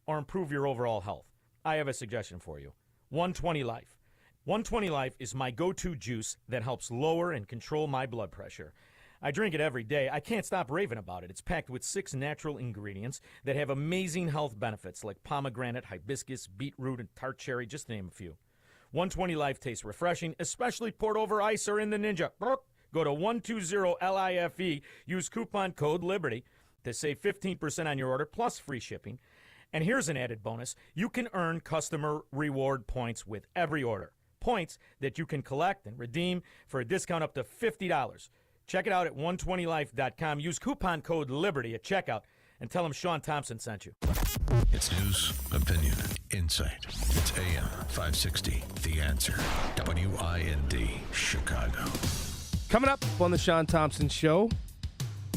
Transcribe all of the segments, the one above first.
or improve your overall health, I have a suggestion for you. 120 Life. 120 Life is my go-to juice that helps lower and control my blood pressure. I drink it every day. I can't stop raving about it. It's packed with 6 natural ingredients that have amazing health benefits like pomegranate, hibiscus, beetroot, and tart cherry, just to name a few. 120 Life tastes refreshing, especially poured over ice or in the Ninja. Go to 120LIFE, use coupon code LIBERTY to save 15% on your order plus free shipping. And here's an added bonus. You can earn customer reward points with every order. Points that you can collect and redeem for a discount up to $50. Check it out at 120life.com. Use coupon code LIBERTY at checkout and tell them Shaun Thompson sent you. It's news, opinion, insight. It's AM 560, The Answer. WIND, Chicago. Coming up on the Shaun Thompson Show,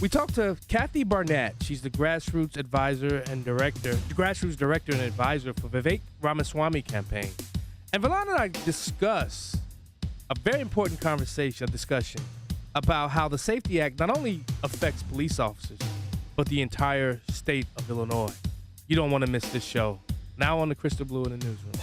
we talked to Kathy Barnett. She's the grassroots director and advisor for Vivek Ramaswamy campaign. And Valana and I discuss a very important discussion about how the Safety Act not only affects police officers, but the entire state of Illinois. You don't want to miss this show. Now on the Crystal Blue in the newsroom.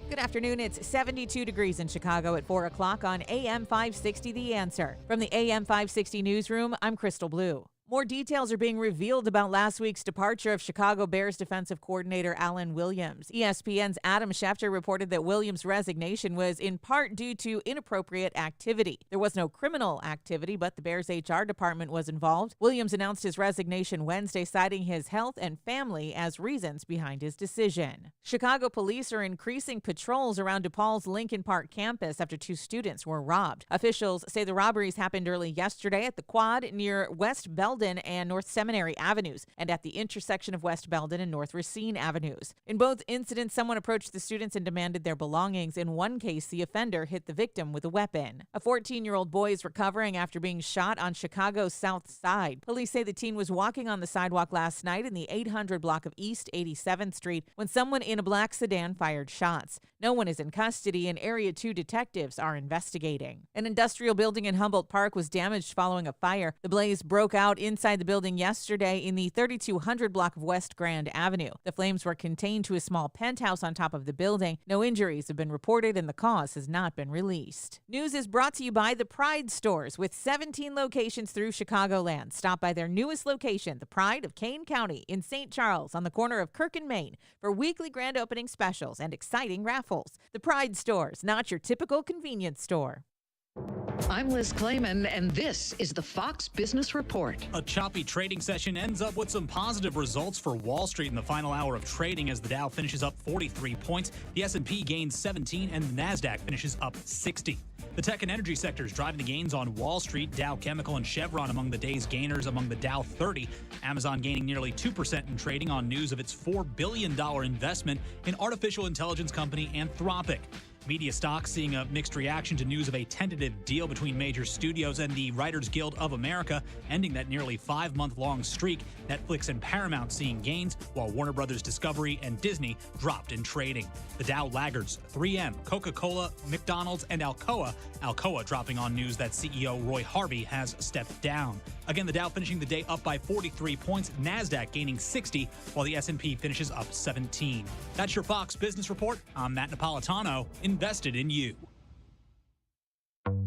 Good afternoon. It's 72 degrees in Chicago at 4 o'clock on AM 560 The Answer. From the AM 560 newsroom, I'm Crystal Blue. More details are being revealed about last week's departure of Chicago Bears defensive coordinator Alan Williams. ESPN's Adam Schefter reported that Williams' resignation was in part due to inappropriate activity. There was no criminal activity, but the Bears' HR department was involved. Williams announced his resignation Wednesday, citing his health and family as reasons behind his decision. Chicago police are increasing patrols around DePaul's Lincoln Park campus after 2 students were robbed. Officials say the robberies happened early yesterday at the Quad near West Belden and North Seminary Avenues, and at the intersection of West Belden and North Racine Avenues. In both incidents, someone approached the students and demanded their belongings. In one case, the offender hit the victim with a weapon. A 14-year-old boy is recovering after being shot on Chicago's South Side. Police say the teen was walking on the sidewalk last night in the 800 block of East 87th Street when someone in a black sedan fired shots. No one is in custody, and Area 2 detectives are investigating. An industrial building in Humboldt Park was damaged following a fire. The blaze broke out inside the building yesterday in the 3200 block of West Grand Avenue. The flames were contained to a small penthouse on top of the building. No injuries have been reported, and the cause has not been released. News is brought to you by the Pride Stores, with 17 locations through Chicagoland. Stop by their newest location, the Pride of Kane County in St. Charles on the corner of Kirk and Main, for weekly grand opening specials and exciting raffles. The Pride Stores, not your typical convenience store. I'm Liz Clayman, and this is the Fox Business Report. A choppy trading session ends up with some positive results for Wall Street in the final hour of trading as the Dow finishes up 43 points, the S&P gains 17, and the NASDAQ finishes up 60. The tech and energy sectors driving the gains on Wall Street. Dow Chemical and Chevron among the day's gainers among the Dow 30. Amazon gaining nearly 2% in trading on news of its $4 billion investment in artificial intelligence company Anthropic. Media stocks seeing a mixed reaction to news of a tentative deal between major studios and the Writers Guild of America, ending that nearly 5-month-long streak. Netflix and Paramount seeing gains, while Warner Brothers Discovery and Disney dropped in trading. The Dow laggards: 3M, Coca-Cola, McDonald's, and Alcoa. Alcoa dropping on news that CEO Roy Harvey has stepped down. Again, the Dow finishing the day up by 43 points, NASDAQ gaining 60, while the S&P finishes up 17. That's your Fox Business Report. I'm Matt Napolitano, invested in you.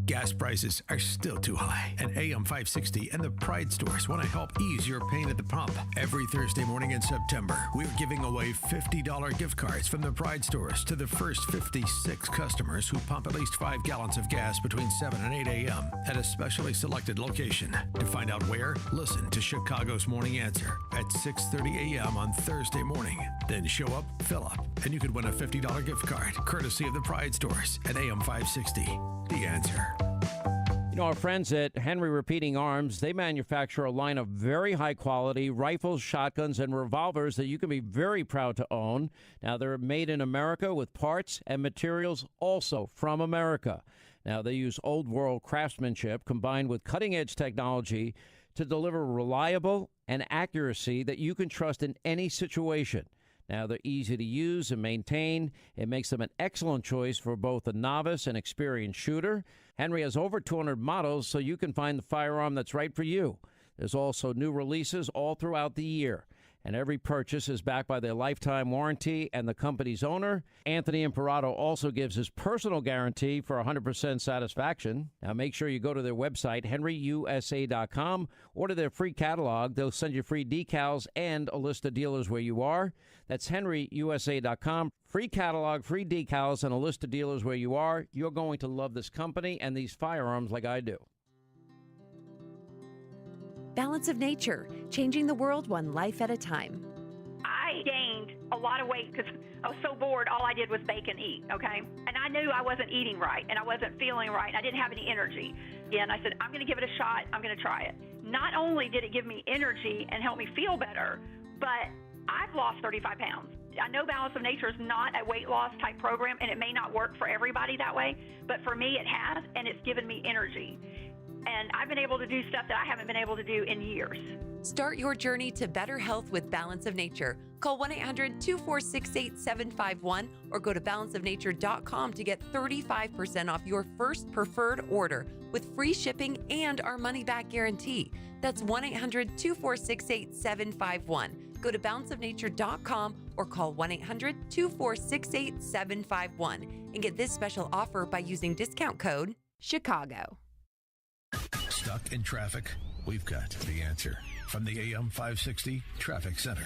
Gas prices are still too high, and AM 560 and the Pride Stores want to help ease your pain at the pump. Every Thursday morning in September, we're giving away $50 gift cards from the Pride Stores to the first 56 customers who pump at least 5 gallons of gas between 7 and 8 a.m. at a specially selected location. To find out where, listen to Chicago's Morning Answer at 6:30 a.m. on Thursday morning. Then show up, fill up, and you could win a $50 gift card, courtesy of the Pride Stores at AM 560. The Answer. You know, our friends at Henry Repeating Arms, they manufacture a line of very high-quality rifles, shotguns, and revolvers that you can be very proud to own. Now, they're made in America with parts and materials also from America. Now, they use old-world craftsmanship combined with cutting-edge technology to deliver reliable and accuracy that you can trust in any situation. Now, they're easy to use and maintain. It makes them an excellent choice for both a novice and experienced shooter. Henry has over 200 models, so you can find the firearm that's right for you. There's also new releases all throughout the year. And every purchase is backed by their lifetime warranty and the company's owner. Anthony Imperato also gives his personal guarantee for 100% satisfaction. Now, make sure you go to their website, henryusa.com. Order their free catalog. They'll send you free decals and a list of dealers where you are. That's henryusa.com. Free catalog, free decals, and a list of dealers where you are. You're going to love this company and these firearms like I do. Balance of Nature, changing the world one life at a time. I gained a lot of weight because I was so bored. All I did was bake and eat, okay? And I knew I wasn't eating right, and I wasn't feeling right, and I didn't have any energy. Yeah, and I said, I'm going to give it a shot. I'm going to try it. Not only did it give me energy and help me feel better, but I've lost 35 pounds. I know Balance of Nature is not a weight loss type program, and it may not work for everybody that way, but for me it has, and it's given me energy. And I've been able to do stuff that I haven't been able to do in years. Start your journey to better health with Balance of Nature. Call 1-800-246-8751 or go to balanceofnature.com to get 35% off your first preferred order with free shipping and our money-back guarantee. That's 1-800-246-8751. Go to balanceofnature.com or call 1-800-246-8751 and get this special offer by using discount code CHICAGO. Stuck in traffic? We've got the answer from the AM 560 Traffic Center.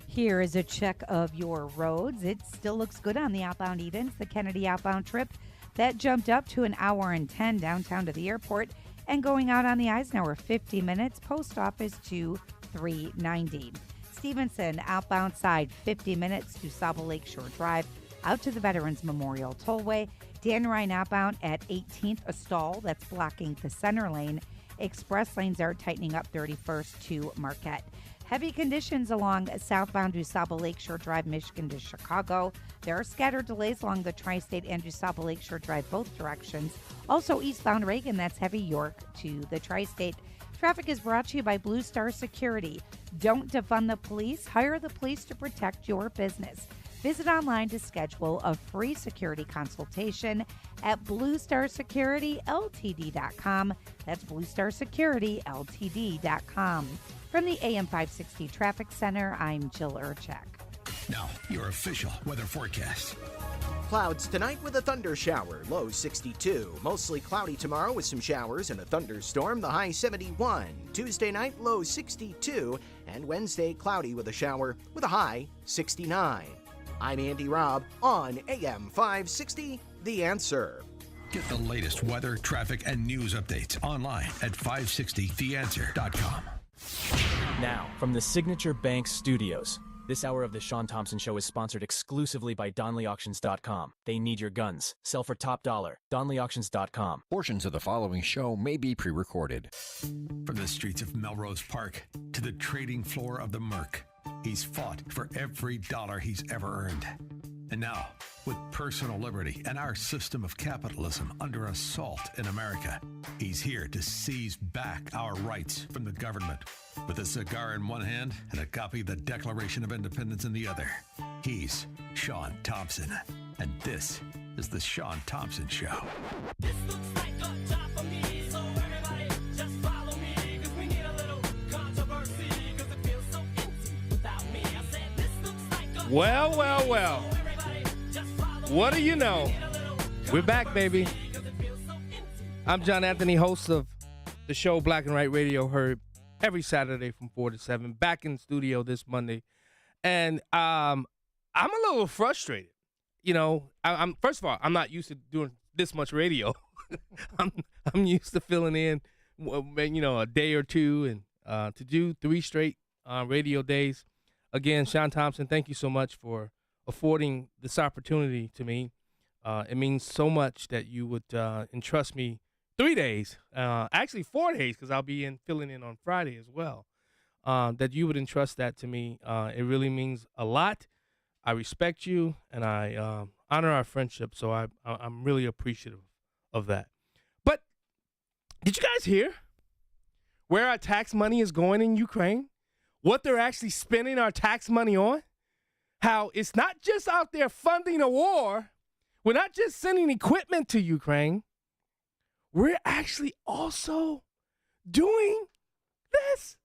Here is a check of your roads. It still looks good on the outbound Edens, the Kennedy outbound trip. That jumped up to an hour and 10 downtown to the airport, and going out on the Eisenhower, 50 minutes, post office to 390. Stevenson outbound side, 50 minutes to Saba Lakeshore Drive, out to the Veterans Memorial Tollway. Dan Ryan outbound at 18th, a stall that's blocking the center lane. Express lanes are tightening up 31st to Marquette. Heavy conditions along southbound DuSable Lakeshore Drive, Michigan to Chicago. There are scattered delays along the Tri-State and DuSable Lakeshore Drive, both directions. Also eastbound Reagan, that's heavy York to the Tri-State. Traffic is brought to you by Blue Star Security. Don't defund the police. Hire the police to protect your business. Visit online to schedule a free security consultation at bluestarsecurityltd.com. That's bluestarsecurityltd.com. From the AM 560 Traffic Center, I'm Jill Urchak. Now, your official weather forecast. Clouds tonight with a thunder shower, low 62. Mostly cloudy tomorrow with some showers and a thunderstorm, the high 71. Tuesday night, low 62. And Wednesday, cloudy with a shower with a high 69. I'm Andy Robb on AM 560, The Answer. Get the latest weather, traffic, and news updates online at 560theanswer.com. Now, from the Signature Bank Studios, this hour of the Shaun Thompson Show is sponsored exclusively by DonleyAuctions.com. They need your guns. Sell for top dollar. DonleyAuctions.com. Portions of the following show may be pre-recorded. From the streets of Melrose Park to the trading floor of the Merc, he's fought for every dollar he's ever earned. And now, with personal liberty and our system of capitalism under assault in America, he's here to seize back our rights from the government. With a cigar in one hand and a copy of the Declaration of Independence in the other, he's Shaun Thompson. And this is the Shaun Thompson Show. This looks like a job for me, so everybody just follow me, because we need a little controversy, because it feels so empty without me. I said this looks like a Well. What do you know? We're back, baby. I'm John Anthony, host of the show Black and White Radio, heard every Saturday from 4 to 7. Back in studio this Monday. And I'm a little frustrated. You know, I'm first of all, I'm not used to doing this much radio. I'm used to filling in, a day or two, and to do 3 straight radio days. Again, Shaun Thompson, thank you so much for affording this opportunity to me. It means so much that you would entrust me 3 days, actually 4 days, because I'll be filling in on Friday as well, that you would entrust that to me. It really means a lot. I respect you, and I honor our friendship, so I'm really appreciative of that. But did you guys hear where our tax money is going in Ukraine? What they're actually spending our tax money on? How it's not just out there funding a war. We're not just sending equipment to Ukraine. We're actually also doing this.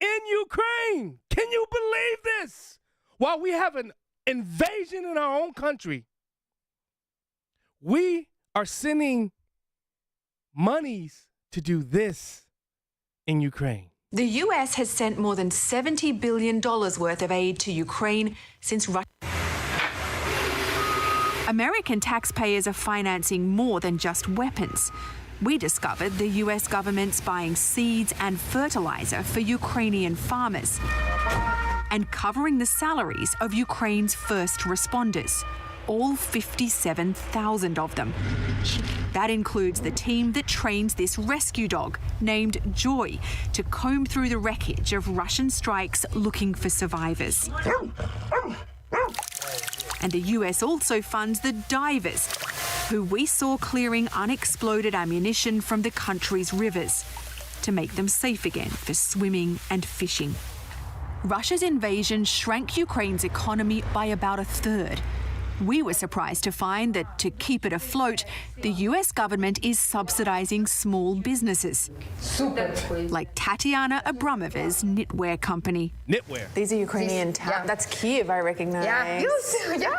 in Ukraine. Can you believe this? While we have an invasion in our own country, we are sending monies to do this in Ukraine. The U.S. has sent more than $70 billion worth of aid to Ukraine since Russia. American taxpayers are financing more than just weapons. We discovered the U.S. government's buying seeds and fertilizer for Ukrainian farmers and covering the salaries of Ukraine's first responders, all 57,000 of them. That includes the team that trains this rescue dog named Joy to comb through the wreckage of Russian strikes looking for survivors. And the US also funds the divers, who we saw clearing unexploded ammunition from the country's rivers to make them safe again for swimming and fishing. Russia's invasion shrank Ukraine's economy by about a third. We were surprised to find that to keep it afloat, the US government is subsidizing small businesses. Like Tatiana Abramova's knitwear company. Knitwear. These are Ukrainian towns. That's Kiev, I recognize. Yeah.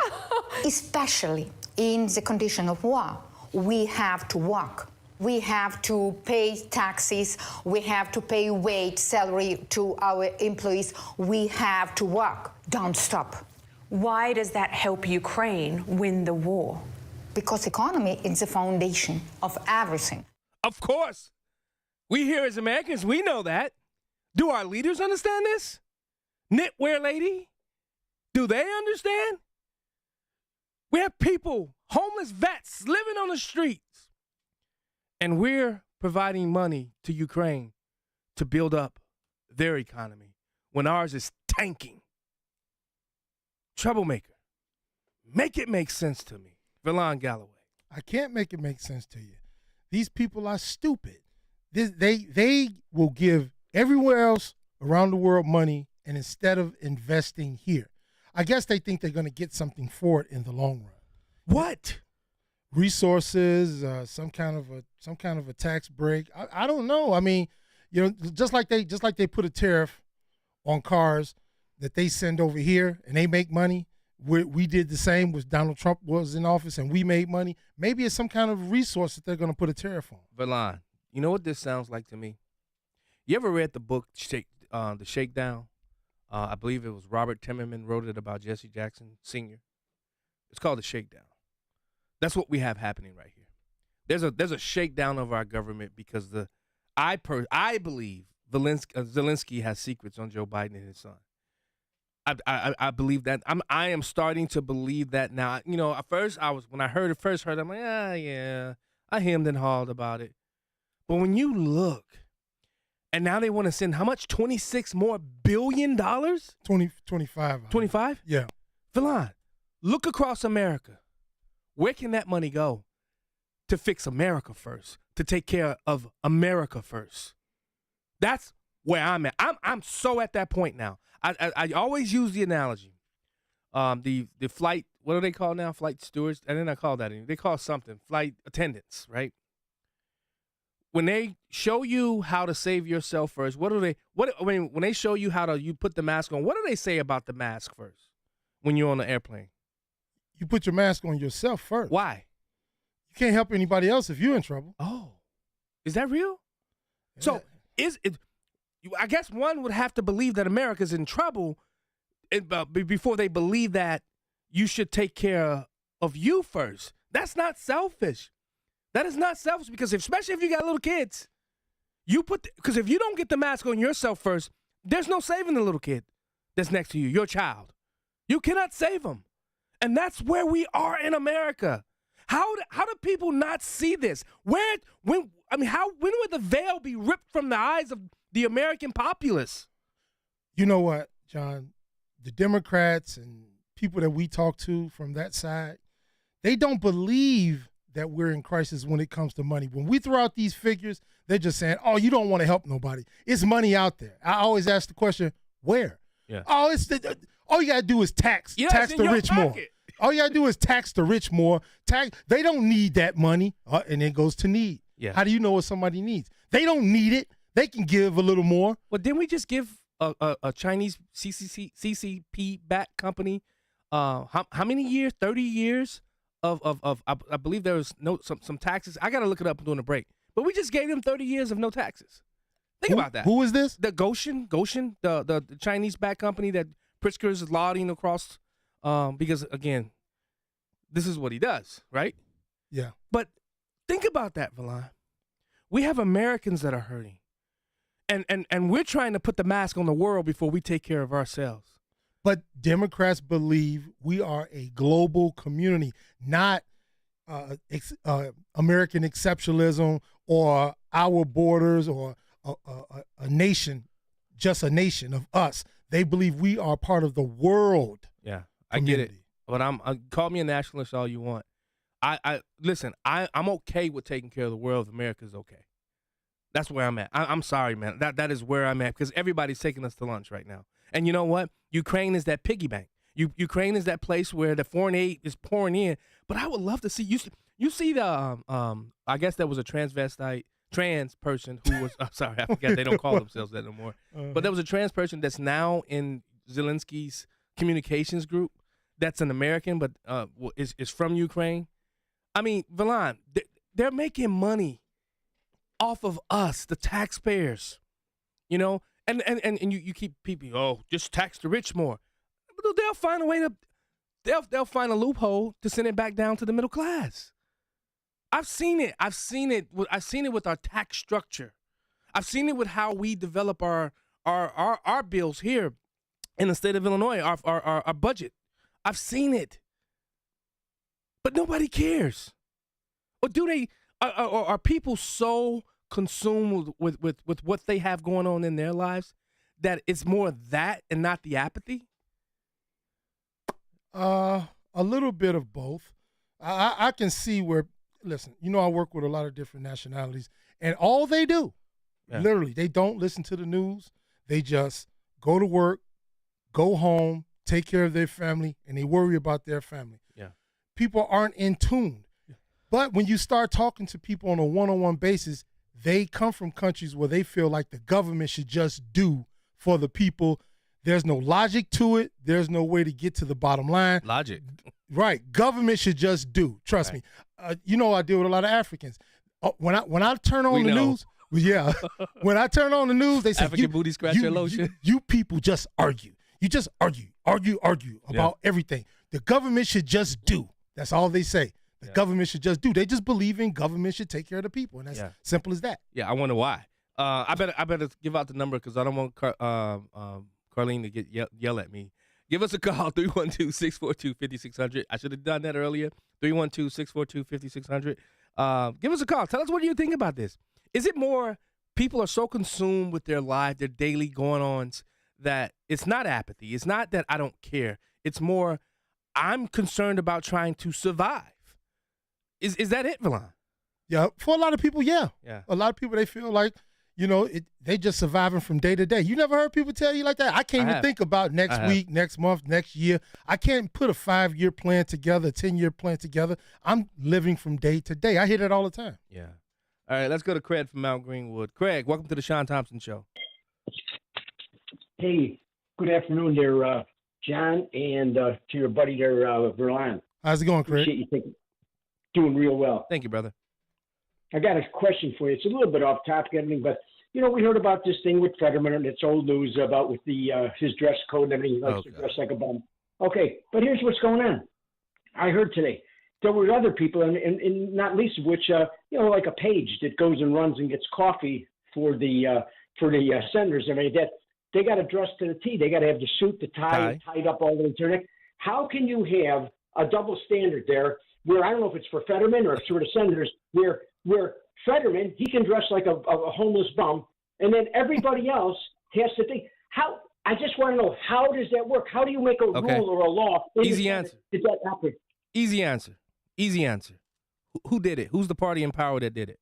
Especially in the condition of war, we have to work. We have to pay taxes. We have to pay wage, salary to our employees. We have to work. Don't stop. Why does that help Ukraine win the war? Because economy is the foundation of everything. Of course. We here as Americans, we know that. Do our leaders understand this? Knitwear lady? Do they understand? We have people, homeless vets, living on the streets. And we're providing money to Ukraine to build up their economy when ours is tanking. Troublemaker. Make it make sense to me. Villan Galloway. I can't make it make sense to you. These people are stupid. They will give everywhere else around the world money, and instead of investing here, I guess they think they're going to get something for it in the long run. What? Resources, some kind of a tax break. I don't know. I mean, you know, just like they put a tariff on cars that they send over here and they make money. We did the same when Donald Trump was in office and we made money. Maybe it's some kind of resource that they're going to put a tariff on. Villan, you know what this sounds like to me? You ever read the book The Shakedown? I believe it was Robert Timmerman wrote it about Jesse Jackson Sr. It's called The Shakedown. That's what we have happening right here. There's a shakedown of our government because I believe Zelensky has secrets on Joe Biden and his son. I believe that. I am starting to believe that now. You know, at first when I first heard, I'm like, yeah, I hemmed and hawed about it. But when you look, and now they want to send how much? $26 more billion? 25. 25? Yeah. Villan, look across America. Where can that money go to fix America first, to take care of America first? That's where I'm at. I'm so at that point now. I always use the analogy. The flight, what do they call now? Flight stewards? I didn't call that anymore. They call something flight attendants, right? When they show you how to save yourself first, when they show you how to you put the mask on, what do they say about the mask first when you're on the airplane? You put your mask on yourself first. Why? You can't help anybody else if you're in trouble. Oh, is that real? Yeah. So I guess one would have to believe that America's in trouble before they believe that you should take care of you first. That's not selfish. That is not selfish because especially if you got little kids, because if you don't get the mask on yourself first, there's no saving the little kid that's next to you, your child. You cannot save them. And that's where we are in America. How do people not see this? When would the veil be ripped from the eyes of the American populace? You know what, John? The Democrats and people that we talk to from that side, they don't believe that we're in crisis when it comes to money. When we throw out these figures, they're just saying, oh, you don't want to help nobody. It's money out there. I always ask the question, where? Yeah. Oh, all you got to do is tax the rich more. All you got to do is tax the rich more. They don't need that money, and it goes to need. Yeah. How do you know what somebody needs? They don't need it. They can give a little more. Well, didn't we just give a Chinese CCP backed company. How many years? 30 years of I believe there was some taxes. I got to look it up during the break. But we just gave them 30 years of no taxes. Think about that. Who is this? The Goshen, the Chinese backed company that Pritzker is lauding across. Because again, this is what he does, right? Yeah. But think about that, Valon. We have Americans that are hurting. And we're trying to put the mask on the world before we take care of ourselves. But Democrats believe we are a global community, not American exceptionalism or our borders or a nation, just a nation of us. They believe we are part of the world. Yeah, I get it. But call me a nationalist all you want. Listen, I'm okay with taking care of the world if America's okay. That's where I'm at. I'm sorry, man. That is where I'm at because everybody's taking us to lunch right now. And you know what? Ukraine is that piggy bank. Ukraine is that place where the foreign aid is pouring in. But I would love to see you see the I guess there was a trans person who was sorry, I forgot they don't call themselves that no more. But there was a trans person that's now in Zelensky's communications group. That's an American, but is from Ukraine. I mean, Valon, they're making money off of us, the taxpayers, you know, and you keep people, just tax the rich more. They'll find a way to, they'll find a loophole to send it back down to the middle class. I've seen it. I've seen it with our tax structure. I've seen it with how we develop our bills here in the state of Illinois, our budget. I've seen it. But nobody cares. Or do they? Are people so consumed with what they have going on in their lives that it's more that and not the apathy? A little bit of both. I can see where, listen, I work with a lot of different nationalities, and all they do, literally, they don't listen to the news. They just go to work, go home, take care of their family, and they worry about their family. Yeah. People aren't in tune. But when you start talking to people on a one-on-one basis, they come from countries where they feel like the government should just do for the people. There's no logic to it. There's no way to get to the bottom line. Logic. Right. Government should just do. Trust me. I deal with a lot of Africans. When I turn on the news, yeah. When I turn on the news, they say, African booty scratcher lotion. You people just argue. You just argue about everything. The government should just do. That's all they say. The government should just do. They just believe in government should take care of the people, and that's simple as that. Yeah, I wonder why. I better give out the number because I don't want Carlene to get yell at me. Give us a call, 312-642-5600. I should have done that earlier. 312-642-5600. Give us a call. Tell us what you think about this. Is it more people are so consumed with their life, their daily going-ons, that it's not apathy. It's not that I don't care. It's more I'm concerned about trying to survive. Is that it, Valon? Yeah, for a lot of people, yeah. Yeah. A lot of people, they feel like, they just surviving from day to day. You never heard people tell you like that? I can't even think about next week, next month, next year. I can't put a 5-year plan together, a 10-year plan together. I'm living from day to day. I hear that all the time. Yeah. All right, let's go to Craig from Mount Greenwood. Craig, welcome to the Shaun Thompson Show. Hey, good afternoon there, John, and to your buddy there, Verlan. How's it going, Craig? Appreciate you doing real well. Thank you, brother. I got a question for you. It's a little bit off topic, everything, but we heard about this thing with Fetterman, and it's old news about with the his dress code and everything. He likes to dress like a bum. Okay, but here's what's going on. I heard today there were other people, and not least of which, like a page that goes and runs and gets coffee for the senators and everything. That they got to dress to the T. They got to have the suit, the tie, tied up all the internet. How can you have a double standard there? Where I don't know if it's for Fetterman or for the senators, where Fetterman, he can dress like a homeless bum, and then everybody else has to think. How? I just want to know, how does that work? How do you make a rule or a law? Easy answer. Did that happen? Easy answer. Easy answer. Who did it? Who's the party in power that did it?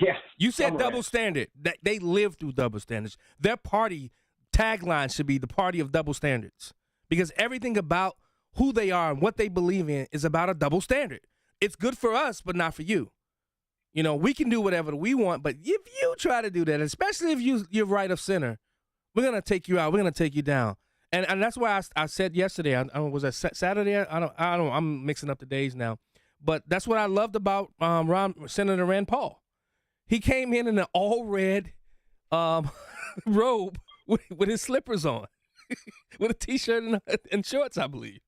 Yeah. You said double standard. That they live through double standards. Their party tagline should be the party of double standards, because everything about who they are and what they believe in is about a double standard. It's good for us, but not for you. We can do whatever we want, but if you try to do that, especially if you're right of center, We're gonna take you out. We're gonna take you down. And that's why I said yesterday. Was that Saturday? I don't. I'm mixing up the days now. But that's what I loved about Senator Rand Paul. He came in an all red robe with his slippers on, with a T-shirt and shorts, I believe.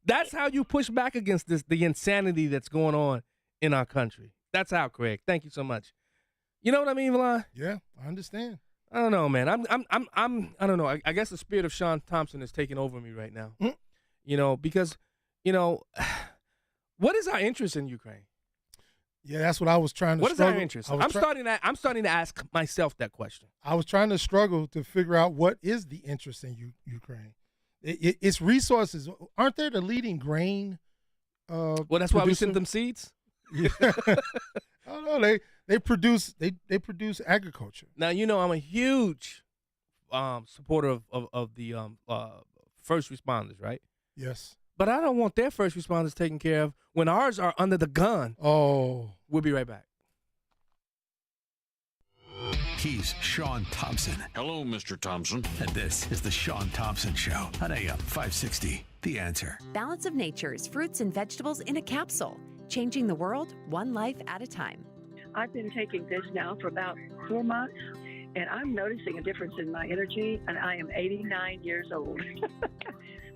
That's how you push back against the insanity that's going on in our country. That's how, Craig. Thank you so much. You know what I mean, Valon? Yeah, I understand. I don't know, man. I don't know. I guess the spirit of Shaun Thompson is taking over me right now. You know, because, you know, what is our interest in Ukraine? Yeah, that's what I was trying to. What is struggle. our interest? I'm starting to ask myself that question. I was trying to struggle to figure out what is the interest in Ukraine. Its resources aren't they the leading grain? Well, that's why we sent them seeds. Yeah. I don't know. They produce agriculture. Now, you know, I'm a huge supporter of the first responders, right? Yes. But I don't want their first responders taken care of when ours are under the gun. Oh. We'll be right back. He's Shaun Thompson. Hello, Mr. Thompson. And this is the Shaun Thompson Show on AM 560. The Answer. Balance of Nature's fruits and vegetables in a capsule, changing the world one life at a time. I've been taking this now for about 4 months, and I'm noticing a difference in my energy, and I am 89 years old.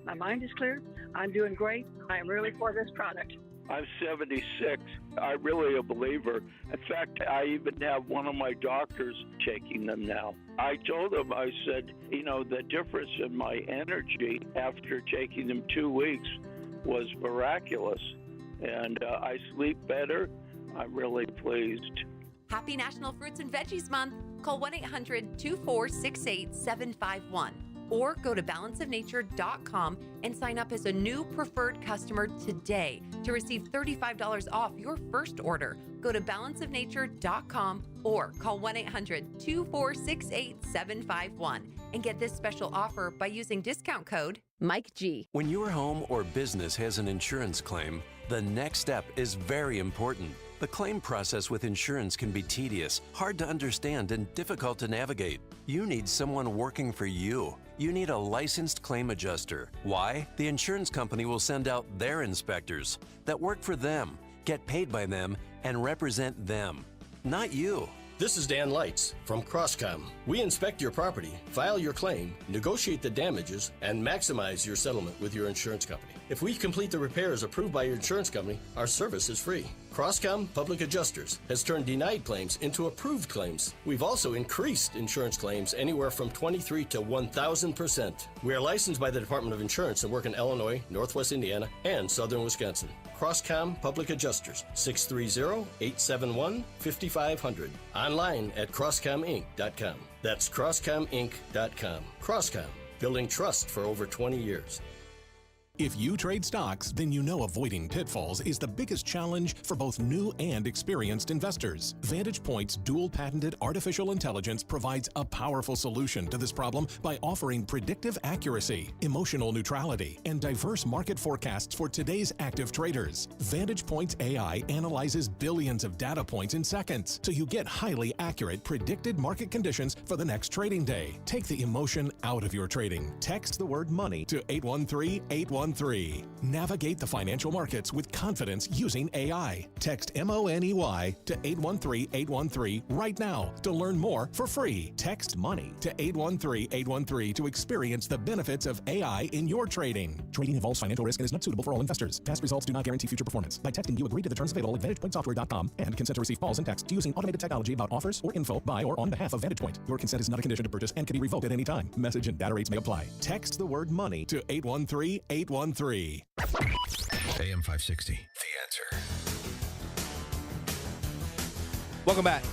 My mind is clear. I'm doing great. I am really for this product. I'm 76. I'm really a believer. In fact, I even have one of my doctors taking them now. I told him, I said, you know, the difference in my energy after taking them 2 weeks was miraculous. And I sleep better. I'm really pleased. Happy National Fruits and Veggies Month. Call 1-800-246-8751 or go to balanceofnature.com and sign up as a new preferred customer today to receive $35 off your first order. Go to balanceofnature.com or call 1-800-246-8751 and get this special offer by using discount code Mike G. When your home or business has an insurance claim, the next step is very important. The claim process with insurance can be tedious, hard to understand, and difficult to navigate. You need someone working for you. You need a licensed claim adjuster. Why? The insurance company will send out their inspectors that work for them, get paid by them, and represent them, not you. This is Dan Lights from Crosscom. We inspect your property, file your claim, negotiate the damages, and maximize your settlement with your insurance company. If we complete the repairs approved by your insurance company, our service is free. Crosscom Public Adjusters has turned denied claims into approved claims. We've also increased insurance claims anywhere from 23 to 1,000%. We are licensed by the Department of Insurance and work in Illinois, Northwest Indiana, and Southern Wisconsin. Crosscom Public Adjusters, 630-871-5500. Online at crosscominc.com. That's crosscominc.com. Crosscom, building trust for over 20 years. If you trade stocks, then you know avoiding pitfalls is the biggest challenge for both new and experienced investors. Vantage Point's dual-patented artificial intelligence provides a powerful solution to this problem by offering predictive accuracy, emotional neutrality, and diverse market forecasts for today's active traders. Vantage Point's AI analyzes billions of data points in seconds, so you get highly accurate predicted market conditions for the next trading day. Take the emotion out of your trading. Text the word money to 813-813. Navigate the financial markets with confidence using AI. Text MONEY to 813-813 right now to learn more for free. Text money to 813-813 to experience the benefits of AI in your trading. Trading involves financial risk and is not suitable for all investors. Past results do not guarantee future performance. By texting, you agree to the terms available at VantagePointSoftware.com and consent to receive calls and texts using automated technology about offers or info by or on behalf of Vantage Point. Your consent is not a condition to purchase and can be revoked at any time. Message and data rates may apply. Text the word money to 813-813. AM 560, The Answer. Welcome back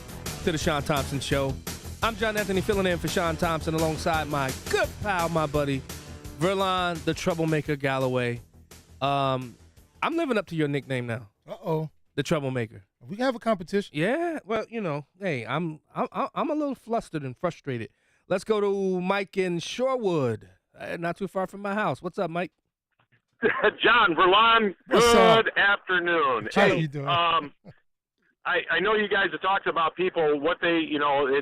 to the Shaun Thompson Show. I'm John Anthony filling in for Shaun Thompson alongside my good pal, my buddy, Verlon, the Troublemaker Galloway. I'm living up to your nickname now. Uh-oh. The Troublemaker. We can have a competition. Yeah, well, you know, hey, I'm a little flustered and frustrated. Let's go to Mike in Shorewood, not too far from my house. What's up, Mike? John, Verlon, good afternoon. How you doing? I know you guys have talked about people, what they,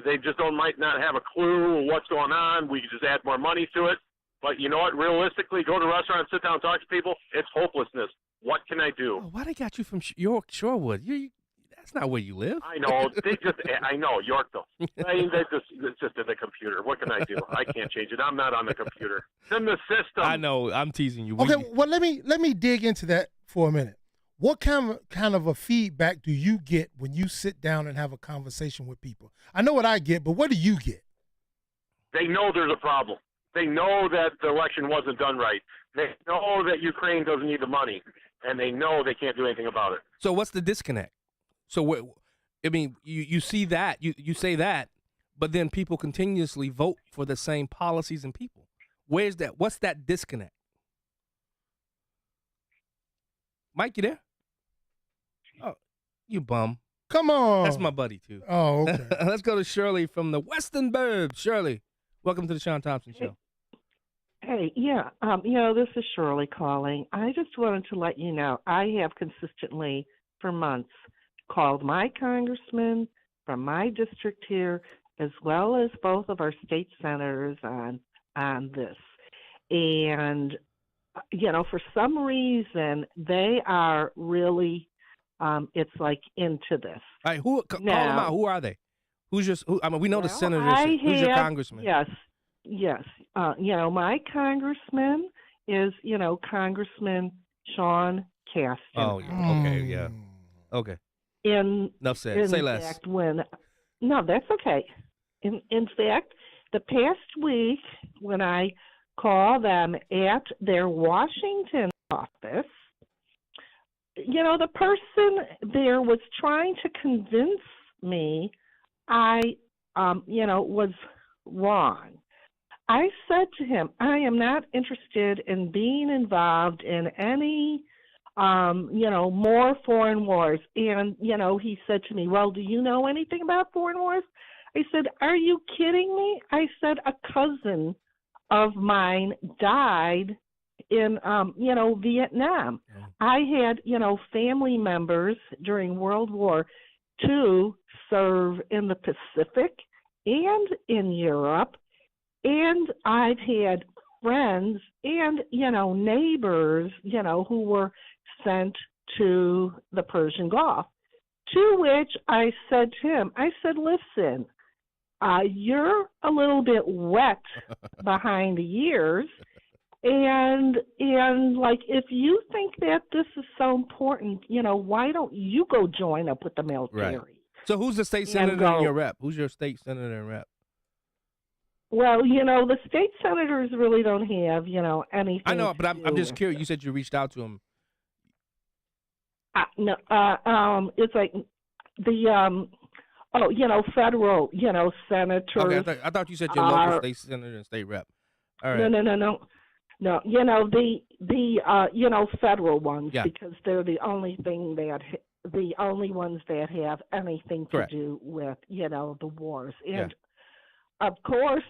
they just might not have a clue what's going on. We can just add more money to it. But you know what? Realistically, go to a restaurant, sit down, talk to people. It's hopelessness. What can I do? Oh, why they got you from York Shorewood? That's not where you live. I know. I know, York, though. I mean, it's just in the computer. What can I do? I can't change it. I'm not on the computer. It's in the system. I know. I'm teasing you. Okay, well, let me dig into that for a minute. What kind of a feedback do you get when you sit down and have a conversation with people? I know what I get, but what do you get? They know there's a problem. They know that the election wasn't done right. They know that Ukraine doesn't need the money, and they know they can't do anything about it. So what's the disconnect? So you see that, you say that, but then people continuously vote for the same policies and people. Where's that? What's that disconnect? Mike, you there? Oh, you bum. Come on. That's my buddy, too. Oh, okay. Let's go to Shirley from the Western Burbs. Shirley, welcome to the Shaun Thompson Show. Hey, yeah, this is Shirley calling. I just wanted to let you know I have consistently, for months, called my congressman from my district here, as well as both of our state senators on this. And, for some reason, they are really, it's like into this. All right, call them out. Who are they? We know the senators. Who's your congressman? Yes. My congressman is, Congressman Shaun Caston. Oh, yeah. Okay, yeah. Okay. Enough said. Say less. Fact, no, that's okay. In fact, the past week when I called them at their Washington office, the person there was trying to convince me I, was wrong. I said to him, I am not interested in being involved in any, more foreign wars. And, he said to me, well, do you know anything about foreign wars? I said, are you kidding me? I said, a cousin of mine died in, Vietnam. I had, family members during World War II serve in the Pacific and in Europe. And I've had friends and, neighbors, who were sent to the Persian Gulf, to which I said to him, listen, you're a little bit wet behind the ears. And if you think that this is so important, why don't you go join up with the military? Right. So who's the state senator and your rep? Who's your state senator and rep? Well, the state senators really don't have, anything. I know, but I'm just curious. You said you reached out to them. No, it's like the federal, senators. Okay, I thought you said your local state senator and state rep. All right. No. The federal ones, because they're the only ones that have anything to do with, the wars. And of course,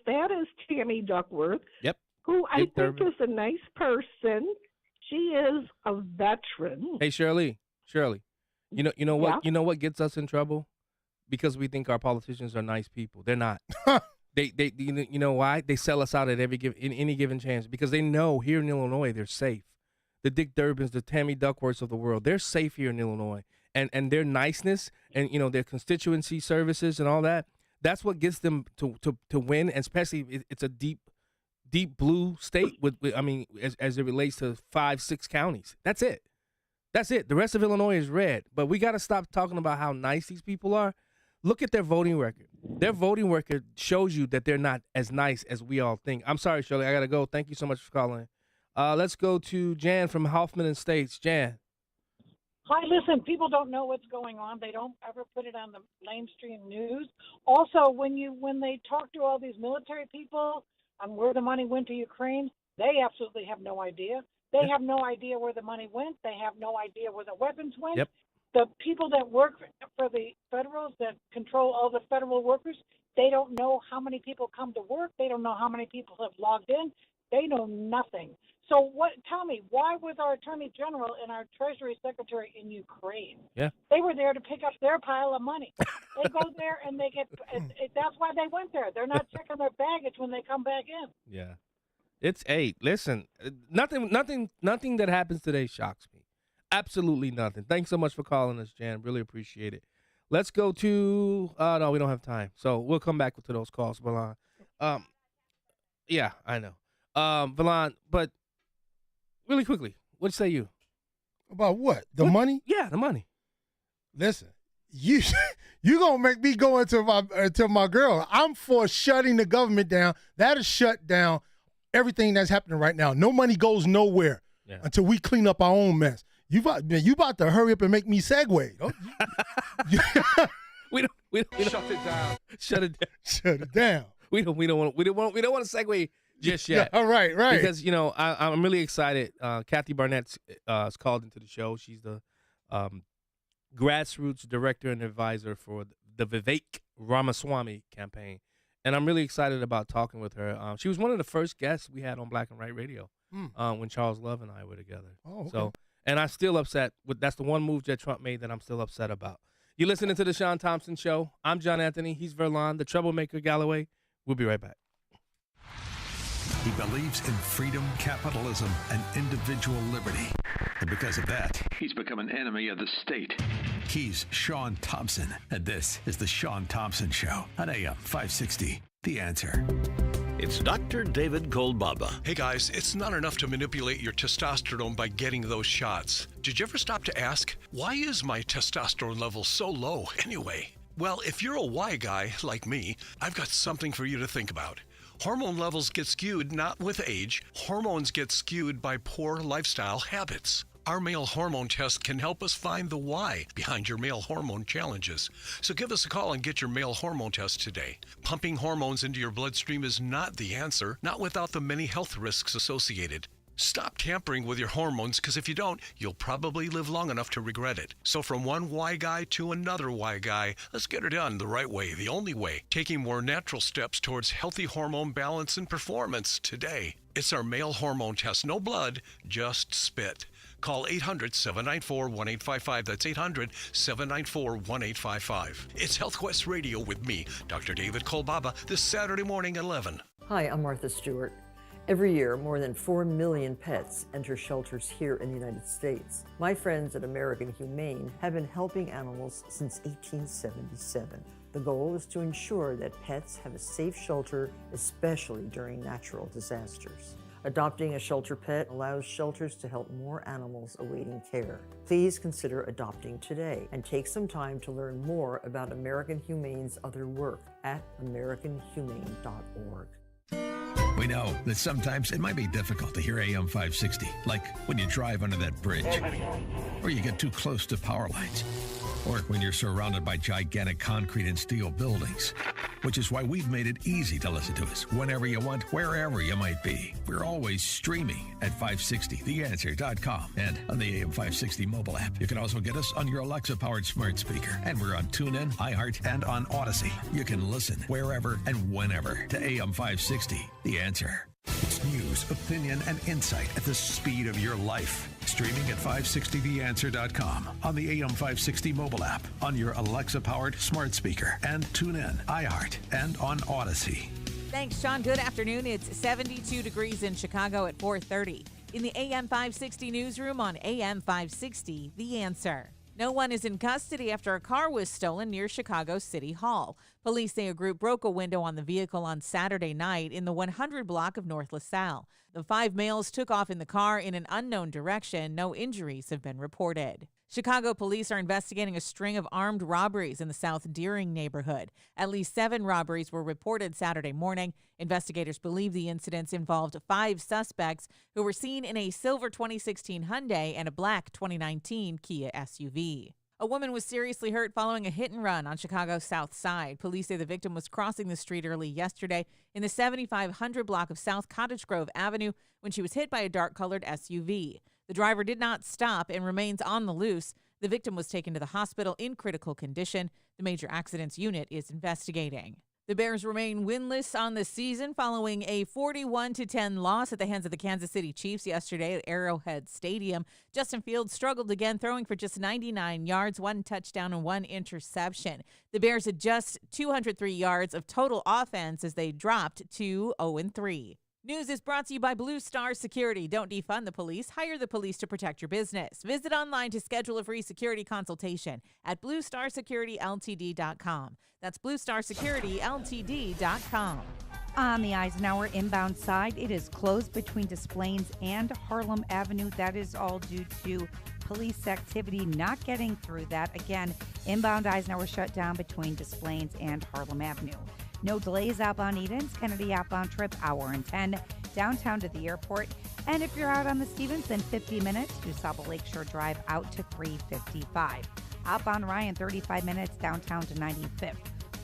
that is Tammy Duckworth. Yep. Who I think is a nice person. She is a veteran. Hey, Shirley. You know what? Yeah? You know what gets us in trouble? Because we think our politicians are nice people. They're not. They you know why? They sell us out at any given chance because they know here in Illinois they're safe. The Dick Durbins, the Tammy Duckworths of the world, they're safe here in Illinois. And their niceness and, their constituency services and all that, that's what gets them to win. And especially it's a deep blue state with as it relates to 5-6 counties. That's it. The rest of Illinois is red. But we got to stop talking about how nice these people are. Look at their voting record. Their voting record shows you that they're not as nice as we all think. I'm sorry, Shirley. I got to go. Thank you so much for calling. Let's go to Jan from Hoffman and States. Jan. Hi, listen, people don't know what's going on. They don't ever put it on the mainstream news. Also, when they talk to all these military people on where the money went to Ukraine, they absolutely have no idea. They have no idea where the money went. They have no idea where the weapons went. Yep. The people that work for the federals that control all the federal workers, they don't know how many people come to work. They don't know how many people have logged in. They know nothing. So what? Tell me, why was our Attorney General and our Treasury Secretary in Ukraine? Yeah. They were there to pick up their pile of money. They go there and they get. That's why they went there. They're not checking their baggage when they come back in. Yeah. Listen, nothing that happens today shocks me. Absolutely nothing. Thanks so much for calling us, Jan. Really appreciate it. Let's go to, no, we don't have time. So we'll come back to those calls, Valon. Yeah, I know. Valon, but really quickly, what say you? About what? The money? Yeah, the money. Listen, you gonna make me go into my girl. I'm for shutting the government down. That'll shut down everything that's happening right now. No money goes nowhere until we clean up our own mess. You about to hurry up and make me segue. We don't shut it down. Shut it down. We don't want to segue just yet. Yeah, all right. Because I'm really excited. Kathy Barnett is called into the show. She's the grassroots director and advisor for the Vivek Ramaswamy campaign, and I'm really excited about talking with her. She was one of the first guests we had on Black and White Radio when Charles Love and I were together. Oh, okay. So, and I'm still upset. That's the one move that Trump made that I'm still upset about. You're listening to the Shaun Thompson Show. I'm John Anthony. He's Verlon, the troublemaker Galloway. We'll be right back. He believes in freedom, capitalism, and individual liberty. And because of that, he's become an enemy of the state. He's Shaun Thompson, and this is the Shaun Thompson Show on AM 560. The Answer. It's Dr. David Kolbaba. Hey guys, it's not enough to manipulate your testosterone by getting those shots. Did you ever stop to ask, why is my testosterone level so low anyway? Well, if you're a Y guy like me, I've got something for you to think about. Hormone levels get skewed not with age. Hormones get skewed by poor lifestyle habits. Our male hormone test can help us find the why behind your male hormone challenges. So give us a call and get your male hormone test today. Pumping hormones into your bloodstream is not the answer, not without the many health risks associated. Stop tampering with your hormones, because if you don't, you'll probably live long enough to regret it. So from one Y guy to another Y guy, let's get her done the right way, the only way, taking more natural steps towards healthy hormone balance and performance today. It's our male hormone test. No blood, just spit. Call 800-794-1855. That's 800-794-1855. It's HealthQuest Radio with me, Dr. David Kolbaba, this Saturday morning at 11. Hi, I'm Martha Stewart. Every year, more than 4 million pets enter shelters here in the United States. My friends at American Humane have been helping animals since 1877. The goal is to ensure that pets have a safe shelter, especially during natural disasters. Adopting a shelter pet allows shelters to help more animals awaiting care. Please consider adopting today and take some time to learn more about American Humane's other work at americanhumane.org. We know that sometimes it might be difficult to hear AM 560, like when you drive under that bridge, or you get too close to power lines, or when you're surrounded by gigantic concrete and steel buildings, which is why we've made it easy to listen to us whenever you want, wherever you might be. We're always streaming at 560theanswer.com and on the AM 560 mobile app. You can also get us on your Alexa-powered smart speaker, and we're on TuneIn, iHeart, and on Odyssey. You can listen wherever and whenever to AM 560, The Answer. It's news, opinion, and insight at the speed of your life. Streaming at 560theanswer.com, on the AM 560 mobile app, on your Alexa-powered smart speaker, and TuneIn, iHeart, and on Odyssey. Thanks, Sean. Good afternoon. It's 72 degrees in Chicago at 4:30. In the AM 560 newsroom on AM 560, The Answer. No one is in custody after a car was stolen near Chicago City Hall. Police say a group broke a window on the vehicle on Saturday night in the 100 block of North LaSalle. The 5 males took off in the car in an unknown direction. No injuries have been reported. Chicago police are investigating a string of armed robberies in the South Deering neighborhood. At least 7 robberies were reported Saturday morning. Investigators believe the incidents involved 5 suspects who were seen in a silver 2016 Hyundai and a black 2019 Kia SUV. A woman was seriously hurt following a hit and run on Chicago's South Side. Police say the victim was crossing the street early yesterday in the 7500 block of South Cottage Grove Avenue when she was hit by a dark-colored SUV. The driver did not stop and remains on the loose. The victim was taken to the hospital in critical condition. The major accidents unit is investigating. The Bears remain winless on the season following a 41-10 loss at the hands of the Kansas City Chiefs yesterday at Arrowhead Stadium. Justin Fields struggled again, throwing for just 99 yards, 1 touchdown, and 1 interception. The Bears had just 203 yards of total offense as they dropped to 0-3. News is brought to you by Blue Star Security. Don't defund the police. Hire the police to protect your business. Visit online to schedule a free security consultation at bluestarsecurityltd.com. That's bluestarsecurityltd.com. On the Eisenhower inbound side, it is closed between Des Plaines and Harlem Avenue. That is all due to police activity not getting through that. Again, inbound Eisenhower shut down between Des Plaines and Harlem Avenue. No delays outbound Edens, Kennedy outbound trip, hour and 10, downtown to the airport. And if you're out on the Stevens, then 50 minutes to South Lakeshore Drive out to 355. Outbound Ryan, 35 minutes downtown to 95th.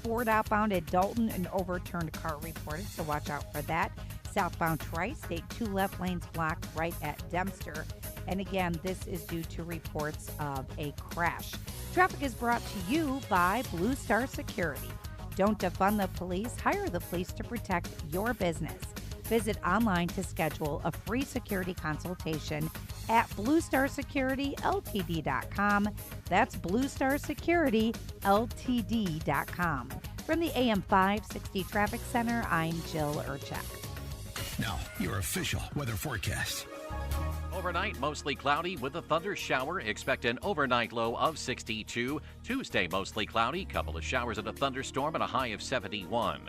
Ford outbound at Dalton, an overturned car reported, so watch out for that. Southbound Tri-State, 2 left lanes blocked right at Dempster. And again, this is due to reports of a crash. Traffic is brought to you by Blue Star Security. Don't defund the police. Hire the police to protect your business. Visit online to schedule a free security consultation at bluestarsecurityltd.com. That's bluestarsecurityltd.com. From the AM 560 Traffic Center, I'm Jill Urchak. Now, your official weather forecast. Overnight, mostly cloudy with a thunder shower. Expect an overnight low of 62. Tuesday, mostly cloudy, couple of showers and a thunderstorm, and a high of 71.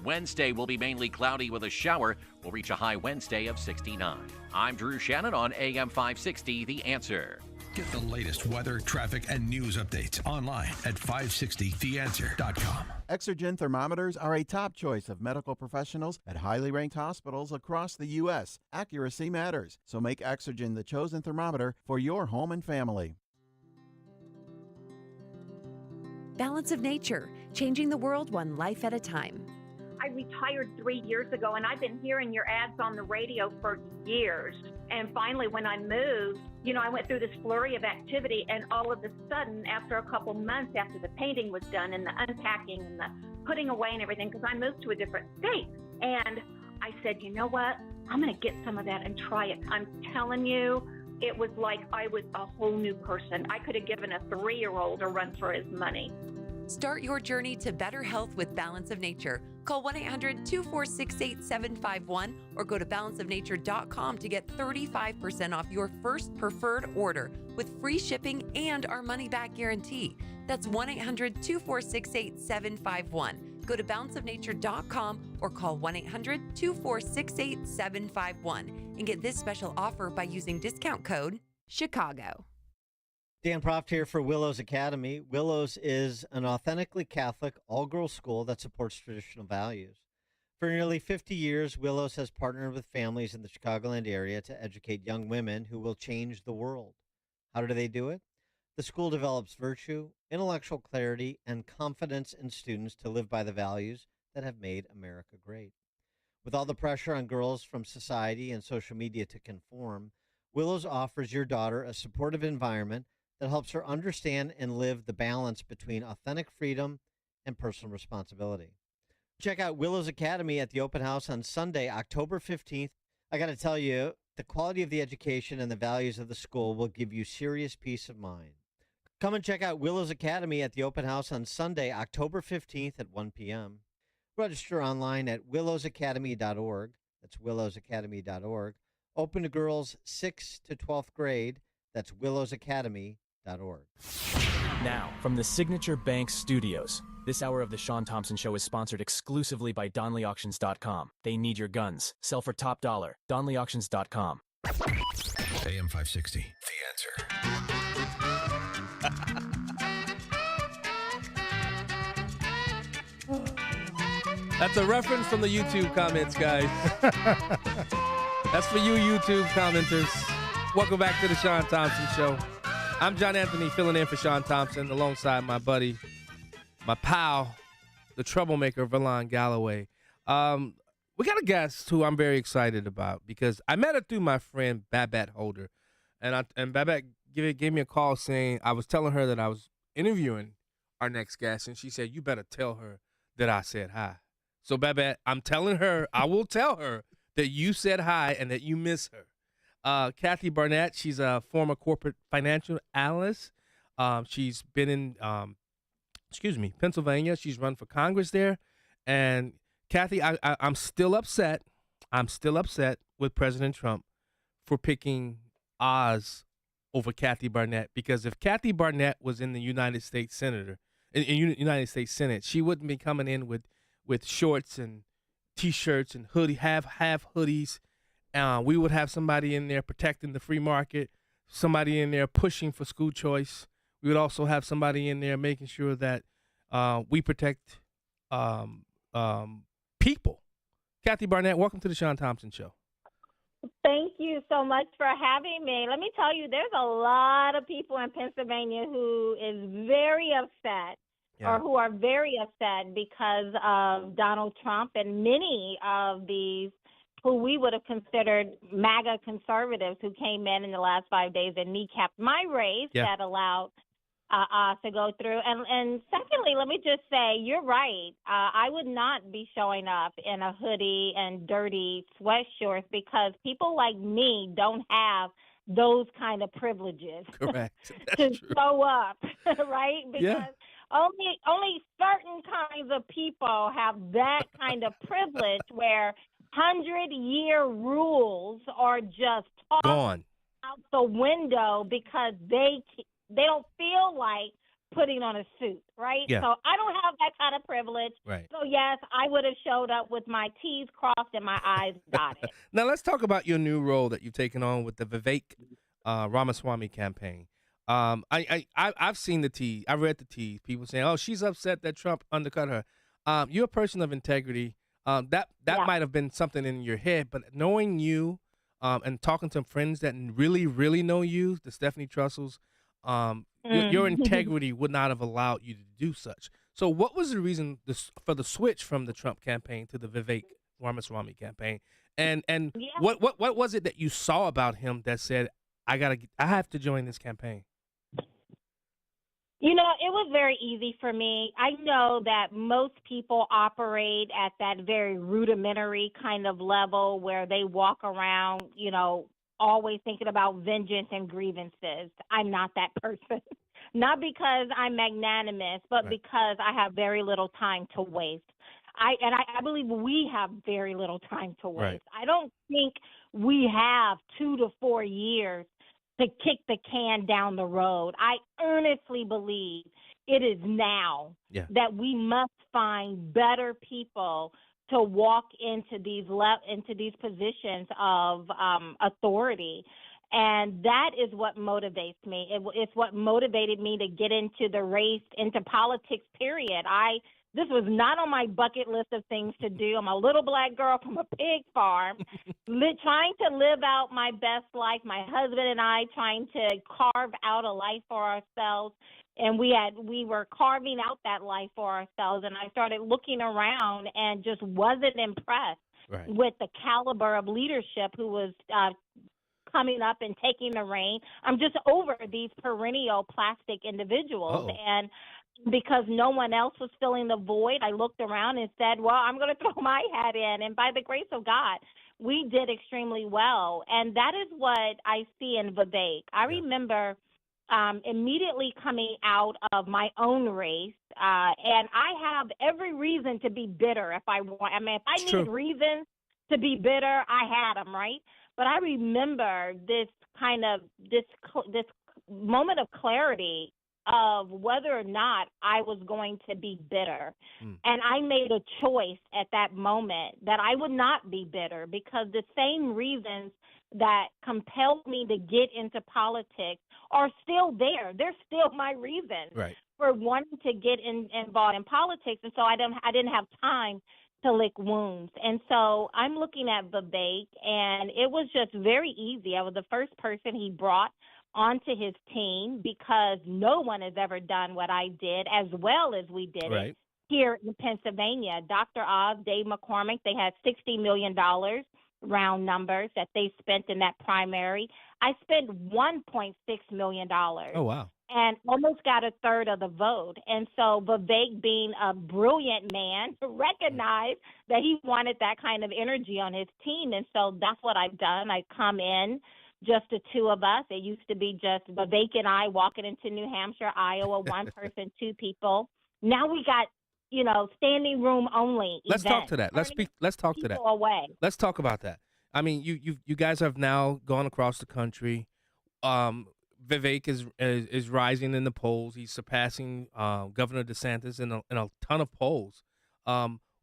Wednesday will be mainly cloudy with a shower. We'll reach a high Wednesday of 69. I'm Drew Shannon on AM 560, The Answer. Get the latest weather, traffic, and news updates online at 560theanswer.com. Exergen thermometers are a top choice of medical professionals at highly ranked hospitals across the U.S. Accuracy matters, so make Exergen the chosen thermometer for your home and family. Balance of Nature, changing the world one life at a time. I retired 3 years ago, and I've been hearing your ads on the radio for years. And finally, when I moved, I went through this flurry of activity, and all of a sudden, after a couple months after the painting was done and the unpacking and the putting away and everything, because I moved to a different state, and I said, you know what? I'm going to get some of that and try it. I'm telling you, it was like I was a whole new person. I could have given a 3-year-old a run for his money. Start your journey to better health with Balance of Nature. Call 1-800-246-8751 or go to balanceofnature.com to get 35% off your first preferred order with free shipping and our money-back guarantee. That's 1-800-246-8751. Go to balanceofnature.com or call 1-800-246-8751 and get this special offer by using discount code CHICAGO. Dan Proft here for Willows Academy. Willows is an authentically Catholic, all-girls school that supports traditional values. For nearly 50 years, Willows has partnered with families in the Chicagoland area to educate young women who will change the world. How do they do it? The school develops virtue, intellectual clarity, and confidence in students to live by the values that have made America great. With all the pressure on girls from society and social media to conform, Willows offers your daughter a supportive environment that helps her understand and live the balance between authentic freedom and personal responsibility. Check out Willows Academy at the open house on Sunday, October 15th. I got to tell you, the quality of the education and the values of the school will give you serious peace of mind. Come and check out Willows Academy at the open house on Sunday, October 15th at 1 p.m. Register online at willowsacademy.org. That's willowsacademy.org. Open to girls 6th to 12th grade. That's willowsacademy.org. Now, from the Signature Bank Studios, this hour of the Shaun Thompson Show is sponsored exclusively by DonleyAuctions.com. They need your guns. Sell for top dollar. DonleyAuctions.com. AM 560, The Answer. That's a reference from the YouTube comments, guys. That's for you YouTube commenters. Welcome back to the Shaun Thompson Show. I'm John Anthony, filling in for Shaun Thompson, alongside my buddy, my pal, the troublemaker, Valon Galloway. We got a guest who I'm very excited about because I met her through my friend Babette Holder. And Babette gave me a call saying, I was telling her that I was interviewing our next guest, and she said, you better tell her that I said hi. So, Babette, I'm telling her, I will tell her that you said hi and that you miss her. Kathy Barnett, she's a former corporate financial analyst. She's been in, Pennsylvania. She's run for Congress there. And Kathy, I'm still upset. I'm still upset with President Trump for picking Oz over Kathy Barnett, because if Kathy Barnett was in the United States United States Senate, she wouldn't be coming in with shorts and T-shirts and half hoodies. We would have somebody in there protecting the free market, somebody in there pushing for school choice. We would also have somebody in there making sure that we protect people. Kathy Barnett, welcome to the Shaun Thompson Show. Thank you so much for having me. Let me tell you, there's a lot of people in Pennsylvania who is very upset or who are very upset because of Donald Trump, and many of these who we would have considered MAGA conservatives who came in the last 5 days and kneecapped my race that allowed to go through. And secondly, let me just say, you're right. I would not be showing up in a hoodie and dirty sweatshorts because people like me don't have those kind of privileges. Correct. to show up, right? Because only certain kinds of people have that kind of privilege where 100-year rules are just tossed gone out the window because they don't feel like putting on a suit, right? Yeah. So I don't have that kind of privilege. Right. So, yes, I would have showed up with my T's crossed and my I's dotted. Now, let's talk about your new role that you've taken on with the Vivek Ramaswamy campaign. I've seen the T's. I read the T's. People saying, oh, she's upset that Trump undercut her. You're a person of integrity. That might have been something in your head, but knowing you and talking to friends that really, really know you, the Stephanie Trussels, your integrity would not have allowed you to do such. So what was the reason for the switch from the Trump campaign to the Vivek Ramaswamy campaign? And what was it that you saw about him that said, I have to join this campaign? You know, it was very easy for me. I know that most people operate at that very rudimentary kind of level where they walk around, you know, always thinking about vengeance and grievances. I'm not that person. Not because I'm magnanimous, but because I have very little time to waste. I believe we have very little time to waste. Right. I don't think we have 2 to 4 years to kick the can down the road. I earnestly believe it is now that we must find better people to walk into these positions of authority. And that is what motivates me. It's what motivated me to get into the race, into politics, period. This was not on my bucket list of things to do. I'm a little black girl from a pig farm, trying to live out my best life. My husband and I trying to carve out a life for ourselves. And we were carving out that life for ourselves. And I started looking around and just wasn't impressed with the caliber of leadership who was coming up and taking the reign. I'm just over these perennial plastic individuals. And because no one else was filling the void, I looked around and said, well, I'm going to throw my hat in. And by the grace of God, we did extremely well. And that is what I see in Vivek. I remember immediately coming out of my own race, and I have every reason to be bitter if I want. I mean, if I needed reasons to be bitter, I had them, right? But I remember this moment of clarity of whether or not I was going to be bitter. And I made a choice at that moment that I would not be bitter, because the same reasons that compelled me to get into politics are still there. They're still my reasons for wanting to get involved in politics. And so I didn't have time to lick wounds. And so I'm looking at Vivek, and it was just very easy. I was the first person he brought onto his team, because no one has ever done what I did as well as we did it here in Pennsylvania. Dr. Oz, Dave McCormick, they had $60 million, round numbers, that they spent in that primary. I spent $1.6 million. Oh, wow. and almost got a third of the vote. And so Vivek, being a brilliant man, recognized that he wanted that kind of energy on his team. And so that's what I've done. I come in, just the two of us. It used to be just Vivek and I walking into New Hampshire, Iowa, one person, two people. Now we got, standing room only. Let's talk to that. Let's talk to that. Away. Let's talk about that. I mean, you guys have now gone across the country. Vivek is rising in the polls. He's surpassing Governor DeSantis in a ton of polls.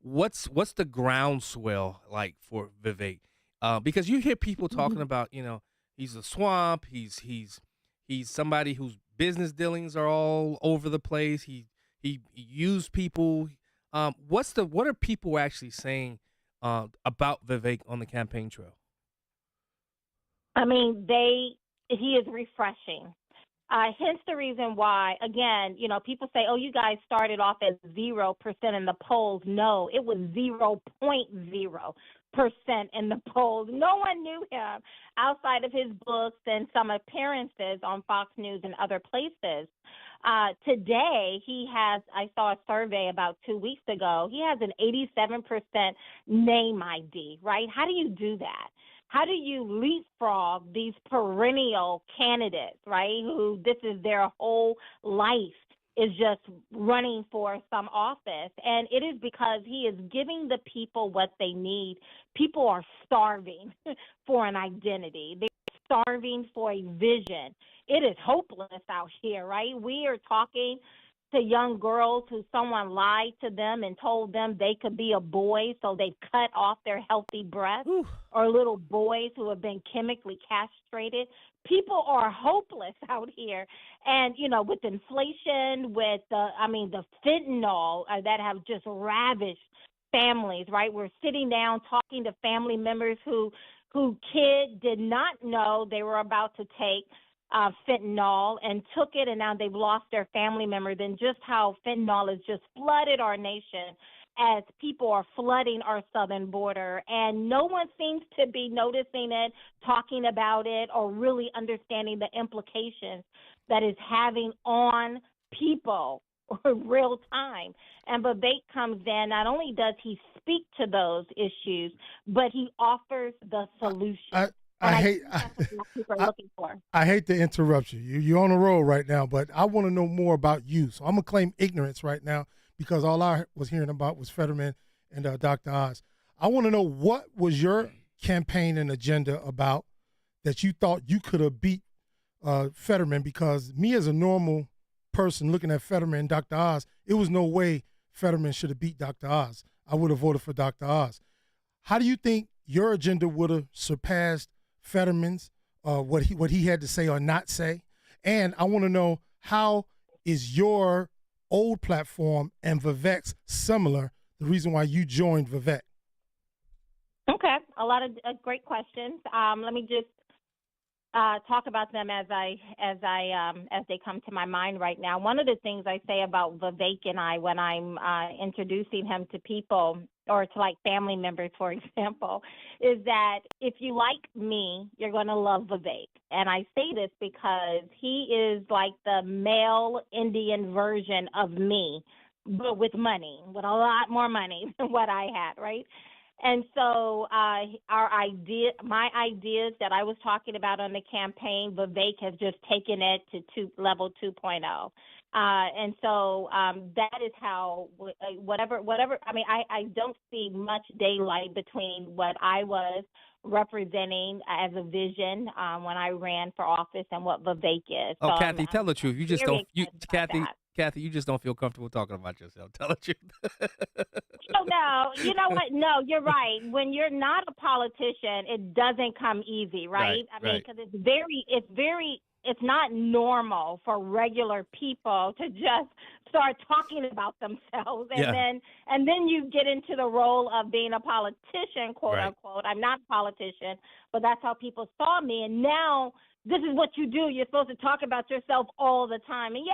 What's the groundswell like for Vivek? Because you hear people talking about, he's a swamp. He's somebody whose business dealings are all over the place. He used people. What are people actually saying about Vivek on the campaign trail? I mean, he is refreshing. Hence the reason why, again, people say, oh, you guys started off at 0% in the polls. No, it was 0.0% in the polls. No one knew him outside of his books and some appearances on Fox News and other places. Today, I saw a survey about 2 weeks ago, he has an 87% name ID, right? How do you do that? How do you leapfrog these perennial candidates, right, who this is their whole life is just running for some office? And it is because he is giving the people what they need. People are starving for an identity. They're starving for a vision. It is hopeless out here, right? We are talking to young girls who someone lied to them and told them they could be a boy, so they cut off their healthy breasts, or little boys who have been chemically castrated. People are hopeless out here. And, with inflation, with the fentanyl that have just ravished families, right? We're sitting down talking to family members who kid did not know they were about to take fentanyl and took it, and now they've lost their family member. Then just how fentanyl has just flooded our nation as people are flooding our southern border, and no one seems to be noticing it, talking about it, or really understanding the implications that is having on people real time. And Vivek comes in, not only does he speak to those issues, but he offers the solution. I hate to interrupt you. You're on a roll right now, but I want to know more about you. So I'm going to claim ignorance right now because all I was hearing about was Fetterman and Dr. Oz. I want to know, what was your campaign and agenda about that you thought you could have beat Fetterman? Because me as a normal person looking at Fetterman and Dr. Oz, it was no way Fetterman should have beat Dr. Oz. I would have voted for Dr. Oz. How do you think your agenda would have surpassed Fetterman's, what he had to say or not say? And I want to know, how is your old platform and Vivek's similar, the reason why you joined Vivek? Okay, a lot of great questions. Let me just talk about them as they come to my mind right now. One of the things I say about Vivek and I when I'm introducing him to people, or to like family members, for example, is that if you like me, you're going to love Vivek. And I say this because he is like the male Indian version of me, but with money, with a lot more money than what I had, right? And so my ideas that I was talking about on the campaign, Vivek has just taken it to level 2.0. And so that is how whatever. I mean, I don't see much daylight between what I was representing as a vision when I ran for office and what Vivek is. Oh, so Kathy, tell the truth. You just don't. Kathy, you just don't feel comfortable talking about yourself. Tell the truth. No, you know what? No, you're right. When you're not a politician, it doesn't come easy, right? I mean, because it's not normal for regular people to just start talking about themselves, and then you get into the role of being a politician, quote unquote. I'm not a politician, but that's how people saw me, and now this is what you do. You're supposed to talk about yourself all the time, and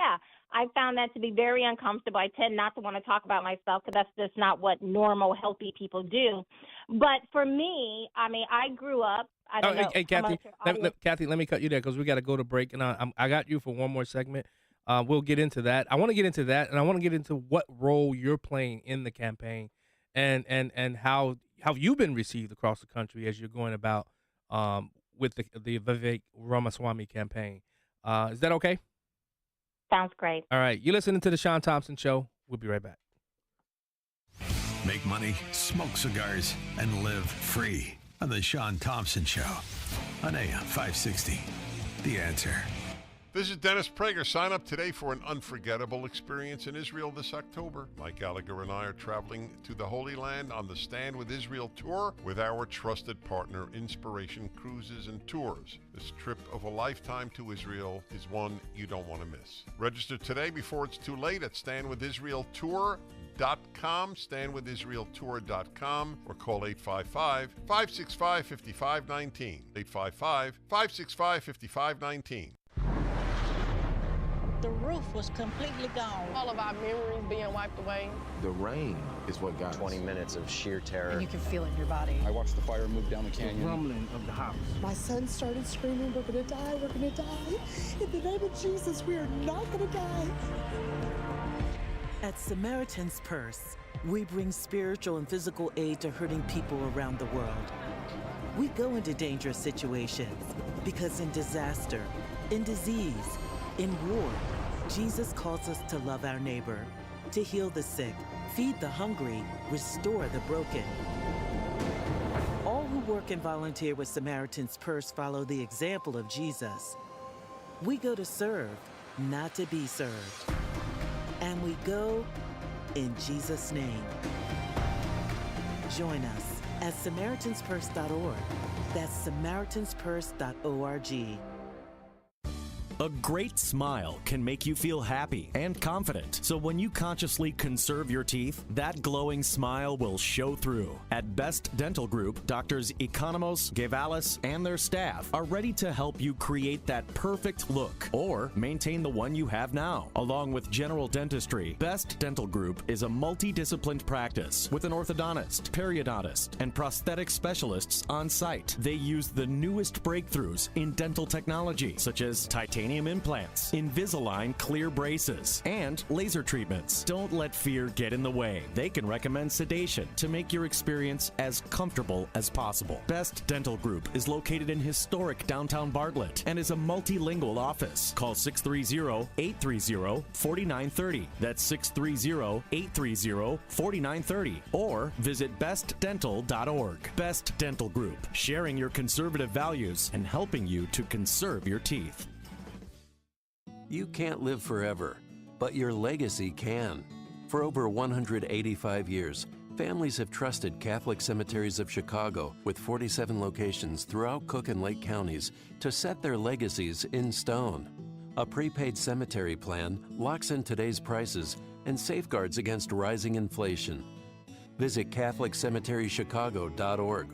I found that to be very uncomfortable. I tend not to want to talk about myself because that's just not what normal, healthy people do. But for me, I mean, I grew up. Hey, Kathy, Kathy, let me cut you there because we got to go to break. And I got you for one more segment. We'll get into that. I want to get into that, and I want to get into what role you're playing in the campaign, and how you've been received across the country as you're going about with the Vivek Ramaswamy campaign. Is that okay? Sounds great. All right. You're listening to the Shaun Thompson Show. We'll be right back. Make money, smoke cigars, and live free on the Shaun Thompson Show on AM 560. The Answer. Visit Dennis Prager. Sign up today for an unforgettable experience in Israel this October. Mike Gallagher and I are traveling to the Holy Land on the Stand with Israel tour with our trusted partner, Inspiration Cruises and Tours. This trip of a lifetime to Israel is one you don't want to miss. Register today before it's too late at standwithisraeltour.com, standwithisraeltour.com, or call 855-565-5519. 855-565-5519. The roof was completely gone. All of our memories being wiped away. The rain is what got 20 minutes of sheer terror. And you can feel it in your body. I watched the fire move down the canyon. The rumbling of the house. My son started screaming, we're gonna die, we're gonna die. In the name of Jesus, we are not gonna die. At Samaritan's Purse, we bring spiritual and physical aid to hurting people around the world. We go into dangerous situations because in disaster, in disease, in war, Jesus calls us to love our neighbor, to heal the sick, feed the hungry, restore the broken. All who work and volunteer with Samaritan's Purse follow the example of Jesus. We go to serve, not to be served. And we go in Jesus' name. Join us at SamaritansPurse.org. That's SamaritansPurse.org. A great smile can make you feel happy and confident. So when you consciously conserve your teeth, that glowing smile will show through. At Best Dental Group, Doctors Economos, Gavalis, and their staff are ready to help you create that perfect look or maintain the one you have now. Along with general dentistry, Best Dental Group is a multidisciplined practice with an orthodontist, periodontist, and prosthetic specialists on site. They use the newest breakthroughs in dental technology, such as titanium implants, Invisalign clear braces, and laser treatments. Don't let fear get in the way. They can recommend sedation to make your experience as comfortable as possible. Best Dental Group is located in historic downtown Bartlett and is a multilingual office. Call 630-830-4930. That's 630-830-4930. Or visit bestdental.org. Best Dental Group, sharing your conservative values and helping you to conserve your teeth. You can't live forever, but your legacy can. For over 185 years, families have trusted Catholic Cemeteries of Chicago, with 47 locations throughout Cook and Lake counties, to set their legacies in stone. A prepaid cemetery plan locks in today's prices and safeguards against rising inflation. Visit CatholicCemeteryChicago.org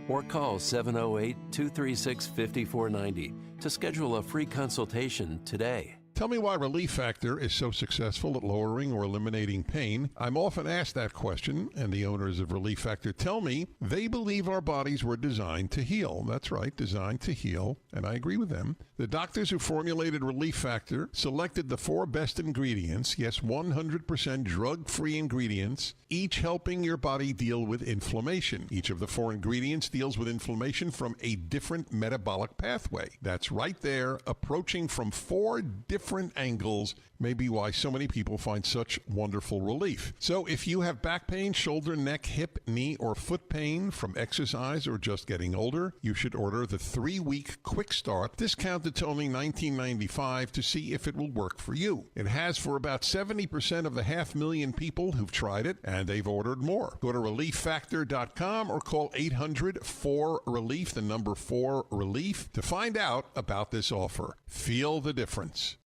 or call 708-236-5490 to schedule a free consultation today. Tell me why Relief Factor is so successful at lowering or eliminating pain. I'm often asked that question, and the owners of Relief Factor tell me they believe our bodies were designed to heal. That's right, designed to heal, and I agree with them. The doctors who formulated Relief Factor selected the 4 best ingredients, yes, 100% drug-free ingredients, each helping your body deal with inflammation. Each of the 4 ingredients deals with inflammation from a different metabolic pathway. That's right there, approaching from 4 different angles, may be why so many people find such wonderful relief. So if you have back pain, shoulder, neck, hip, knee, or foot pain from exercise or just getting older, you should order the 3-week quick start, discounted to only $19.95, to see if it will work for you. It has for about 70% of the 500,000 people who've tried it, and they've ordered more. Go to ReliefFactor.com or call 800-4RELIEF, the number 4RELIEF, to find out about this offer. Feel the difference.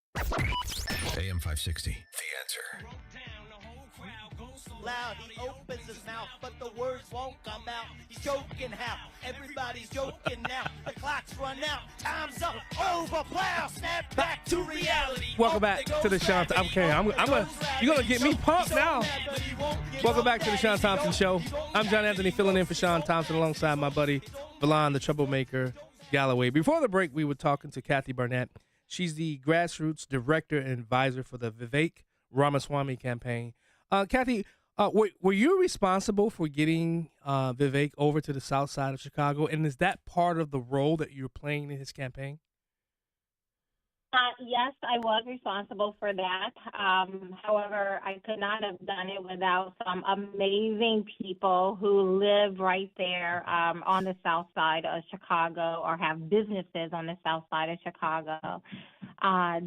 AM 560, The Answer. Loud, he opens his mouth, but the words won't come out. He's joking how everybody's joking now. The clock's run out, time's up, over, plow, snap back to reality. Welcome back to the Shaun. Okay, you're gonna get me pumped now. Welcome back to the Shaun Thompson Show. I'm John Anthony, filling in for Shaun Thompson alongside my buddy Valon, the troublemaker Galloway. Before the break, we were talking to Kathy Barnett. She's the grassroots director and advisor for the Vivek Ramaswamy campaign. Kathy, were you responsible for getting Vivek over to the south side of Chicago? And is that part of the role that you're playing in his campaign? Yes, I was responsible for that. However, I could not have done it without some amazing people who live right there on the south side of Chicago or have businesses on the south side of Chicago.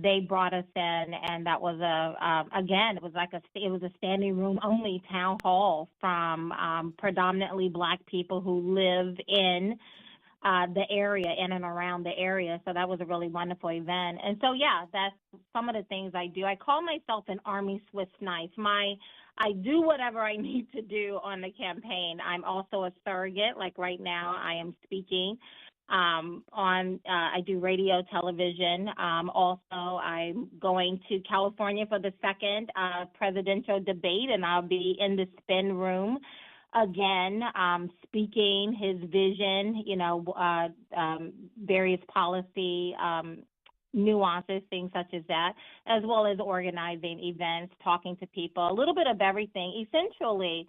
They brought us in, and that was it was a standing room only town hall from predominantly Black people who live in the area, in and around the area. So that was a really wonderful event. And so, yeah, that's some of the things I do. I call myself an Army Swiss knife. I do whatever I need to do on the campaign. I'm also a surrogate. Like right now, I am speaking I do radio, television. Also, I'm going to California for the second presidential debate, and I'll be in the spin room again, speaking his vision, various policy nuances, things such as that, as well as organizing events, talking to people, a little bit of everything. Essentially,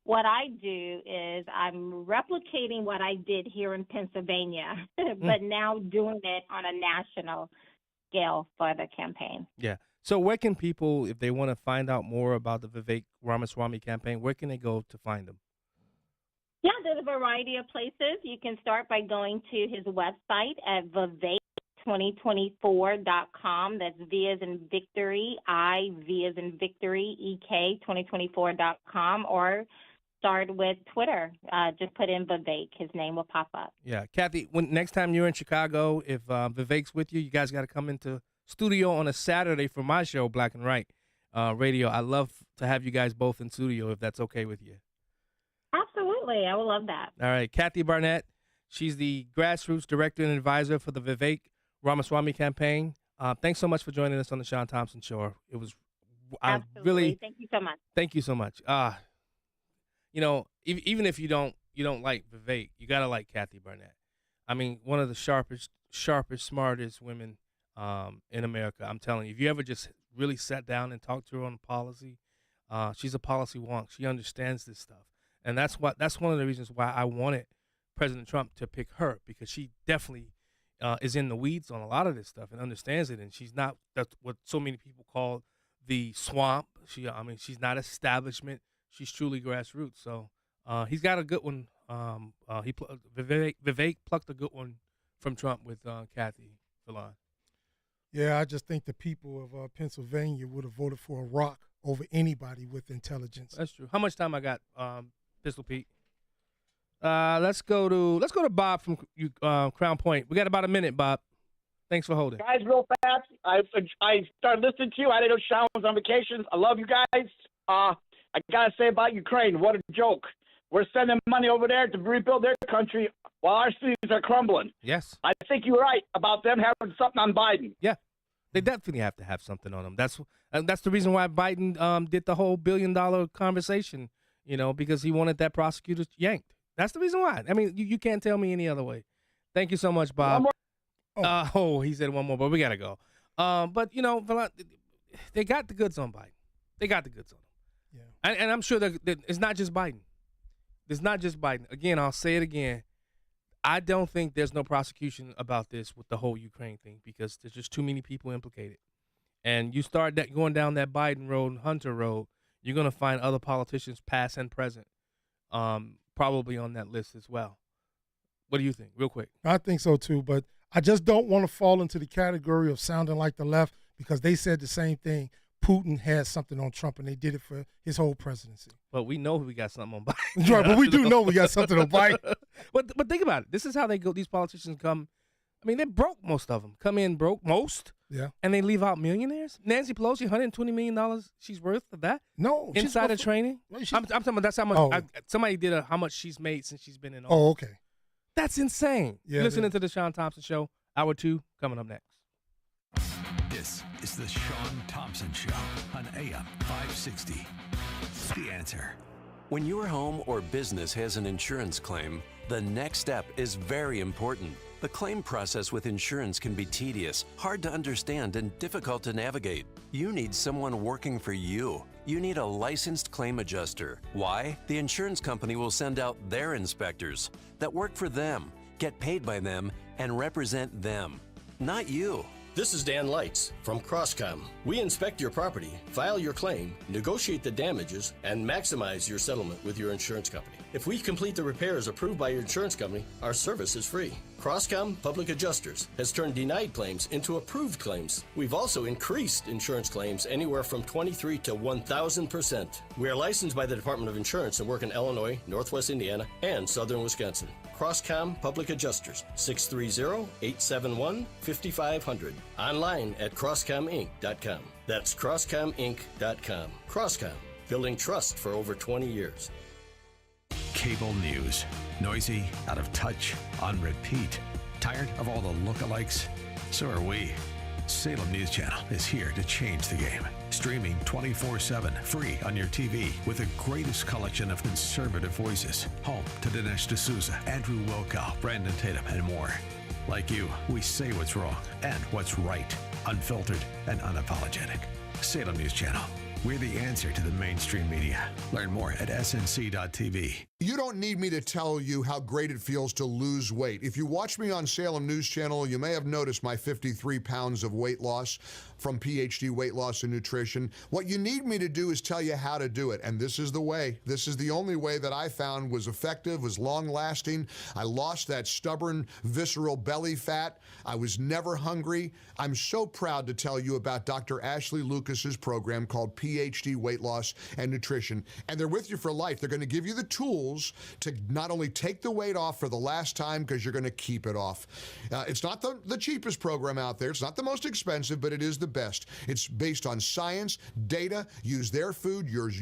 what I do is I'm replicating what I did here in Pennsylvania, but now doing it on a national scale for the campaign. Yeah. So where can people, if they want to find out more about the Vivek Ramaswamy campaign, where can they go to find them? Yeah, there's a variety of places. You can start by going to his website at Vivek2024.com. That's V as in victory, I, V as in victory, EK, 2024.com, or start with Twitter. Just put in Vivek. His name will pop up. Yeah. Kathy, next time you're in Chicago, if Vivek's with you, you guys got to come into studio on a Saturday for my show, Black and Right Radio. I love to have you guys both in studio, if that's okay with you. Absolutely. I would love that. All right. Kathy Barnett, she's the grassroots director and advisor for the Vivek Ramaswamy campaign. Thanks so much for joining us on the Shaun Thompson Show. It was Absolutely. Thank you so much. Thank you so much. Even if you don't like Vivek, you got to like Kathy Barnett. I mean, one of the sharpest, smartest women in America. I'm telling you, if you ever just really sat down and talked to her on policy, she's a policy wonk. She understands this stuff. And that's one of the reasons why I wanted President Trump to pick her, because she definitely is in the weeds on a lot of this stuff and understands it. And she's not what so many people call the swamp. She's not establishment. She's truly grassroots. So he's got a good one. Vivek plucked a good one from Trump with Kathy Fillon. Yeah, I just think the people of Pennsylvania would have voted for a rock over anybody with intelligence. That's true. How much time I got, Pistol Pete? Let's go to Bob from Crown Point. We got about a minute, Bob. Thanks for holding. Guys, real fast, I started listening to you. I didn't know Shaun was on vacation. I love you guys. I got to say about Ukraine, what a joke. We're sending money over there to rebuild their country while our cities are crumbling. Yes. I think you're right about them having something on Biden. Yeah. They definitely have to have something on them. That's the reason why Biden did the whole $1 billion conversation, because he wanted that prosecutor yanked. That's the reason why. I mean, you can't tell me any other way. Thank you so much, Bob. He said one more, but we got to go. But, they got the goods on Biden. They got the goods on him. Yeah. And I'm sure that it's not just Biden. It's not just Biden. Again, I'll say it again. I don't think there's no prosecution about this with the whole Ukraine thing, because there's just too many people implicated. And you start going down that Biden road and Hunter road, you're going to find other politicians, past and present, probably on that list as well. What do you think, real quick? I think so, too. But I just don't want to fall into the category of sounding like the left, because they said the same thing. Putin had something on Trump, and they did it for his whole presidency. But we know we got something on Biden. Right, but we do know we got something on Biden. But think about it. This is how they go. These politicians come. I mean, they're broke, most of them. Come in broke, most. Yeah. And they leave out millionaires. Nancy Pelosi, $120 million she's worth of that? No. Insider training? I'm talking about that's how much. Somebody did how much she's made since she's been in office. Oh, okay. That's insane. Yeah, listening to the Shaun Thompson Show, Hour 2, coming up next. This is the Shaun Thompson Show on AM 560. The Answer. When your home or business has an insurance claim, the next step is very important. The claim process with insurance can be tedious, hard to understand, and difficult to navigate. You need someone working for you. You need a licensed claim adjuster. Why? The insurance company will send out their inspectors that work for them, get paid by them, and represent them, not you. This is Dan Lights from Crosscom. We inspect your property, file your claim, negotiate the damages, and maximize your settlement with your insurance company. If we complete the repairs approved by your insurance company, our service is free. Crosscom Public Adjusters has turned denied claims into approved claims. We've also increased insurance claims anywhere from 23 to 1,000%. We are licensed by the Department of Insurance and work in Illinois, Northwest Indiana, and Southern Wisconsin. Crosscom Public Adjusters, 630-871-5500. Online at crosscominc.com. That's crosscominc.com. Crosscom, building trust for over 20 years. Cable news. Noisy, out of touch, on repeat. Tired of all the lookalikes? So are we. Salem News Channel is here to change the game. Streaming 24/7, free on your TV with the greatest collection of conservative voices. Home to Dinesh D'Souza, Andrew Wilkow, Brandon Tatum, and more. Like you, we say what's wrong and what's right. Unfiltered and unapologetic. Salem News Channel. We're the answer to the mainstream media. Learn more at snc.tv. You don't need me to tell you how great it feels to lose weight. If you watch me on Salem News Channel, you may have noticed my 53 pounds of weight loss from PhD Weight Loss and Nutrition. What you need me to do is tell you how to do it, and this is the way. This is the only way that I found was effective, was long-lasting. I lost that stubborn, visceral belly fat. I was never hungry. I'm so proud to tell you about Dr. Ashley Lucas's program called PhD Weight Loss and Nutrition, and they're with you for life. They're going to give you the tools to not only take the weight off for the last time, because you're going to keep it off. It's not the cheapest program out there. It's not the most expensive, but it is the best. It's based on science, data. Use their food, use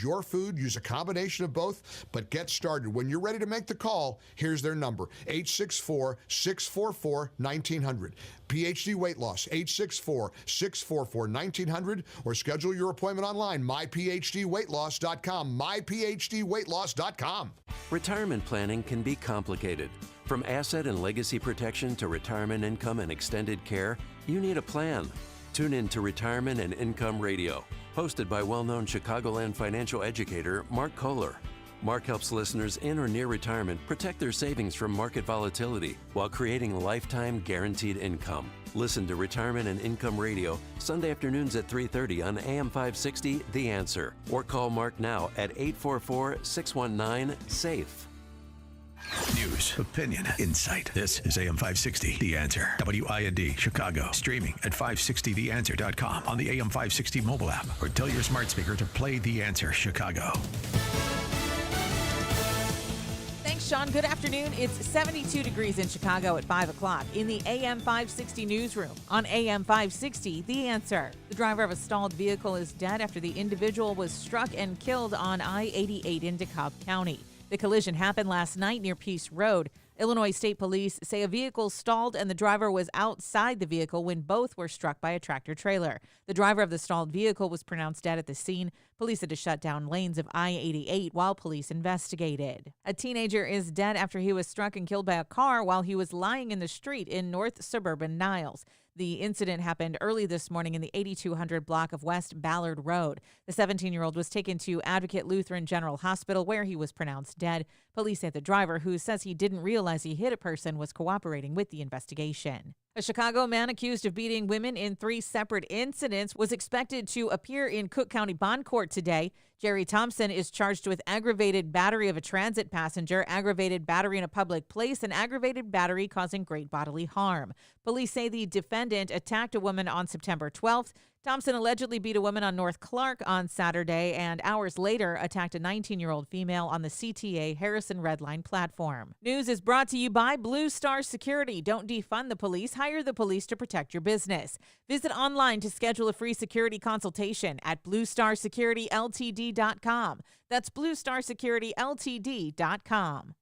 your food, use a combination of both, but get started. When you're ready to make the call, here's their number, 864-644-1900. PhD Weight Loss, 864-644-1900, or schedule your appointment online, myphdweightloss.com, myphdweightloss.com. Retirement planning can be complicated. From asset and legacy protection to retirement income and extended care, you need a plan. Tune in to Retirement and Income Radio, hosted by well-known Chicagoland financial educator Mark Kohler. Mark helps listeners in or near retirement protect their savings from market volatility while creating lifetime guaranteed income. Listen to Retirement and Income Radio Sunday afternoons at 3:30 on AM 560 The Answer, or call Mark now at 844-619-SAFE. News, opinion, insight. This is AM 560 The Answer. WIND Chicago. Streaming at 560theanswer.com on the AM 560 mobile app, or tell your smart speaker to play The Answer Chicago. Thanks, Shaun. Good afternoon. It's 72 degrees in Chicago at 5 o'clock in the AM 560 newsroom. On AM 560, The Answer. The driver of a stalled vehicle is dead after the individual was struck and killed on I-88 in DeKalb County. The collision happened last night near Peace Road. Illinois State Police say a vehicle stalled and the driver was outside the vehicle when both were struck by a tractor trailer. The driver of the stalled vehicle was pronounced dead at the scene. Police had to shut down lanes of I-88 while police investigated. A teenager is dead after he was struck and killed by a car while he was lying in the street in North Suburban Niles. The incident happened early this morning in the 8200 block of West Ballard Road. The 17-year-old was taken to Advocate Lutheran General Hospital, where he was pronounced dead. Police say the driver, who says he didn't realize he hit a person, was cooperating with the investigation. A Chicago man accused of beating women in 3 separate incidents was expected to appear in Cook County Bond Court today. Jerry Thompson is charged with aggravated battery of a transit passenger, aggravated battery in a public place, and aggravated battery causing great bodily harm. Police say the defendant attacked a woman on September 12th. Thompson allegedly beat a woman on North Clark on Saturday and hours later attacked a 19-year-old female on the CTA Harrison Red Line platform. News is brought to you by Blue Star Security. Don't defund the police. Hire the police to protect your business. Visit online to schedule a free security consultation at bluestarsecurityltd.com. That's bluestarsecurityltd.com.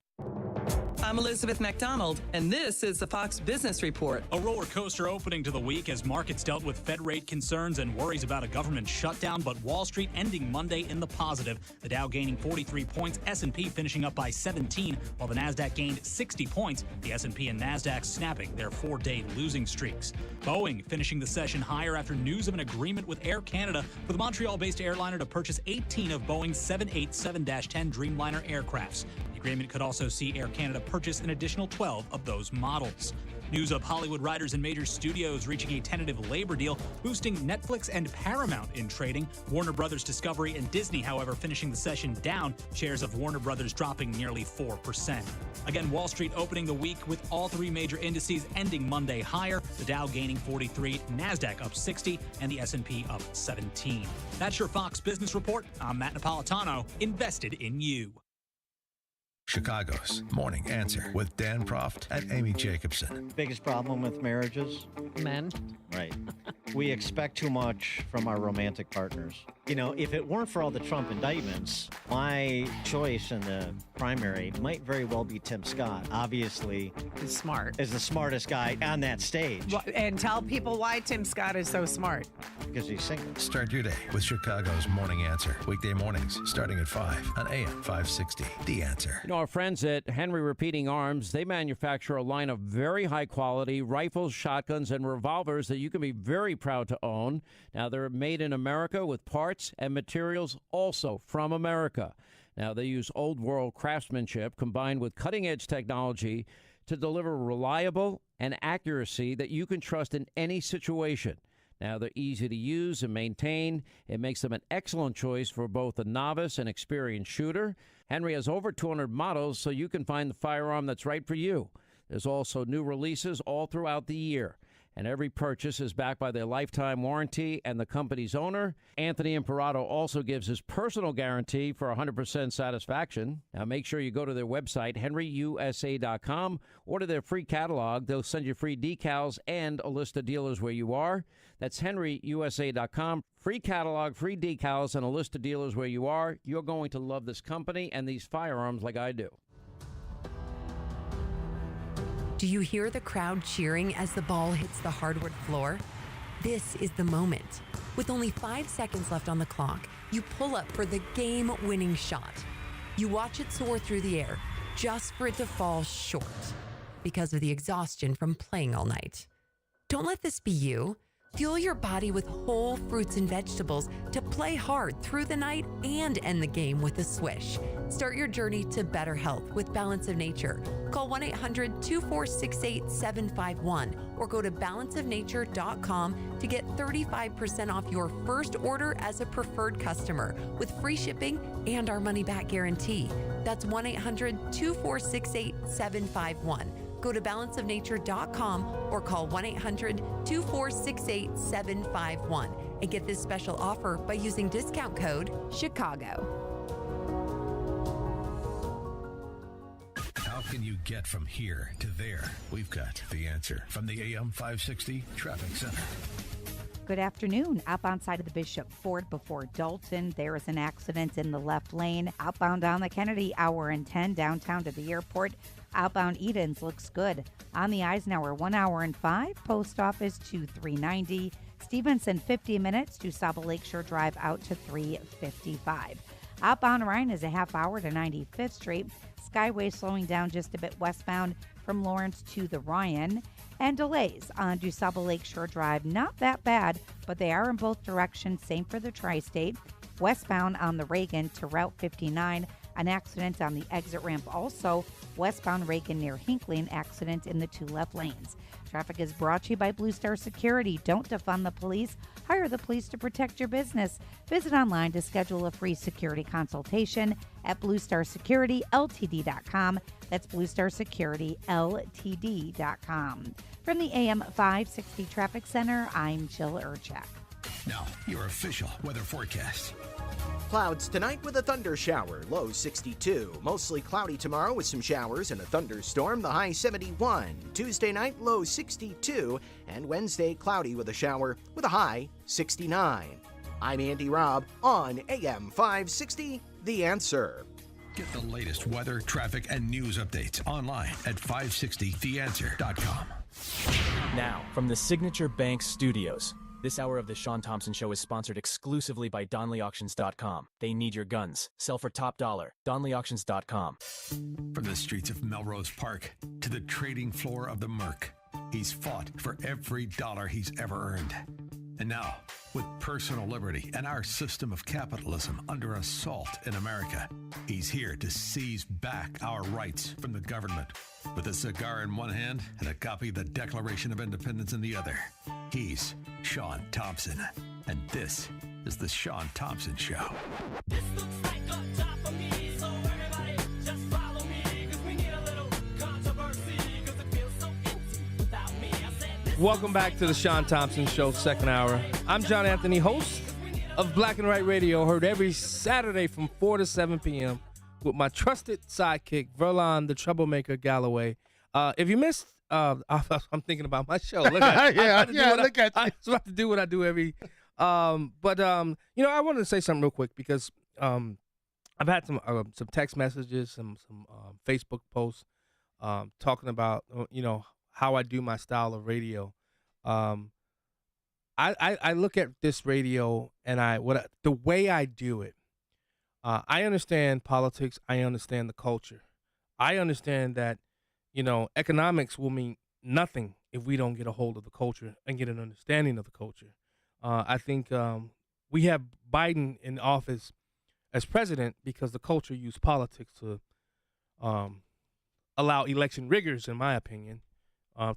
I'm Elizabeth McDonald, and this is the Fox Business Report. A roller coaster opening to the week as markets dealt with Fed rate concerns and worries about a government shutdown, but Wall Street ending Monday in the positive. The Dow gaining 43 points, S&P finishing up by 17, while the Nasdaq gained 60 points. The S&P and Nasdaq snapping their 4-day losing streaks. Boeing finishing the session higher after news of an agreement with Air Canada for the Montreal-based airliner to purchase 18 of Boeing's 787-10 Dreamliner aircrafts. The agreement could also see Air Canada purchase an additional 12 of those models. News of Hollywood writers and major studios reaching a tentative labor deal, boosting Netflix and Paramount in trading. Warner Brothers Discovery and Disney, however, finishing the session down, shares of Warner Brothers dropping nearly 4%. Again, Wall Street opening the week with all three major indices ending Monday higher, the Dow gaining 43, Nasdaq up 60, and the S&P up 17. That's your Fox Business Report. I'm Matt Napolitano, invested in you. Chicago's Morning Answer with Dan Proft and Amy Jacobson. Biggest problem with marriages? Men. Right. We expect too much from our romantic partners. You know, if it weren't for all the Trump indictments, my choice in the primary might very well be Tim Scott. Obviously, he's smart. Is the smartest guy on that stage. Well, and tell people why Tim Scott is so smart. Because he's single. Start your day with Chicago's Morning Answer. Weekday mornings starting at 5 on AM 560. The Answer. You know, our friends at Henry Repeating Arms, they manufacture a line of very high quality rifles, shotguns, and revolvers that you can be very proud to own. Now, they're made in America with parts and materials also from America. Now, they use old world craftsmanship combined with cutting edge technology to deliver reliable and accuracy that you can trust in any situation. Now, they're easy to use and maintain. It makes them an excellent choice for both a novice and experienced shooter. Henry has over 200 models, so you can find the firearm that's right for you. There's also new releases all throughout the year. And every purchase is backed by their lifetime warranty and the company's owner. Anthony Imperato also gives his personal guarantee for 100% satisfaction. Now, make sure you go to their website, henryusa.com. Order their free catalog. They'll send you free decals and a list of dealers where you are. That's henryusa.com. Free catalog, free decals, and a list of dealers where you are. You're going to love this company and these firearms like I do. Do you hear the crowd cheering as the ball hits the hardwood floor? This is the moment. With only 5 seconds left on the clock, you pull up for the game-winning shot. You watch it soar through the air, just for it to fall short because of the exhaustion from playing all night. Don't let this be you. Fuel your body with whole fruits and vegetables to play hard through the night and end the game with a swish. Start your journey to better health with Balance of Nature. Call 1-800-246-8751 or go to balanceofnature.com to get 35% off your first order as a preferred customer with free shipping and our money-back guarantee. That's 1-800-246-8751. Go to balanceofnature.com or call 1-800-246-8751 and get this special offer by using discount code CHICAGO. How can you get from here to there? We've got the answer from the AM 560 Traffic Center. Good afternoon. Outbound side of the Bishop Ford before Dalton, there is an accident in the left lane. Outbound down the Kennedy, hour and 10 downtown to the airport. Outbound Edens looks good. On the Eisenhower, 1 hour and 5. Post Office to 390. Stevenson, 50 minutes to Saba Lakeshore Drive out to 355. Outbound Ryan is a half hour to 95th Street. Skyway slowing down just a bit westbound from Lawrence to the Ryan. And delays on DuSable Lakeshore Drive, not that bad, but they are in both directions. Same for the Tri-State. Westbound on the Reagan to Route 59. An accident on the exit ramp also. Westbound Reagan near Hinckley, an accident in the 2 left lanes. Traffic is brought to you by Blue Star Security. Don't defund the police. Hire the police to protect your business. Visit online to schedule a free security consultation at BlueStarSecurityLTD.com. That's BlueStarSecurityLTD.com. From the AM 560 Traffic Center, I'm Jill Urchak. Now, your official weather forecast. Clouds tonight with a thunder shower, low 62. Mostly cloudy tomorrow with some showers and a thunderstorm, the high 71. Tuesday night, low 62. And Wednesday, cloudy with a shower with a high 69. I'm Andy Robb on AM 560, The Answer. Get the latest weather, traffic, and news updates online at 560theanswer.com. Now, from the Signature Bank Studios, this hour of the Shaun Thompson Show is sponsored exclusively by DonleyAuctions.com. They need your guns. Sell for top dollar. DonleyAuctions.com. From the streets of Melrose Park to the trading floor of the Merc, he's fought for every dollar he's ever earned. And now, with personal liberty and our system of capitalism under assault in America, he's here to seize back our rights from the government. With a cigar in one hand and a copy of the Declaration of Independence in the other, he's Shaun Thompson. And this is the Shaun Thompson Show. This looks like a job for me, so everybody just follow me, because we need a little controversy, because it feels so empty without me. I said this. Welcome back to the Shaun Thompson Show, second hour. I'm John Anthony, host of Black and White Radio, heard every Saturday from 4 to 7 p.m. with my trusted sidekick, Verlon, the Troublemaker Galloway. If you missed, I'm thinking about my show. Look at look at you. I was about to do what I do every. I wanted to say something real quick because I've had some text messages, some Facebook posts talking about how I do my style of radio. I look at this radio and the way I do it. I understand politics. I understand the culture. I understand that, economics will mean nothing if we don't get a hold of the culture and get an understanding of the culture. I think we have Biden in office as president because the culture used politics to allow election riggers, in my opinion,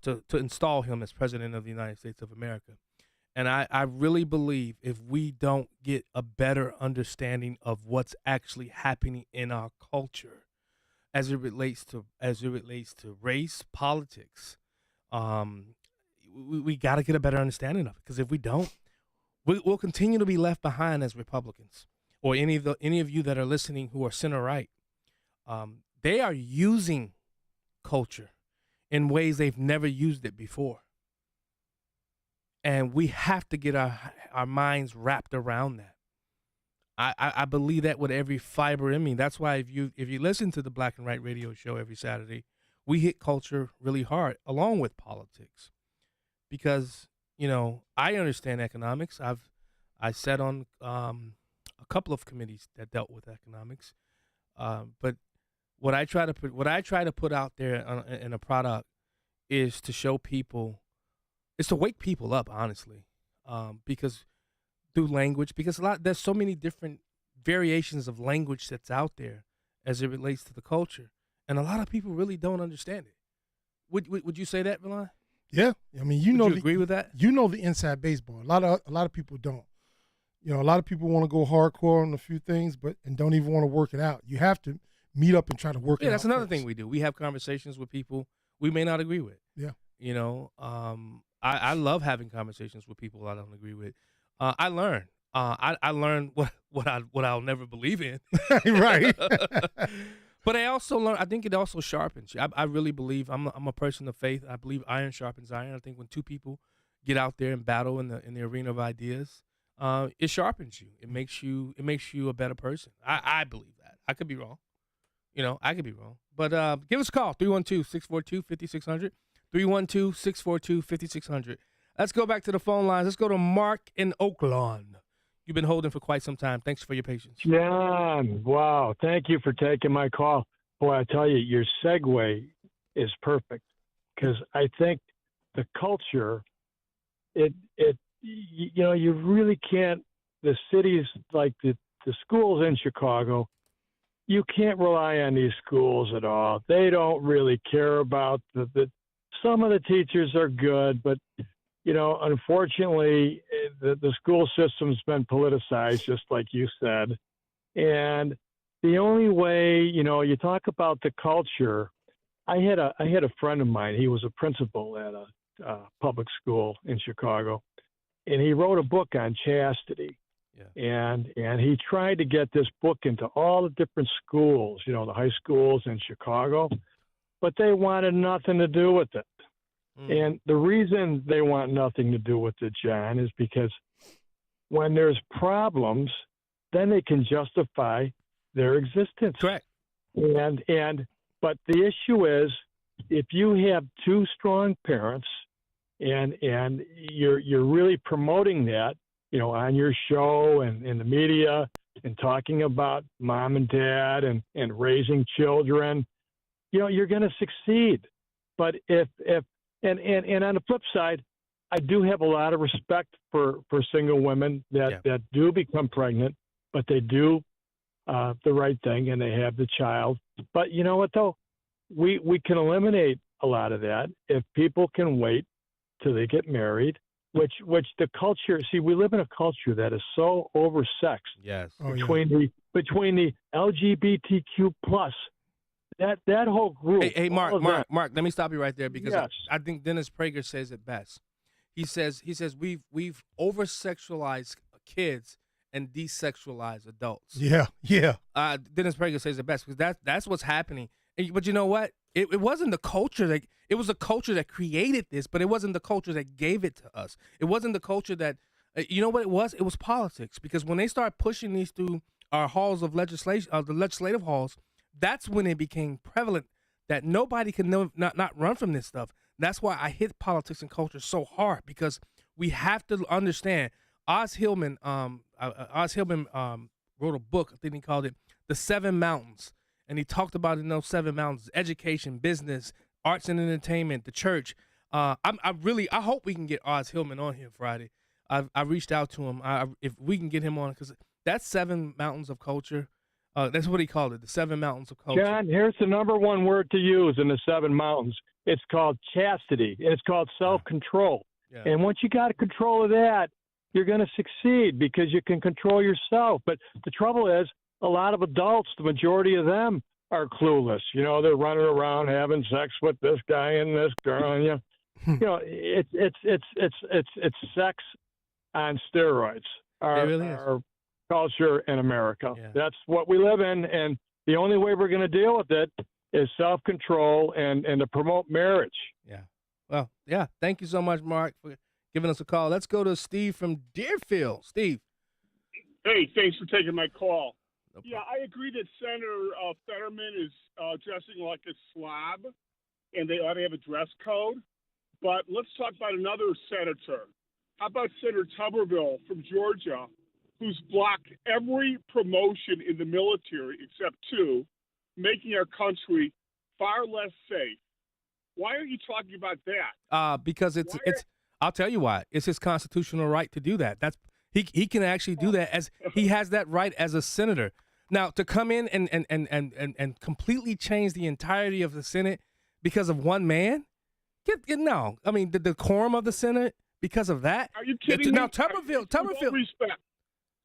to install him as president of the United States of America. And I really believe if we don't get a better understanding of what's actually happening in our culture as it relates to race, politics, we got to get a better understanding of it. Because if we don't, we'll continue to be left behind as Republicans, or any of you that are listening who are center right. They are using culture in ways they've never used it before. And we have to get our minds wrapped around that. I believe that with every fiber in me. That's why if you listen to the Black and White Radio Show every Saturday, we hit culture really hard along with politics. Because, I understand economics. I sat on a couple of committees that dealt with economics. But what I try to put out there in a product is to show people. It's to wake people up, honestly, because through language, because there's so many different variations of language that's out there as it relates to the culture, and a lot of people really don't understand it. Would you say that, Verlon? Yeah, I mean, you agree with that? You know the inside baseball. A lot of people don't. A lot of people want to go hardcore on a few things, and don't even want to work it out. You have to meet up and try to work it out. Yeah, that's another first. thing we do. We have conversations with people we may not agree with. Yeah. I love having conversations with people I don't agree with. I learn. I learn what I'll never believe in. Right. But I also learn. I think it also sharpens you. I really believe I'm a person of faith. I believe iron sharpens iron. I think when two people get out there and battle in the arena of ideas, it sharpens you. It makes you a better person. I believe that. I could be wrong. I could be wrong. But give us a call, 312-642-5600. 312-642-5600. Let's go back to the phone lines. Let's go to Mark in Oaklawn. You've been holding for quite some time. Thanks for your patience. John, wow. Thank you for taking my call. Boy, I tell you, your segue is perfect because I think the culture, you really can't, the cities like the schools in Chicago, you can't rely on these schools at all. They don't really care about some of the teachers are good, but, unfortunately, the school system's been politicized, just like you said. And the only way, you talk about the culture. I had a friend of mine. He was a principal at a public school in Chicago, and he wrote a book on chastity. Yeah. And he tried to get this book into all the different schools, the high schools in Chicago, but they wanted nothing to do with it. And the reason they want nothing to do with it, John, is because when there's problems, then they can justify their existence. Correct. But the issue is, if you have two strong parents, and you're really promoting that, on your show and in the media, and talking about mom and dad and raising children, you're going to succeed. But if on the flip side, I do have a lot of respect for single women that do become pregnant, but they do the right thing and they have the child. But you know what, though? We can eliminate a lot of that if people can wait till they get married, which the culture, see, we live in a culture that is so oversexed. Yes. Between the LGBTQ plus, that whole group. Hey, Mark, let me stop you right there because I think Dennis Prager says it best. He says we've over sexualized kids and desexualized adults. Yeah. Dennis Prager says it best because that's what's happening. But you know what? It wasn't the culture that it was the culture that created this, but it wasn't the culture that gave it to us. It wasn't the culture that you know what it was? It was politics. Because when they start pushing these through our halls of legislation, the legislative halls, that's when it became prevalent that nobody can not run from this stuff. That's why I hit politics and culture so hard, because we have to understand. Oz Hillman wrote a book. I think he called it The 7 Mountains. And he talked about in those 7 mountains: education, business, arts and entertainment, the church. I hope we can get Oz Hillman on here Friday. I reached out to him. If we can get him on, because that's 7 mountains of culture. That's what he called it, the 7 mountains of culture. John, here's the number one word to use in the 7 mountains. It's called chastity. It's called self-control. Yeah. And once you got control of that, you're going to succeed because you can control yourself. But the trouble is, a lot of adults, the majority of them, are clueless. They're running around having sex with this guy and this girl, and it's sex on steroids. Our culture in America. Yeah. That's what we live in, and the only way we're going to deal with it is self-control and to promote marriage. Yeah. Well, yeah. Thank you so much, Mark, for giving us a call. Let's go to Steve from Deerfield. Steve. Hey, thanks for taking my call. Yeah, I agree that Senator Fetterman is dressing like a slob, and they ought to have a dress code. But let's talk about another senator. How about Senator Tuberville from Georgia, who's blocked every promotion in the military except 2, making our country far less safe? Why are you talking about that? Because it's I'll tell you why. It's his constitutional right to do that. He can actually do that, as he has that right as a senator. Now, to come in and completely change the entirety of the Senate because of one man? No. I mean, the decorum of the Senate because of that? Are you kidding me? Now, Tuberville. With all respect.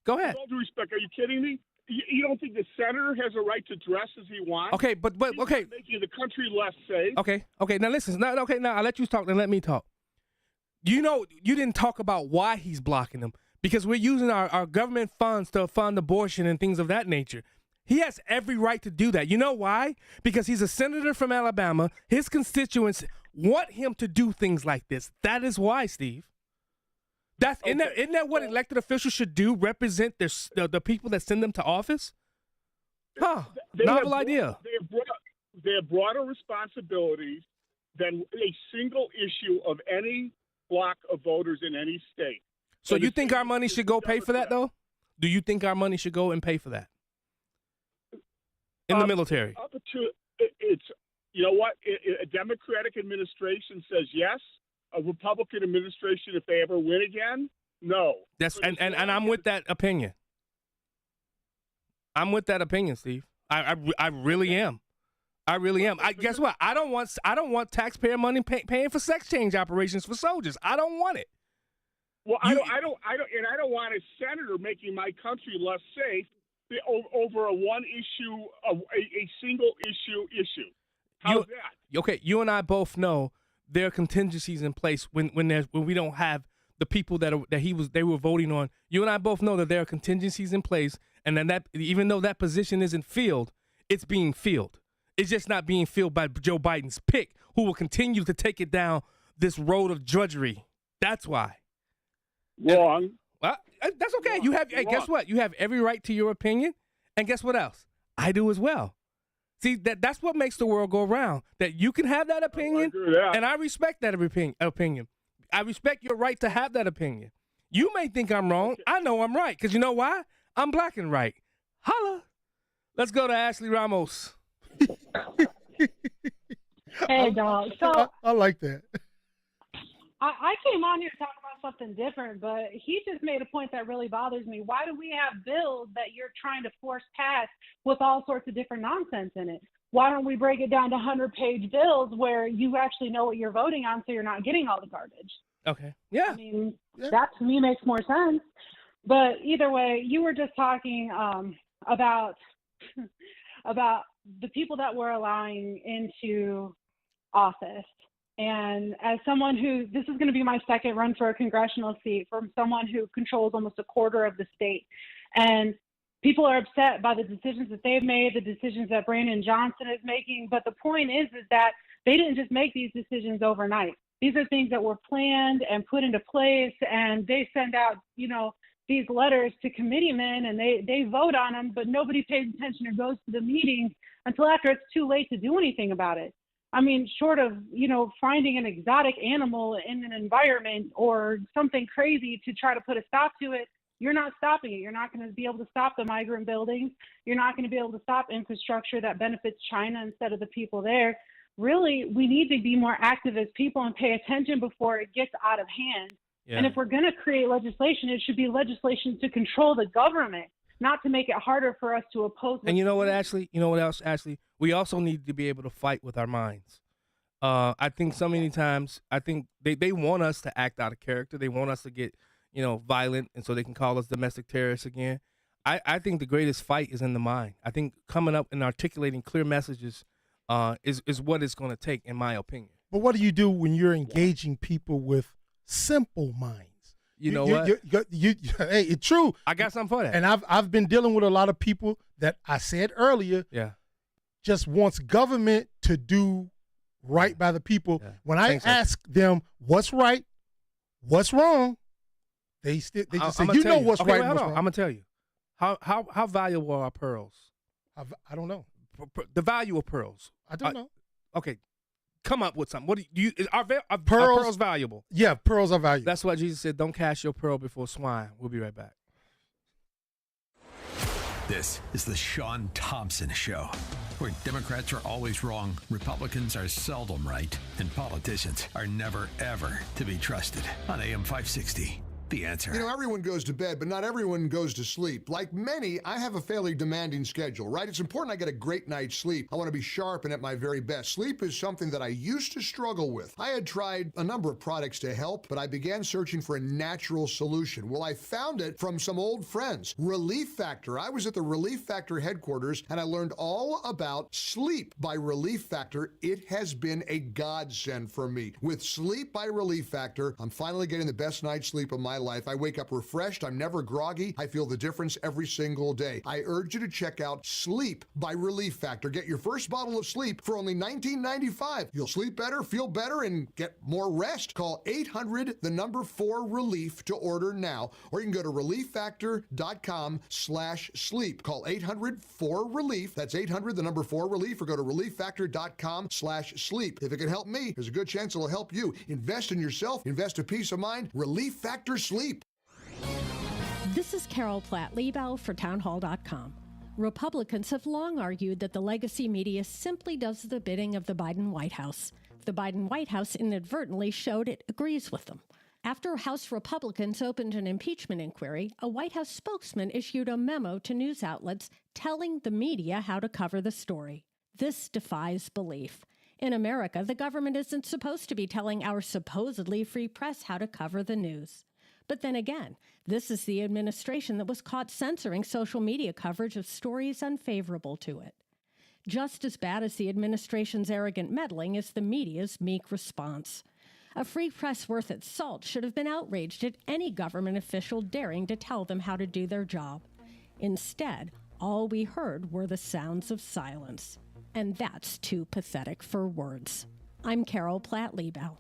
Go ahead. With all due respect, are you kidding me? You don't think the senator has a right to dress as he wants? Okay, but okay. He's making the country less safe. Okay. Now listen. Now I'll let you talk. Then let me talk. You didn't talk about why he's blocking them, because we're using our government funds to fund abortion and things of that nature. He has every right to do that. You know why? Because he's a senator from Alabama. His constituents want him to do things like this. That is why, Steve. Isn't that what elected officials should do? Represent the people that send them to office? Novel idea. They have broader responsibilities than a single issue of any block of voters in any state. So you think our money should go pay for that, though? Do you think our money should go and pay for that in the military? You know what? A Democratic administration says yes. A Republican administration, if they ever win again, no. And I'm with that opinion. I'm with that opinion, Steve. I really am. I really am. Guess what? I don't want taxpayer money paying for sex change operations for soldiers. I don't want it. Well, I don't want a senator making my country less safe over a one issue, a single issue. How's that? Okay, you and I both know there are contingencies in place when we don't have the people they were voting on. You and I both know that there are contingencies in place, and then that even though that position isn't filled, it's being filled. It's just not being filled by Joe Biden's pick, who will continue to take it down this road of drudgery. That's why. Wrong. Well, that's okay. You have. Hey, guess what? You have every right to your opinion, and guess what else? I do as well. See, that's what makes the world go round. That you can have that opinion, and I respect that opinion. I respect your right to have that opinion. You may think I'm wrong. I know I'm right, because you know why? I'm black and right. Holla. Let's go to Ashley Ramos. Hey, dog. So I like that. I came on here to talk about something different, but he just made a point that really bothers me. Why do we have bills that you're trying to force pass with all sorts of different nonsense in it? Why don't we break it down to 100-page bills where you actually know what you're voting on so you're not getting all the garbage? Okay. Yeah. I mean, that to me makes more sense. But either way, you were just talking about the people that we're allowing into office. And as someone this is going to be my second run for a congressional seat, from someone who controls almost a quarter of the state. And people are upset by the decisions that they've made, the decisions that Brandon Johnson is making. But the point is that they didn't just make these decisions overnight. These are things that were planned and put into place, and they send out, these letters to committeemen, and they vote on them, but nobody pays attention or goes to the meetings until after it's too late to do anything about it. I mean, short of, finding an exotic animal in an environment or something crazy to try to put a stop to it, you're not stopping it. You're not going to be able to stop the migrant buildings. You're not going to be able to stop infrastructure that benefits China instead of the people there. Really, we need to be more active as people and pay attention before it gets out of hand. Yeah. And if we're going to create legislation, it should be legislation to control the government, not to make it harder for us to oppose. And you know what, Ashley? You know what else, Ashley? We also need to be able to fight with our minds. I think so many times, they want us to act out of character. They want us to get, violent, and so they can call us domestic terrorists again. I think the greatest fight is in the mind. I think coming up and articulating clear messages is what it's going to take, in my opinion. But what do you do when you're engaging people with simple minds? You know what? Hey, it's true. I got something for that. And I've been dealing with a lot of people that I said earlier. Yeah. Just wants government to do right by the people. Yeah. When I ask them what's right, what's wrong, they just say, what's right and what's wrong. I'm gonna tell you. How valuable are pearls? I don't know. The value of pearls. I don't know. Okay. Come up with something. What do you are pearls valuable? Yeah, pearls are valuable. That's why Jesus said, "Don't cast your pearl before swine." We'll be right back. This is the Shaun Thompson Show, where Democrats are always wrong, Republicans are seldom right, and politicians are never, ever to be trusted. On AM 560. The Answer. Everyone goes to bed, but not everyone goes to sleep. Like many, I have a fairly demanding schedule, right? It's important I get a great night's sleep. I want to be sharp and at my very best. Sleep is something that I used to struggle with. I had tried a number of products to help, but I began searching for a natural solution. Well, I found it from some old friends, Relief Factor. I was at the Relief Factor headquarters, and I learned all about Sleep by Relief Factor. It has been a godsend for me. With Sleep by Relief Factor, I'm finally getting the best night's sleep of my life. I wake up refreshed. I'm never groggy. I feel the difference every single day. I urge you to check out Sleep by Relief Factor. Get your first bottle of Sleep for only $19.95. You'll sleep better, feel better, and get more rest. Call 800-4-RELIEF to order now, or you can go to relieffactor.com/sleep. Call 800-4-RELIEF. That's 800-4-RELIEF, or go to relieffactor.com/sleep. If it can help me, there's a good chance it'll help you. Invest in yourself. Invest in peace of mind. Relief Factor Sleep. This is Carol Platt-Liebau for townhall.com. Republicans have long argued that the legacy media simply does the bidding of the Biden White House. The Biden White House inadvertently showed it agrees with them. After House Republicans opened an impeachment inquiry, a White House spokesman issued a memo to news outlets telling the media how to cover the story. This defies belief. In America, the government isn't supposed to be telling our supposedly free press how to cover the news. But then again, this is the administration that was caught censoring social media coverage of stories unfavorable to it. Just as bad as the administration's arrogant meddling is the media's meek response. A free press worth its salt should have been outraged at any government official daring to tell them how to do their job. Instead, all we heard were the sounds of silence. And that's too pathetic for words. I'm Carol Platt-Liebau.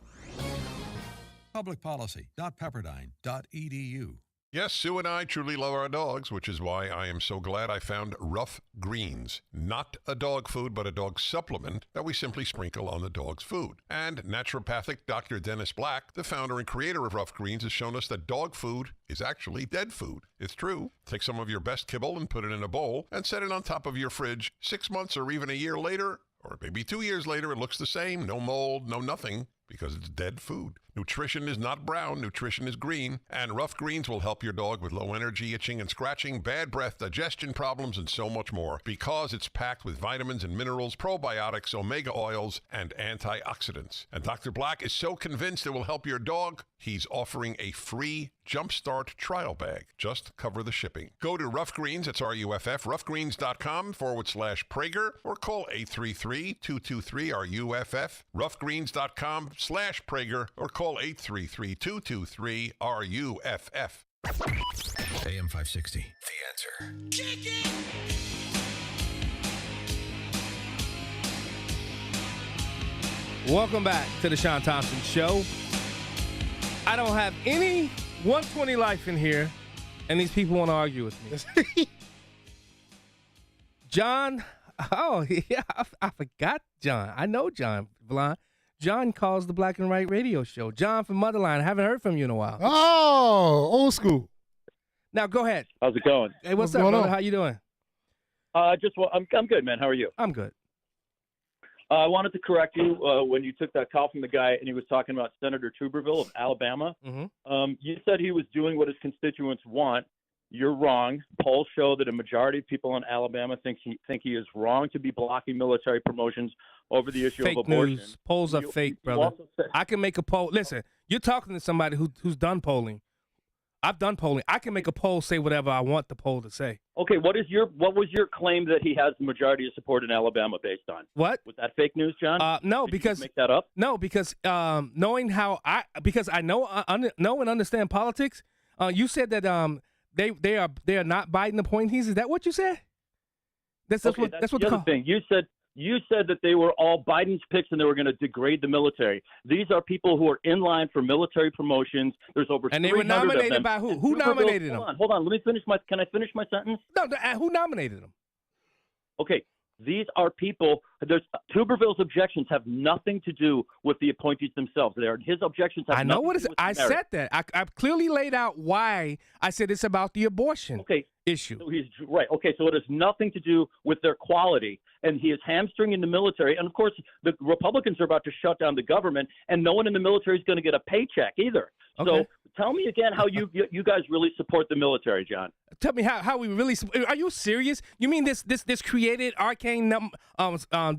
Publicpolicy.pepperdine.edu. Yes, Sue and I truly love our dogs, which is why I am so glad I found Rough Greens. Not a dog food, but a dog supplement that we simply sprinkle on the dog's food. And naturopathic Dr. Dennis Black, the founder and creator of Rough Greens, has shown us that dog food is actually dead food. It's true. Take some of your best kibble and put it in a bowl and set it on top of your fridge. 6 months or even a year later, or maybe 2 years later, it looks the same. No mold, no nothing, because it's dead food. Nutrition is not brown, nutrition is green, and Rough Greens will help your dog with low energy, itching and scratching, bad breath, digestion problems, and so much more, because it's packed with vitamins and minerals, probiotics, omega oils, and antioxidants. And Dr. Black is so convinced it will help your dog, he's offering a free Jumpstart trial bag. Just cover the shipping. Go to Rough Greens, it's RUFF, roughgreens.com/Prager, or call 833-223-RUFF, roughgreens.com/Prager, or call 833-223-RUFF. AM 560, The Answer. Welcome back to the Shaun Thompson Show. I don't have any 120 life in here, and these people want to argue with me. John, oh, yeah, I forgot John. I know John Vlon. John calls the Black and White radio show. John from Motherline. I haven't heard from you in a while. Oh, old school. Now, go ahead. How's it going? Hey, what's up, brother? How you doing? I'm good, man. How are you? I'm good. I wanted to correct you when you took that call from the guy and he was talking about Senator Tuberville of Alabama. Mm-hmm. You said he was doing what his constituents want. You're wrong. Polls show that a majority of people in Alabama think he is wrong to be blocking military promotions over the issue Fake of abortion. news. Polls are fake, brother. I can make a poll. Listen, you're talking to somebody who's done polling. I've done polling. I can make a poll say whatever I want the poll to say. Okay, what was your claim that he has the majority of support in Alabama based on? What? Was that fake news, John? No, Did you because just make that up. No, because knowing how I know and understand politics. You said that they are not Biden appointees. Is that what you said? That's what the the other thing. You said that they were all Biden's picks and they were going to degrade the military. These are people who are in line for military promotions. There's over 300 and they were nominated of them. by who? And Who Tuberville- nominated them? Hold on. Let me finish Can I finish my sentence? No, who nominated them? Okay. These are people. Tuberville's objections have nothing to do with the appointees themselves. His objections have. I know nothing what to is. do with I the merit. said that. I clearly laid out why I said it's about the abortion issue. So he's right. Okay, so it has nothing to do with their quality, and he is hamstringing the military. And of course, the Republicans are about to shut down the government, and no one in the military is going to get a paycheck either. Okay. So tell me again how you guys really support the military, John. Tell me how we really. Are you serious? You mean this created arcane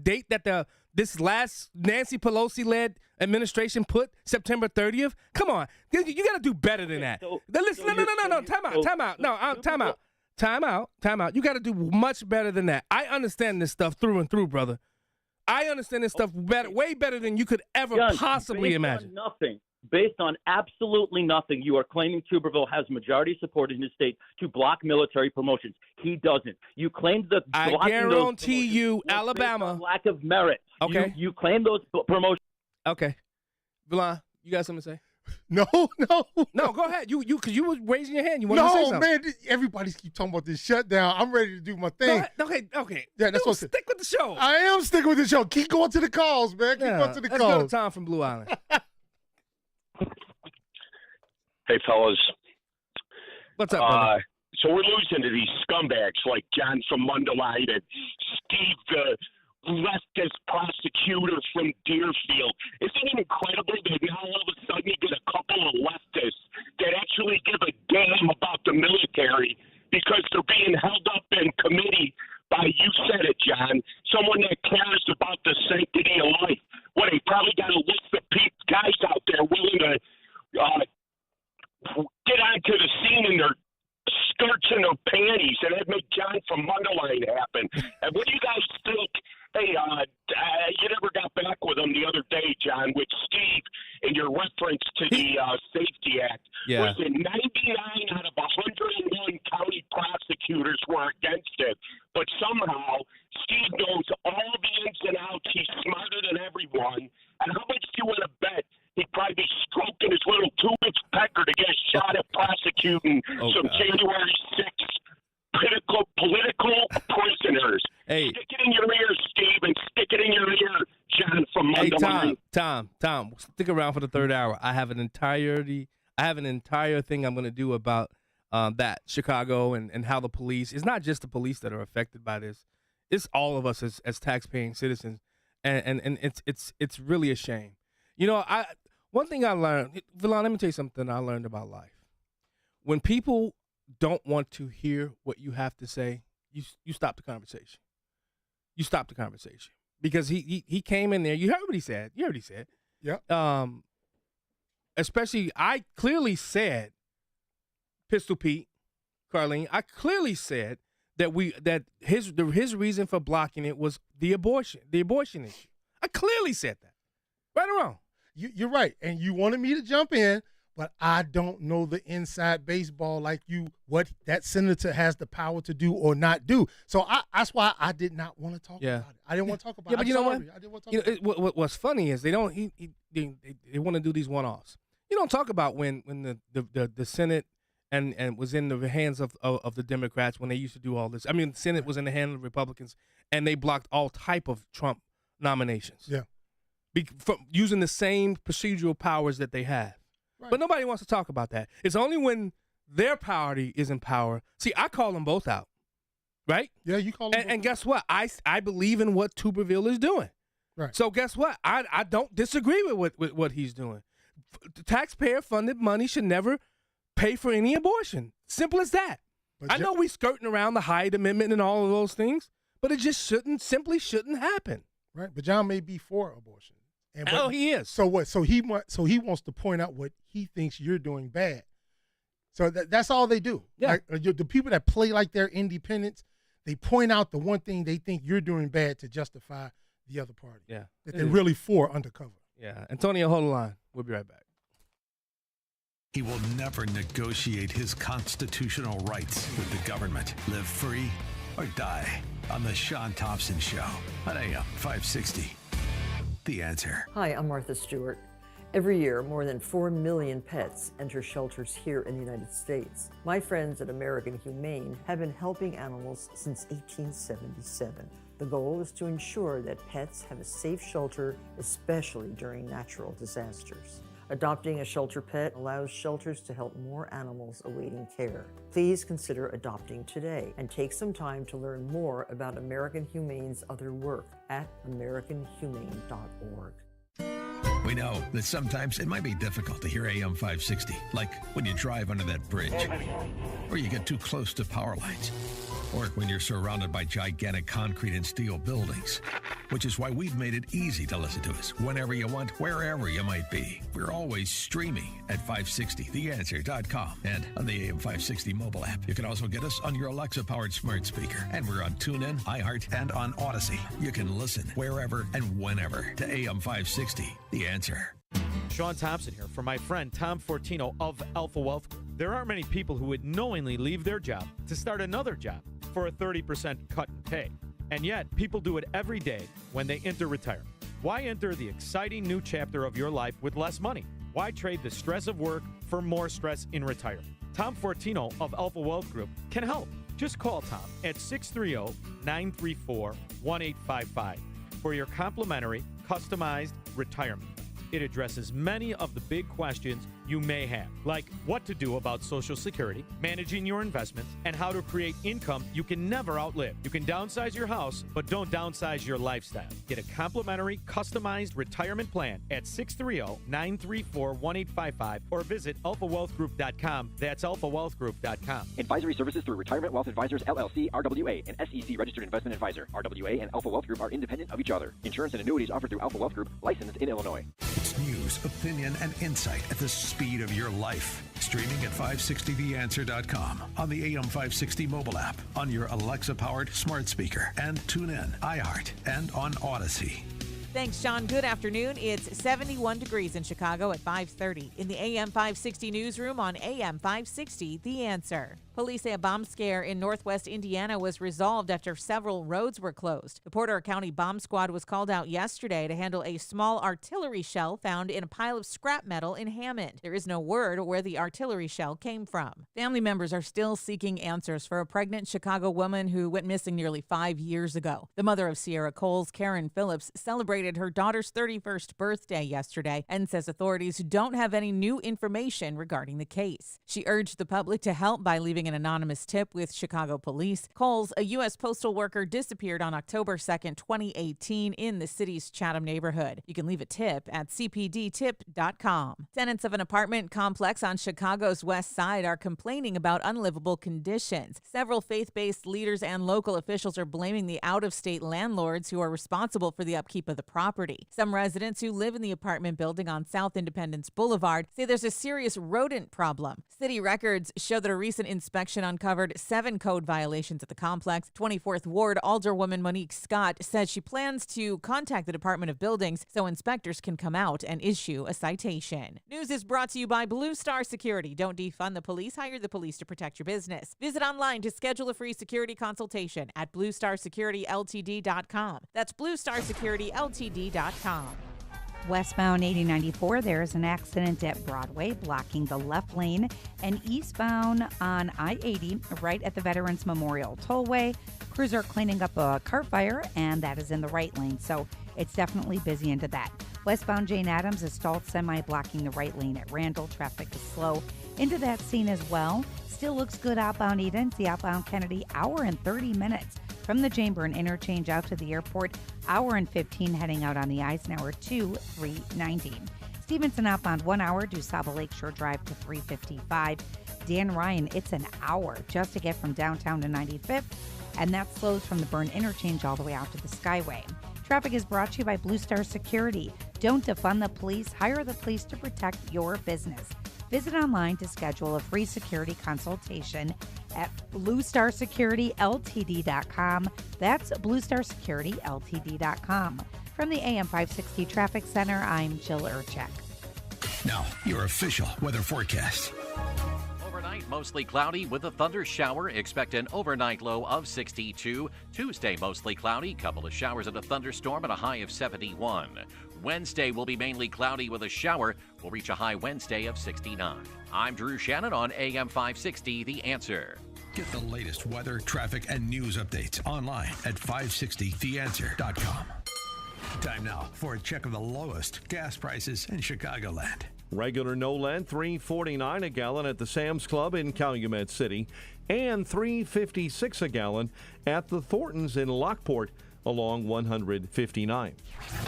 date that this last Nancy Pelosi led administration put September 30th? Come on, you got to do better than that. Listen, no. Time out. You got to do much better than that. I understand this stuff through and through, brother. I understand this stuff way better than you could ever John, possibly imagine. Based on absolutely nothing, you are claiming Tuberville has majority support in his state to block military promotions. He doesn't. You claimed that I guarantee you, Alabama, lack of merit. Okay. You claim those promotions. Okay, Villan, you got something to say? No. No, go ahead. You because you were raising your hand. You want to say something? No, man. Everybody's keep talking about this shutdown. I'm ready to do my thing. Okay. Yeah, that's what. Stick with the show. I am sticking with the show. Keep going to the calls, man. Keep going to the calls. Let's go to Tom from Blue Island. Hey, fellas. What's up, brother? So we're losing to these scumbags like John from Mundelein and Steve, the leftist prosecutor from Deerfield. Isn't it incredible that now all of a sudden you get a couple of leftists that actually give a damn about the military because they're being held up in committee by, you said it, John, someone that cares about the sanctity of life. What, they probably got a list of guys out there willing to get onto the scene in their skirts and their panties, and that make John from Mundelein happen. And what do you guys think? Hey, you never got back with him the other day, John, with Steve in your reference to the Safety Act. Yeah. Was it 99 out of 101 county prosecutors were against it? But somehow Steve knows all the ins and outs. He's smarter than everyone. And how much do you want to bet he'd probably be stroking his little 2-inch pecker to get a shot at prosecuting prosecuting some January 6th political prisoners. Hey. Stick it in your ear, Steve, and stick it in your ear, John from Hey, Mundelein. Tom, stick around for the third hour. I have an entire thing I'm going to do about that Chicago and how the police. It's not just the police that are affected by this. It's all of us as taxpaying citizens, and it's really a shame. You know, one thing I learned, Villan, let me tell you something I learned about life. When people don't want to hear what you have to say, you stop the conversation. You stop the conversation because he came in there. You heard what he said. You heard what he said. Yeah. Especially, I clearly said, Pistol Pete, Carlene, I clearly said that his reason for blocking it was the abortion issue. I clearly said that. Right or wrong? You're right, and you wanted me to jump in, but I don't know the inside baseball like you, what that senator has the power to do or not do. So that's why I did not want to talk about it. I didn't want to talk about it. Yeah, but you know what? I didn't want to talk about it. What's funny is they want to do these one-offs. You don't talk about when the Senate and was in the hands of the Democrats when they used to do all this. I mean, the Senate was in the hands of Republicans, and they blocked all type of Trump nominations. Yeah. From using the same procedural powers that they have. Right. But nobody wants to talk about that. It's only when their party is in power. See, I call them both out, right? Yeah, you call them and guess what? I believe in what Tuberville is doing. Right. So guess what? I don't disagree with what he's doing. Taxpayer-funded money should never pay for any abortion. Simple as that. I know we skirting around the Hyde Amendment and all of those things, but it just simply shouldn't happen. Right, but John may be for abortion. He is. So what? So he wants to point out what he thinks you're doing bad. So that's all they do. Yeah. Like, the people that play like they're independents, they point out the one thing they think you're doing bad to justify the other party. Yeah. That they're really for undercover. Yeah. Antonio, hold the line. We'll be right back. He will never negotiate his constitutional rights with the government. Live free or die on the Shaun Thompson Show on AM 560. The Answer. Hi, I'm Martha Stewart. Every year, more than 4 million pets enter shelters here in the United States. My friends at American Humane have been helping animals since 1877. The goal is to ensure that pets have a safe shelter, especially during natural disasters. Adopting a shelter pet allows shelters to help more animals awaiting care. Please consider adopting today and take some time to learn more about American Humane's other work at americanhumane.org. We know that sometimes it might be difficult to hear AM 560, like when you drive under that bridge, or you get too close to power lines, or when you're surrounded by gigantic concrete and steel buildings, which is why we've made it easy to listen to us whenever you want, wherever you might be. We're always streaming at 560theanswer.com and on the AM 560 mobile app. You can also get us on your Alexa-powered smart speaker, and we're on TuneIn, iHeart, and on Odyssey. You can listen wherever and whenever to AM 560, The Answer. Shaun Thompson here for my friend Tom Fortino of Alpha Wealth. There aren't many people who would knowingly leave their job to start another job for a 30% cut in pay. And yet, people do it every day when they enter retirement. Why enter the exciting new chapter of your life with less money? Why trade the stress of work for more stress in retirement? Tom Fortino of Alpha Wealth Group can help. Just call Tom at 630-934-1855 for your complimentary, customized retirement. It addresses many of the big questions you may have, like what to do about Social Security, managing your investments, and how to create income you can never outlive. You can downsize your house, but don't downsize your lifestyle. Get a complimentary, customized retirement plan at 630-934-1855 or visit alphawealthgroup.com. That's alphawealthgroup.com. Advisory services through Retirement Wealth Advisors, LLC, RWA, an SEC registered investment advisor. RWA and Alpha Wealth Group are independent of each other. Insurance and annuities offered through Alpha Wealth Group, licensed in Illinois. It's news, opinion, and insight at the speed of your life. Streaming at 560theanswer.com, on the AM 560 mobile app, on your Alexa-powered smart speaker, and TuneIn, iHeart, and on Odyssey. Thanks, Shaun. Good afternoon. It's 71 degrees in Chicago at 5:30. In the AM 560 newsroom on AM 560, The Answer. Police say a bomb scare in northwest Indiana was resolved after several roads were closed. The Porter County Bomb Squad was called out yesterday to handle a small artillery shell found in a pile of scrap metal in Hammond. There is no word where the artillery shell came from. Family members are still seeking answers for a pregnant Chicago woman who went missing nearly 5 years ago. The mother of Sierra Coles, Karen Phillips, celebrated her daughter's 31st birthday yesterday and says authorities don't have any new information regarding the case. She urged the public to help by leaving an anonymous tip with Chicago police. Coles, a U.S. postal worker, disappeared on October 2nd, 2018 in the city's Chatham neighborhood. You can leave a tip at cpdtip.com. Tenants of an apartment complex on Chicago's west side are complaining about unlivable conditions. Several faith-based leaders and local officials are blaming the out-of-state landlords who are responsible for the upkeep of the property. Some residents who live in the apartment building on South Independence Boulevard say there's a serious rodent problem. City records show that a recent inspection uncovered 7 code violations at the complex. 24th Ward Alderwoman Monique Scott says she plans to contact the Department of Buildings so inspectors can come out and issue a citation. News is brought to you by Blue Star Security. Don't defund the police, hire the police to protect your business. Visit online to schedule a free security consultation at bluestarsecurityltd.com. That's bluestarsecurityltd.com. Westbound 8094, there is an accident at Broadway blocking the left lane, and eastbound on I-80 right at the Veterans Memorial Tollway. Crews are cleaning up a car fire, and that is in the right lane, so it's definitely busy into that. Westbound Jane Addams, a stalled semi blocking the right lane at Randall. Traffic is slow into that scene as well. Still looks good outbound Eden. The outbound Kennedy, hour and 30 minutes. From the Chamberlain interchange out to the airport, hour and 15 heading out on the Eisenhower to 319. Stevenson outbound 1 hour, DuSable Lakeshore Drive to 355. Dan Ryan, it's an hour just to get from downtown to 95th, and that slows from the Byrne interchange all the way out to the Skyway. Traffic is brought to you by Blue Star Security. Don't defund the police, hire the police to protect your business. Visit online to schedule a free security consultation at bluestarsecurityltd.com. That's bluestarsecurityltd.com. From the AM 560 Traffic Center, I'm Jill Urchek. Now, your official weather forecast. Overnight, mostly cloudy with a thunder shower. Expect an overnight low of 62. Tuesday, mostly cloudy. Couple of showers and a thunderstorm and a high of 71. Wednesday will be mainly cloudy with a shower. We'll reach a high Wednesday of 69. I'm Drew Shannon on AM 560, The Answer. Get the latest weather, traffic, and news updates online at 560theanswer.com. Time now for a check of the lowest gas prices in Chicagoland. Regular NOLAD $3.49 a gallon at the Sam's Club in Calumet City and $3.56 a gallon at the Thorntons in Lockport along 159.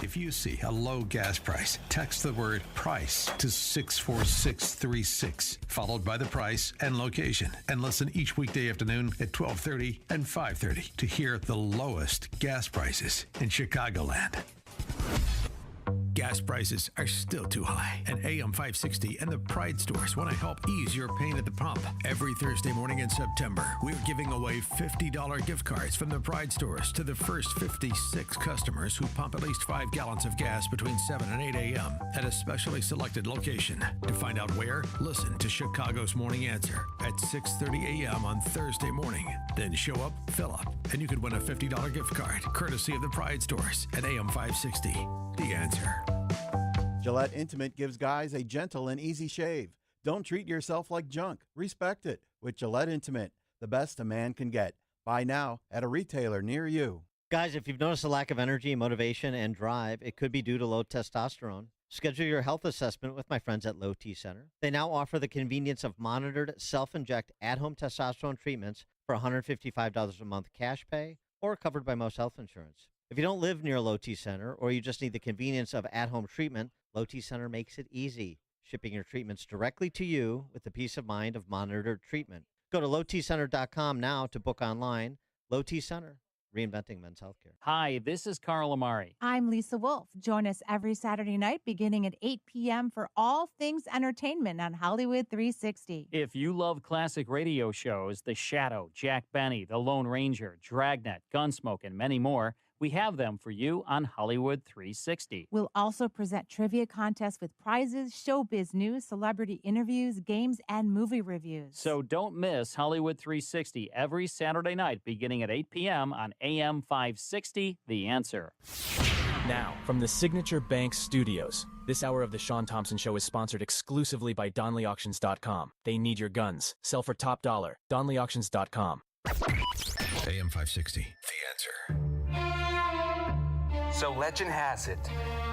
If you see a low gas price, text the word price to 64636, followed by the price and location, and listen each weekday afternoon at 12:30 and 5:30 to hear the lowest gas prices in Chicagoland. Gas prices are still too high, and AM 560 and the Pride stores want to help ease your pain at the pump. Every Thursday morning in September, we're giving away $50 gift cards from the Pride stores to the first 56 customers who pump at least 5 gallons of gas between 7 and 8 a.m. at a specially selected location. To find out where, listen to Chicago's Morning Answer at 6:30 a.m. on Thursday morning. Then show up, fill up, and you could win a $50 gift card courtesy of the Pride stores at AM 560. The Answer. Gillette Intimate gives guys a gentle and easy shave. Don't treat yourself like junk. Respect it with Gillette Intimate, the best a man can get. Buy now at a retailer near you. Guys, if you've noticed a lack of energy, motivation, and drive, it could be due to low testosterone. Schedule your health assessment with my friends at Low T Center. They now offer the convenience of monitored self-inject at-home testosterone treatments for $155 a month cash pay or covered by most health insurance. If you don't live near a Low T Center or you just need the convenience of at-home treatment, Low T Center makes it easy, shipping your treatments directly to you with the peace of mind of monitored treatment. Go to lowtcenter.com now to book online. Low T Center, reinventing men's healthcare. Hi, this is Carl Amari. I'm Lisa Wolf. Join us every Saturday night beginning at 8 p.m. for all things entertainment on Hollywood 360. If you love classic radio shows, The Shadow, Jack Benny, The Lone Ranger, Dragnet, Gunsmoke, and many more, We have them for you on Hollywood 360. We'll also present trivia contests with prizes, showbiz news, celebrity interviews, games, and movie reviews. So don't miss Hollywood 360 every Saturday night beginning at 8 p.m. on AM 560, The Answer. Now, from the Signature Bank Studios, this hour of the Shaun Thompson Show is sponsored exclusively by DonleyAuctions.com. They need your guns. Sell for top dollar. DonleyAuctions.com. AM 560, The Answer. So legend has it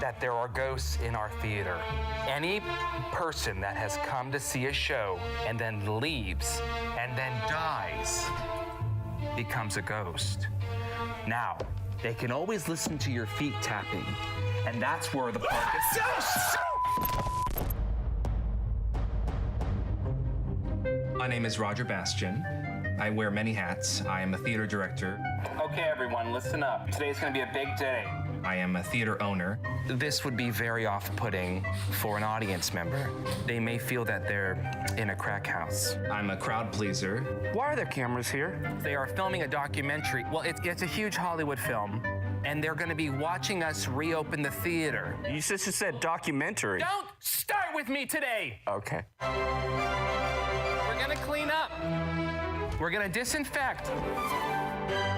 that there are ghosts in our theater. Any person that has come to see a show and then leaves and then dies becomes a ghost. Now, they can always listen to your feet tapping, and that's where the part gets... My name is Roger Bastian. I wear many hats. I am a theater director. Okay, everyone, listen up. Today's gonna be a big day. I am a theater owner. This would be very off-putting for an audience member. They may feel that they're in a crack house. I'm a crowd pleaser. Why are there cameras here? They are filming a documentary. Well, it's a huge Hollywood film, and they're gonna be watching us reopen the theater. You just said documentary. Don't start with me today! Okay. We're gonna clean up. We're gonna disinfect.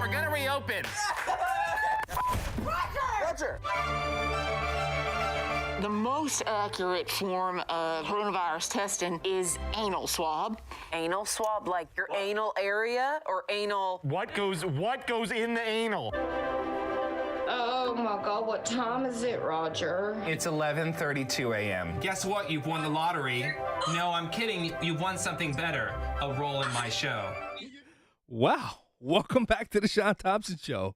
We're gonna reopen. Roger! The most accurate form of coronavirus testing is anal swab. Anal swab, like your anal area or anal? What goes in the anal? Oh my God, what time is it, Roger? It's 11:32 a.m. Guess what? You've won the lottery. No, I'm kidding. You've won something better. A role in my show. Wow. Welcome back to the Shaun Thompson Show.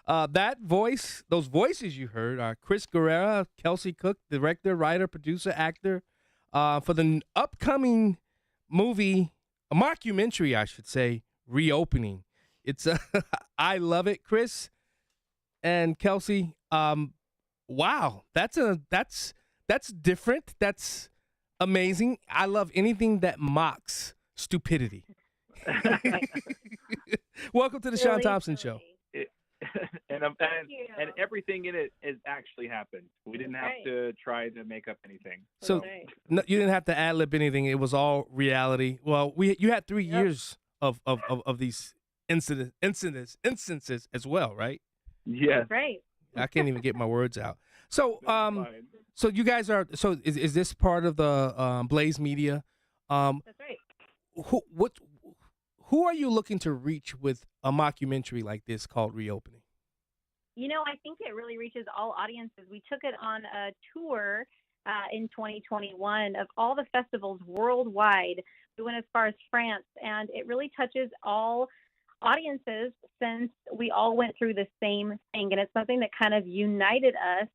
Those voices you heard are Chris Guerrera, Kelsey Cook, director, writer, producer, actor, for the upcoming movie, a mockumentary, I should say, Reopening. It's I love it, Chris and Kelsey. Wow, that's different. That's amazing. I love anything that mocks stupidity. Welcome to the Shaun Thompson Show. And everything in it has actually happened. We didn't have to try to make up anything. So no, you didn't have to ad-lib anything. It was all reality. Well, you had 3 years of these instances as well, right? Yes. Right. I can't even get my words out. So so you guys are is this part of the Blaze Media? That's right. Who are you looking to reach with a mockumentary like this called Reopening? You know, I think it really reaches all audiences. We took it on a tour in 2021 of all the festivals worldwide. We went as far as France, and it really touches all audiences since we all went through the same thing. And it's something that kind of united us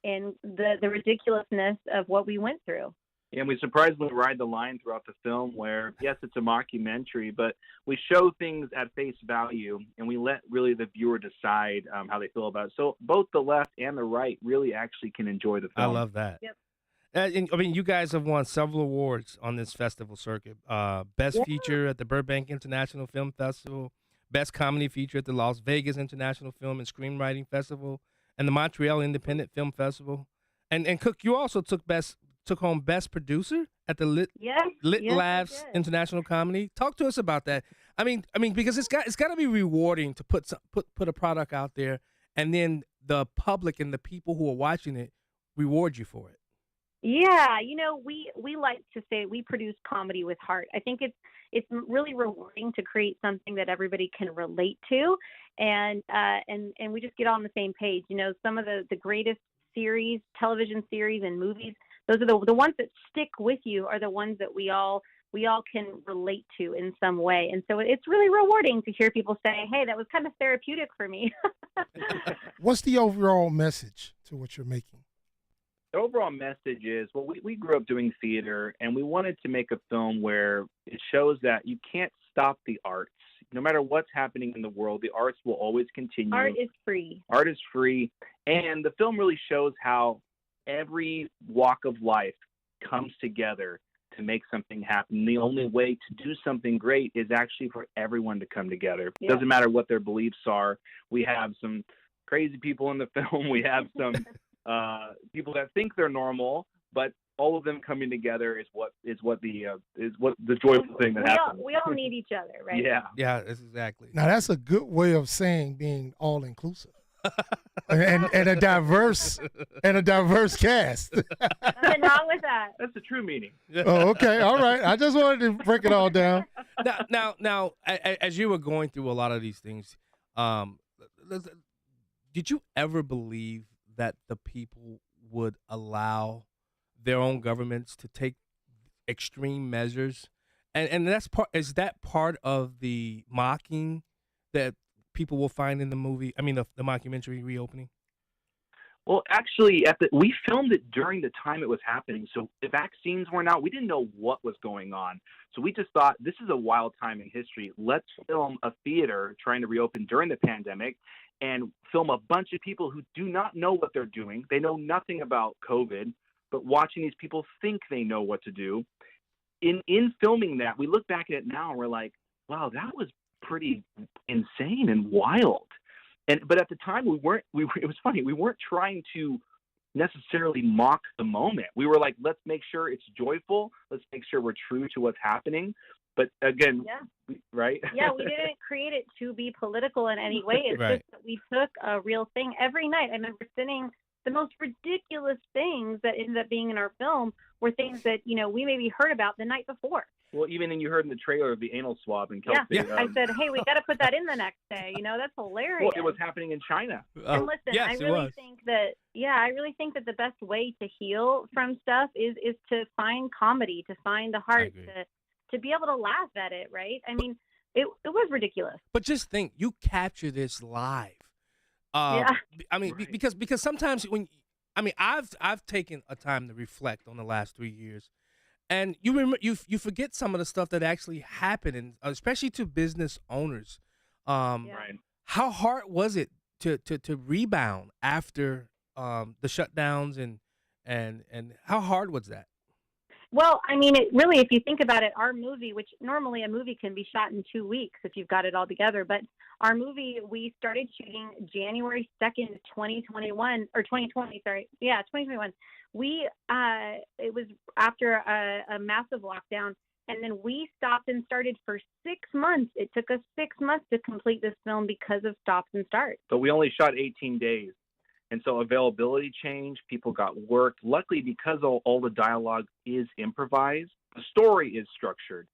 in the ridiculousness of what we went through. And we surprisingly ride the line throughout the film where, yes, it's a mockumentary, but we show things at face value, and we let really the viewer decide how they feel about it. So both the left and the right really actually can enjoy the film. I love that. Yep. And, I mean, you guys have won several awards on this festival circuit. Best feature at the Burbank International Film Festival, Best Comedy Feature at the Las Vegas International Film and Screenwriting Festival, and the Montreal Independent Film Festival. And Cook, you also took home Best Producer at the Lit Labs International Comedy. Talk to us about that. I mean, because it's got to be rewarding to put a product out there, and then the public and the people who are watching it reward you for it. Yeah, you know, we like to say we produce comedy with heart. I think it's really rewarding to create something that everybody can relate to, and we just get on the same page. You know, some of the greatest series, television series, and movies. Those are the ones that stick with you are the ones that we all can relate to in some way. And so it's really rewarding to hear people say, hey, that was kind of therapeutic for me. What's the overall message to what you're making? The overall message is, well, we grew up doing theater, and we wanted to make a film where it shows that you can't stop the arts. No matter what's happening in the world, the arts will always continue. Art is free. Art is free. And the film really shows how every walk of life comes together to make something happen. The only way to do something great is actually for everyone to come together. It doesn't matter what their beliefs are. We have some crazy people in the film. We have some people that think they're normal, but all of them coming together is what the joyful thing that happens. We all need each other, right? Yeah. Yeah, that's exactly. Now that's a good way of saying being all inclusive. and a diverse cast. Nothing wrong with that. That's the true meaning. Oh, okay, all right. I just wanted to break it all down. Now, as you were going through a lot of these things, did you ever believe that the people would allow their own governments to take extreme measures? And is that part of the mocking that people will find in the movie? I mean, the mockumentary reopening. Well, actually, we filmed it during the time it was happening. So the vaccines weren't out. We didn't know what was going on. So we just thought, this is a wild time in history. Let's film a theater trying to reopen during the pandemic and film a bunch of people who do not know what they're doing. They know nothing about COVID, but watching these people think they know what to do. In filming that, we look back at it now and we're like, wow, that was pretty insane and wild. But at the time it was funny. We weren't trying to necessarily mock the moment. We were like, let's make sure it's joyful. Let's make sure we're true to what's happening. But again, right? Yeah, we didn't create it to be political in any way. It's just that we took a real thing every night. I remember sitting, the most ridiculous things that ended up being in our film were things that, we maybe heard about the night before. Well, even you heard in the trailer of the anal swab in Kelsey. Yeah, I said, hey, we got to put that in the next day. That's hilarious. Well, it was happening in China. And listen, I really think that the best way to heal from stuff is to find comedy, to find the heart, to be able to laugh at it, right? I mean, it was ridiculous. But just think, you capture this live. I mean, because sometimes I've taken a time to reflect on the last 3 years. And you remember, you forget some of the stuff that actually happened, and especially to business owners. Right. How hard was it to rebound after the shutdowns, and how hard was that? Well, I mean, it really, if you think about it, our movie, which normally a movie can be shot in 2 weeks if you've got it all together, but our movie, we started shooting January 2nd, 2021, or 2020, sorry. Yeah, 2021. It was after a massive lockdown, and then we stopped and started for 6 months. It took us 6 months to complete this film because of stops and starts. But we only shot 18 days. And so availability changed, people got work. Luckily, because all the dialogue is improvised, the story is structured.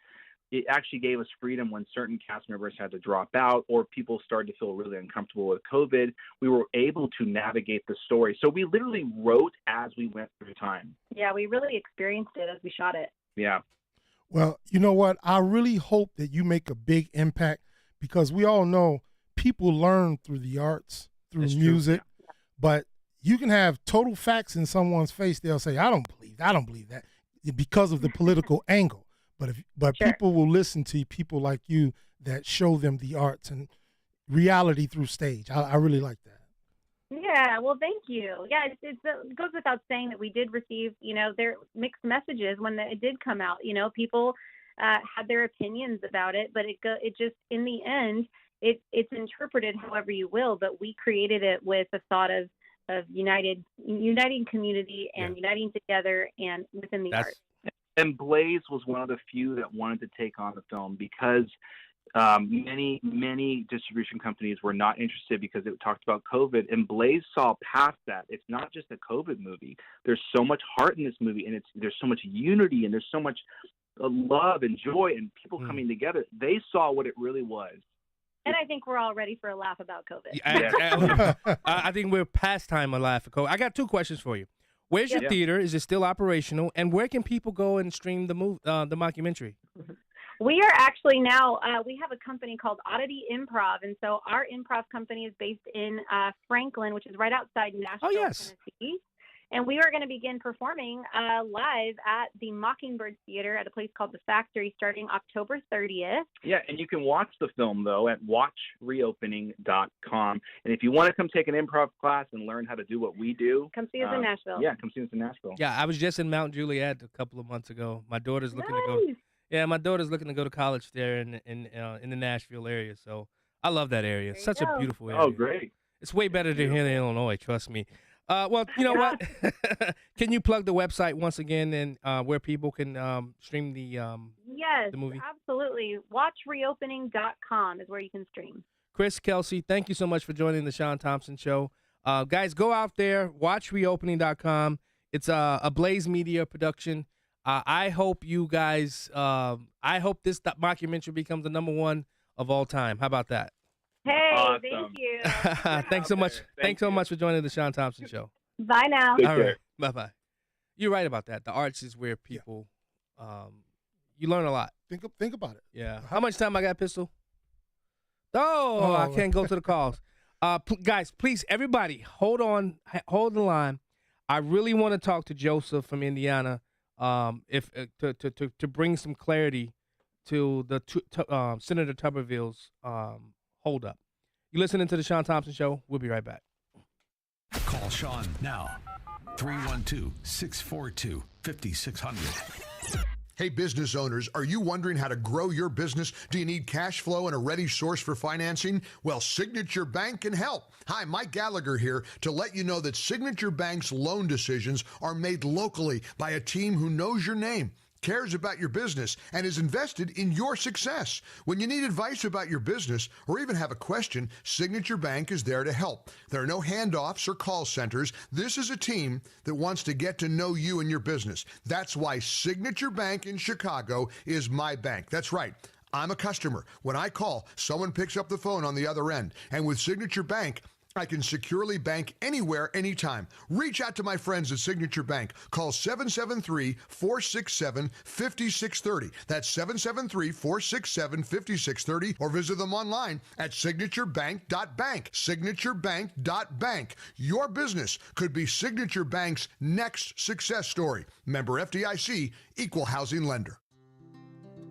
It actually gave us freedom when certain cast members had to drop out or people started to feel really uncomfortable with COVID. We were able to navigate the story. So we literally wrote as we went through time. Yeah, we really experienced it as we shot it. Yeah. Well, you know what? I really hope that you make a big impact because we all know people learn through the arts, through music. Yeah. But you can have total facts in someone's face. They'll say, I don't believe that because of the political angle. But people will listen to people like you that show them the arts and reality through stage. I really like that. Yeah, well, thank you. Yeah, it goes without saying that we did receive, their mixed messages when it did come out. People had their opinions about it, but it just, in the end, it's interpreted however you will, but we created it with a thought of uniting community and uniting together and within the art. And Blaze was one of the few that wanted to take on the film because many distribution companies were not interested because it talked about COVID, and Blaze saw past that. It's not just a COVID movie. There's so much heart in this movie, and there's so much unity, and there's so much love and joy and people coming together. They saw what it really was. And I think we're all ready for a laugh about COVID. I think we're past time of laugh for COVID. I got 2 questions for you. Where's your theater? Is it still operational? And where can people go and stream the mockumentary? We are actually now, we have a company called Oddity Improv. And so our improv company is based in Franklin, which is right outside Nashville, Tennessee. And we are going to begin performing live at the Mockingbird Theater at a place called The Factory starting October 30th. Yeah, and you can watch the film, though, at watchreopening.com. And if you want to come take an improv class and learn how to do what we do, come see us in Nashville. Yeah, come see us in Nashville. Yeah, I was just in Mount Juliet a couple of months ago. My daughter's looking to go. Yeah, my daughter's looking to go to college there in the Nashville area. So I love that area. It's such a beautiful area. Oh, great. It's way better than here in Illinois, trust me. Well, you know what? Can you plug the website once again and where people can stream the Yes, the movie? absolutely. WatchReopening.com is where you can stream. Chris Kelsey, thank you so much for joining the Shaun Thompson Show. Guys, go out there, watchreopening.com. It's a Blaze Media production. I hope you guys, I hope this mockumentary becomes the #1 of all time. How about that? Hey, Awesome. thank you. Thanks so much. Thanks so much for joining the Shaun Thompson Show. Bye now. All right. Bye-bye. You're right about that. The arts is where people, you learn a lot. Think about it. Yeah. How much time I got, Pistol? Oh, I can't go to the calls. Guys, please, everybody, hold the line. I really want to talk to Joseph from Indiana, to bring some clarity to the Senator Tuberville's hold up. You're listening to the Shaun Thompson Show. We'll be right back. Call Shaun now. 312-642-5600. Hey, business owners, are you wondering how to grow your business? Do you need cash flow and a ready source for financing? Well, Signature Bank can help. Hi, Mike Gallagher here to let you know that Signature Bank's loan decisions are made locally by a team who knows your name, cares about your business, and is invested in your success. When you need advice about your business or even have a question, Signature Bank is there to help. There are no handoffs or call centers. This is a team that wants to get to know you and your business. That's why Signature Bank in Chicago is my bank. That's right. I'm a customer. When I call, someone picks up the phone on the other end. And with Signature Bank, I can securely bank anywhere, anytime. Reach out to my friends at Signature Bank. Call 773-467-5630. That's 773-467-5630, or visit them online at signaturebank.bank. Signaturebank.bank. Your business could be Signature Bank's next success story. Member FDIC, Equal Housing Lender.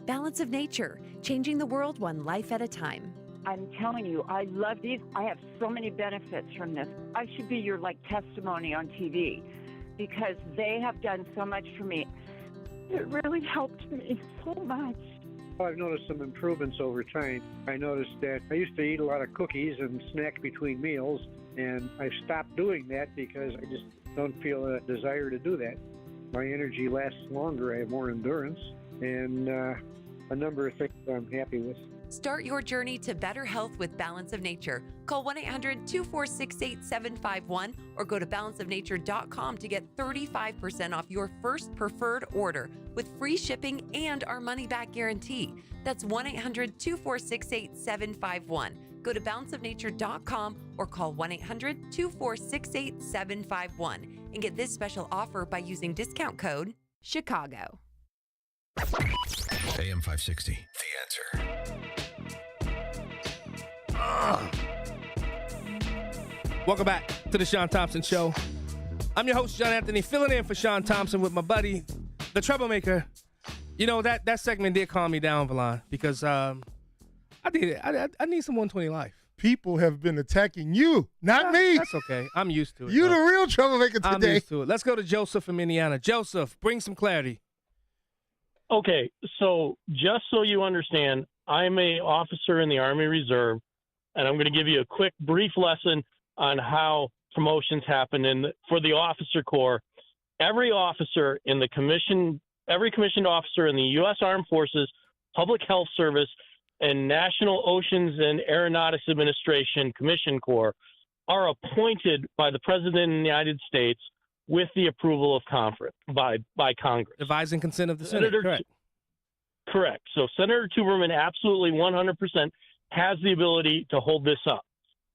Balance of Nature, changing the world one life at a time. I'm telling you, I love these. I have so many benefits from this. I should be your testimony on TV because they have done so much for me. It really helped me so much. I've noticed some improvements over time. I noticed that I used to eat a lot of cookies and snack between meals, and I've stopped doing that because I just don't feel a desire to do that. My energy lasts longer. I have more endurance, and a number of things I'm happy with. Start your journey to better health with Balance of Nature. Call 1-800-246-8751 or go to balanceofnature.com to get 35% off your first preferred order with free shipping and our money-back guarantee. That's 1-800-246-8751. Go to balanceofnature.com or call 1-800-246-8751 and get this special offer by using discount code CHICAGO. AM 560, The Answer. Welcome back to the Shaun Thompson Show. I'm your host, John Anthony, filling in for Shaun Thompson with my buddy, the Troublemaker. You know, that segment did calm me down, Valon, because I need some 120 life. People have been attacking you, not me. That's okay. I'm used to it. You're the real troublemaker today. I'm used to it. Let's go to Joseph from Indiana. Joseph, bring some clarity. Okay, so just so you understand, I'm an officer in the Army Reserve, and I'm going to give you a quick, brief lesson on how promotions happen for the officer corps. Every officer in the every commissioned officer in the U.S. Armed Forces, Public Health Service, and National Oceans and Aeronautics Administration Commission Corps are appointed by the President of the United States with the approval of by Congress. Advise and consent of the Senate, correct. Correct. So Senator Tuberman absolutely 100% has the ability to hold this up.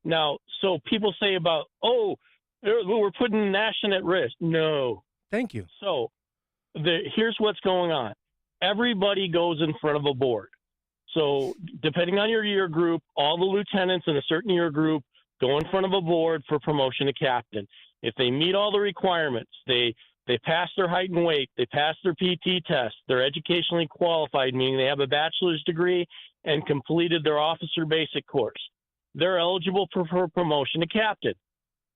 Now, so people say about, we're putting the nation at risk. No. Thank you. So here's what's going on. Everybody goes in front of a board. So depending on your year group, all the lieutenants in a certain year group go in front of a board for promotion to captain. If they meet all the requirements, they pass their height and weight, they pass their PT test, they're educationally qualified, meaning they have a bachelor's degree and completed their officer basic course, they're eligible for promotion to captain.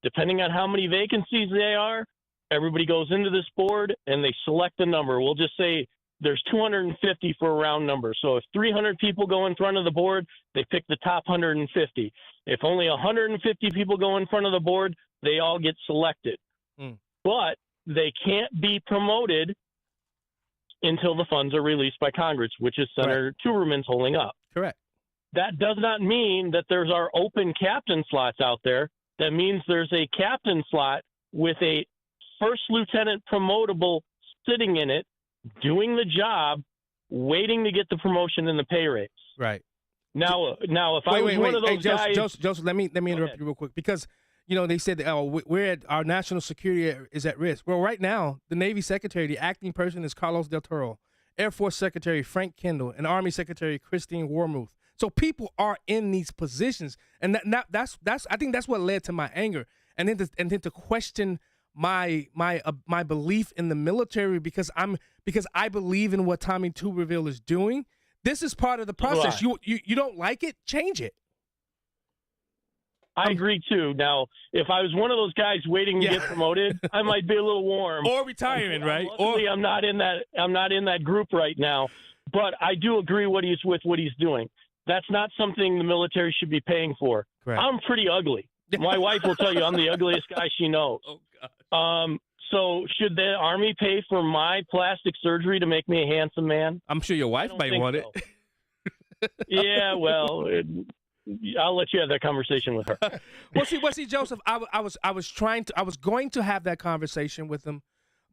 Depending on how many vacancies they are, everybody goes into this board and they select a number. We'll just say there's 250 for a round number. So if 300 people go in front of the board, they pick the top 150. If only 150 people go in front of the board, they all get selected. But they can't be promoted until the funds are released by Congress, which is Senator Tuberman's holding up. Correct. That does not mean that there's our open captain slots out there. That means there's a captain slot with a first lieutenant promotable sitting in it, doing the job, waiting to get the promotion and the pay raise. Right. Now, if I was one of those guys, Joseph, let me interrupt you real quick because they said that, we're at our national security is at risk. Well, right now, the Navy Secretary, the acting person is Carlos Del Toro, Air Force Secretary Frank Kendall, and Army Secretary Christine Wormuth. So people are in these positions, and that's I think that's what led to my anger, and then to question my belief in the military because I believe in what Tommy Tuberville is doing. This is part of the process. You don't like it? Change it. I agree too. Now, if I was one of those guys waiting to get promoted, I might be a little warm. Or retiring, right? Luckily, I'm not in that group right now. But I do agree with what he's doing. That's not something the military should be paying for. Correct. I'm pretty ugly. My wife will tell you I'm the ugliest guy she knows. Oh God. So should the Army pay for my plastic surgery to make me a handsome man? I'm sure your wife might want it. Yeah, well, I'll let you have that conversation with her. Well, see, Joseph, I was going to have that conversation with him,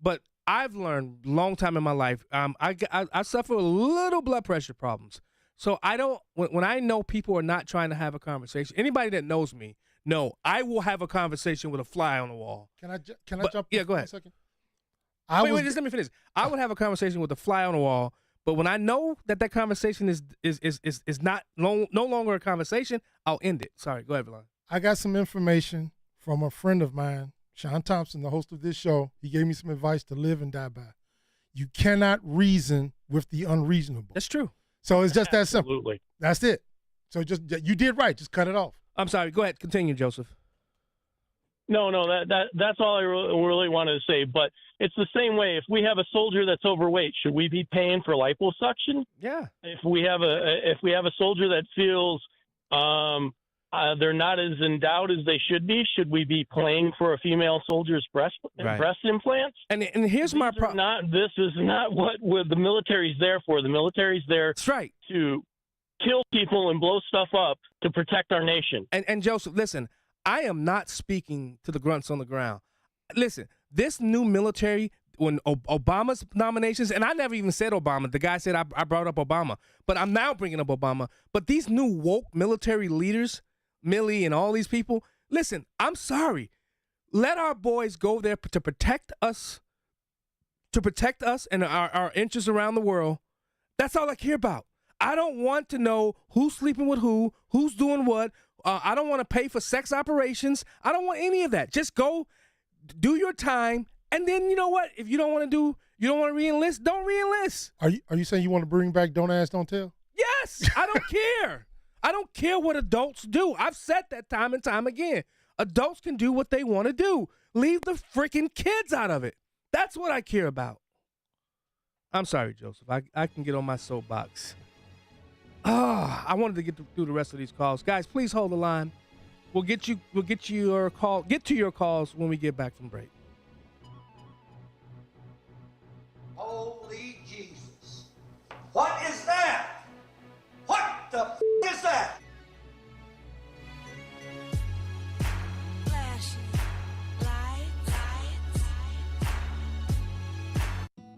but I've learned a long time in my life. I suffer a little blood pressure problems, so I don't. When I know people are not trying to have a conversation, anybody that knows me, no, I will have a conversation with a fly on the wall. Can I jump? Yeah, go ahead. For a second? Wait, just let me finish. I would have a conversation with a fly on the wall. But when I know that conversation is not no longer a conversation, I'll end it. Sorry, go ahead, Valon. I got some information from a friend of mine, Shaun Thompson, the host of this show. He gave me some advice to live and die by. You cannot reason with the unreasonable. That's true. So it's just that simple. Absolutely. That's it. So you did right. Just cut it off. I'm sorry. Go ahead. Continue, Joseph. No, that's all I really wanted to say. But it's the same way. If we have a soldier that's overweight, should we be paying for liposuction? Yeah. If we have a soldier that feels they're not as endowed as they should we be paying for a female soldier's breast implants? And here's my problem. This is not what the military's there for. The military's there to kill people and blow stuff up to protect our nation. And Joseph, listen. I am not speaking to the grunts on the ground. Listen, this new military, when Obama's nominations, and I never even said Obama. The guy said I brought up Obama, but I'm now bringing up Obama. But these new woke military leaders, Milley and all these people, listen, I'm sorry. Let our boys go there to protect us and our interests around the world. That's all I care about. I don't want to know who's sleeping with who's doing what. I don't want to pay for sex operations. I don't want any of that. Just go do your time. And then, you know what? If you don't want to re-enlist, don't re-enlist. Are you saying you want to bring back Don't Ask, Don't Tell? Yes. I don't care. I don't care what adults do. I've said that time and time again. Adults can do what they want to do. Leave the freaking kids out of it. That's what I care about. I'm sorry, Joseph. I can get on my soapbox. I wanted to get through the rest of these calls. Guys, please hold the line. We'll get to your calls when we get back from break. Holy Jesus. What is that? What the is that?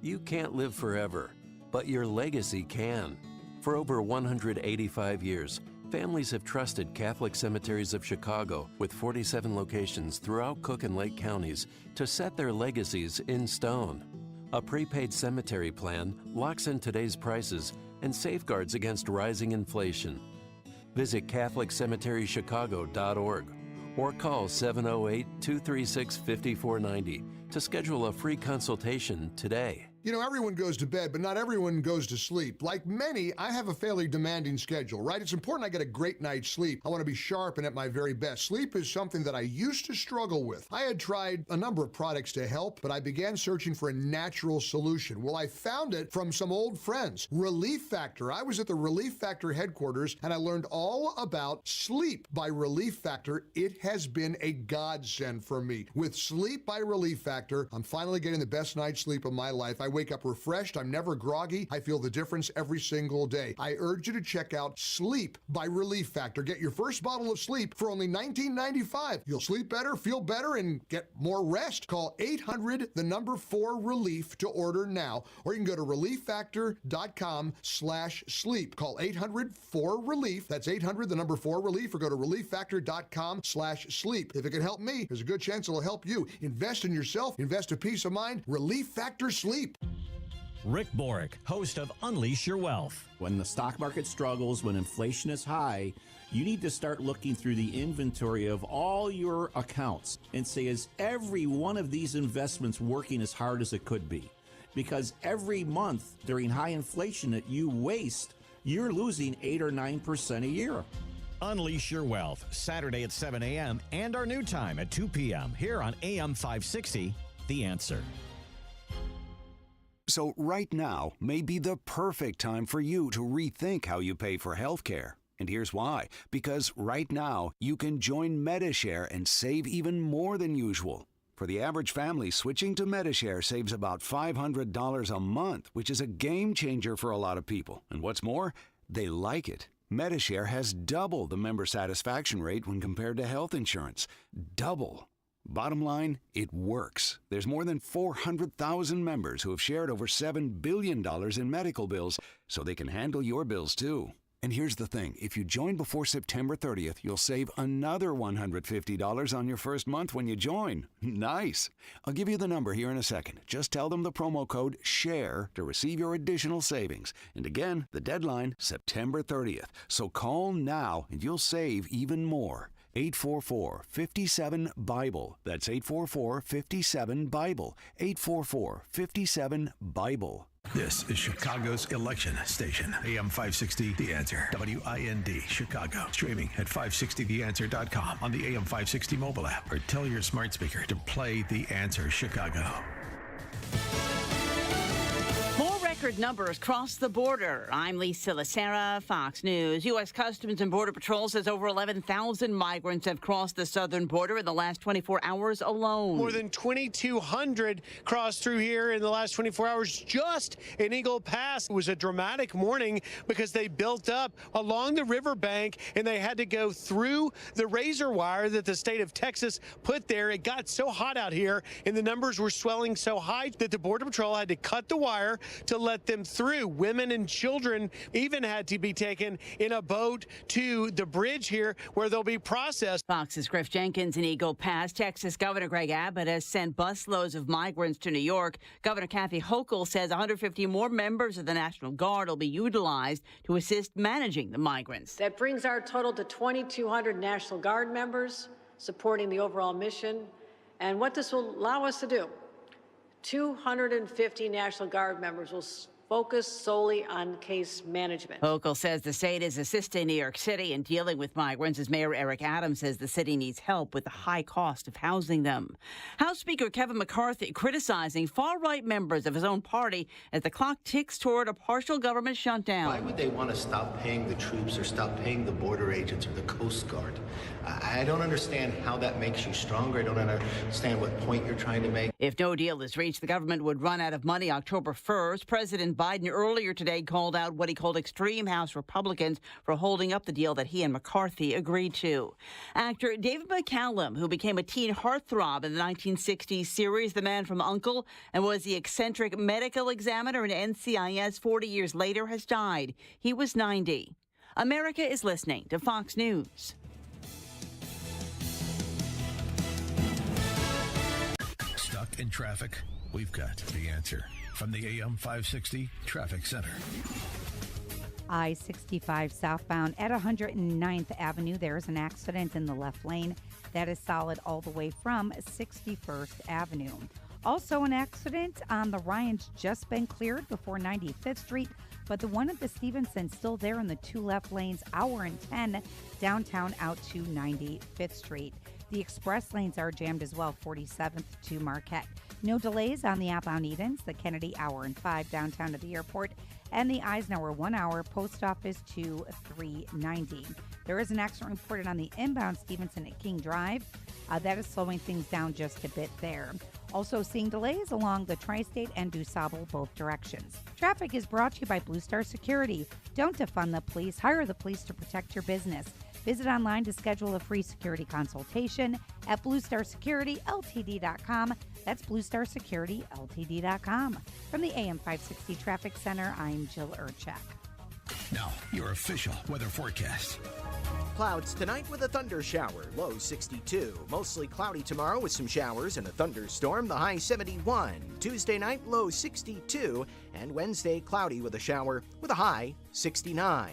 You can't live forever, but your legacy can. For over 185 years, families have trusted Catholic Cemeteries of Chicago, with 47 locations throughout Cook and Lake counties, to set their legacies in stone. A prepaid cemetery plan locks in today's prices and safeguards against rising inflation. Visit CatholicCemeteryChicago.org or call 708-236-5490 to schedule a free consultation today. You know, everyone goes to bed, but not everyone goes to sleep. Like many, I have a fairly demanding schedule, right? It's important I get a great night's sleep. I want to be sharp and at my very best. Sleep is something that I used to struggle with. I had tried a number of products to help, but I began searching for a natural solution. Well, I found it from some old friends, Relief Factor. I was at the Relief Factor headquarters, and I learned all about Sleep by Relief Factor. It has been a godsend for me. With Sleep by Relief Factor, I'm finally getting the best night's sleep of my life. I wake up refreshed. I'm never groggy. I feel the difference every single day. I urge you to check out Sleep by Relief Factor. Get your first bottle of Sleep for only $19.95. You'll sleep better, feel better, and get more rest. Call 800-4-RELIEF to order now, or you can go to relieffactor.com/sleep. Call 800-4-RELIEF. That's 800-4-RELIEF, or go to relieffactor.com/sleep. If it can help me, there's a good chance it'll help you. Invest in yourself. Invest in peace of mind. Relief Factor Sleep. Rick Borick, host of Unleash Your Wealth. When the stock market struggles, when inflation is high, you need to start looking through the inventory of all your accounts and say, is every one of these investments working as hard as it could be? Because every month during high inflation that you waste, you're losing 8 or 9% a year. Unleash Your Wealth, Saturday at 7 a.m. and our new time at 2 p.m. here on AM 560, The Answer. So right now may be the perfect time for you to rethink how you pay for health care. And here's why. Because right now, you can join MediShare and save even more than usual. For the average family, switching to MediShare saves about $500 a month, which is a game changer for a lot of people. And what's more, they like it. MediShare has double the member satisfaction rate when compared to health insurance. Double. Bottom line, it works. There's more than 400,000 members who have shared over $7 billion in medical bills, so they can handle your bills too. And here's the thing, if you join before September 30th, you'll save another $150 on your first month when you join. Nice. I'll give you the number here in a second. Just tell them the promo code SHARE to receive your additional savings. And again, the deadline, September 30th. So call now and you'll save even more. 844-57-BIBLE. That's 844-57-BIBLE. 844-57-BIBLE. This is Chicago's election station. AM 560, The Answer. WIND, Chicago. Streaming at 560theanswer.com on the AM 560 mobile app, or tell your smart speaker to play The Answer Chicago. More record numbers cross the border. I'm Lisa Lacera, Fox News. U.S. Customs and Border Patrol says over 11,000 migrants have crossed the southern border in the last 24 hours alone. More than 2,200 crossed through here in the last 24 hours just in Eagle Pass. It was a dramatic morning because they built up along the riverbank and they had to go through the razor wire that the state of Texas put there. It got so hot out here and the numbers were swelling so high that the Border Patrol had to cut the wire to let them through. Women and children even had to be taken in a boat to the bridge here where they'll be processed. Fox's Griff Jenkins in Eagle Pass. Texas Governor Greg Abbott has sent busloads of migrants to New York. Governor Kathy Hochul says 150 more members of the National Guard will be utilized to assist managing the migrants. That brings our total to 2,200 National Guard members supporting the overall mission. And what this will allow us to do, 250 National Guard members will focus solely on case management. Hochul says the state is assisting New York City in dealing with migrants, as Mayor Eric Adams says the city needs help with the high cost of housing them. House Speaker Kevin McCarthy criticizing far-right members of his own party as the clock ticks toward a partial government shutdown. Why would they want to stop paying the troops or stop paying the border agents or the Coast Guard? I don't understand how that makes you stronger. I don't understand what point you're trying to make. If no deal is reached, the government would run out of money October 1st. President Biden earlier today called out what he called extreme House Republicans for holding up the deal that he and McCarthy agreed to. Actor David McCallum, who became a teen heartthrob in the 1960s series The Man from U.N.C.L.E. and was the eccentric medical examiner in NCIS 40 years later, has died. He was 90. America is listening to Fox News. Stuck in traffic? We've got the answer from the AM 560 Traffic Center. I-65 southbound at 109th Avenue. There's an accident in the left lane. That is solid all the way from 61st Avenue. Also, an accident on the Ryan's just been cleared before 95th Street, but the one at the Stevenson still there in the 2 left lanes, hour and 10 downtown out to 95th Street. The express lanes are jammed as well, 47th to Marquette. No delays on the outbound Edens, the Kennedy hour and 5 downtown to the airport, and the Eisenhower 1 hour post office to 390. There is an accident reported on the inbound Stevenson at King Drive. That is slowing things down just a bit there. Also seeing delays along the Tri-State and DuSable both directions. Traffic is brought to you by Blue Star Security. Don't defund the police, hire the police to protect your business. Visit online to schedule a free security consultation at BlueStarSecurityLTD.com. That's BlueStarSecurityLTD.com. From the AM 560 Traffic Center, I'm Jill Urchak. Now, your official weather forecast. Clouds tonight with a thunder shower, low 62. Mostly cloudy tomorrow with some showers and a thunderstorm, the high 71. Tuesday night, low 62. And Wednesday, cloudy with a shower with a high 69.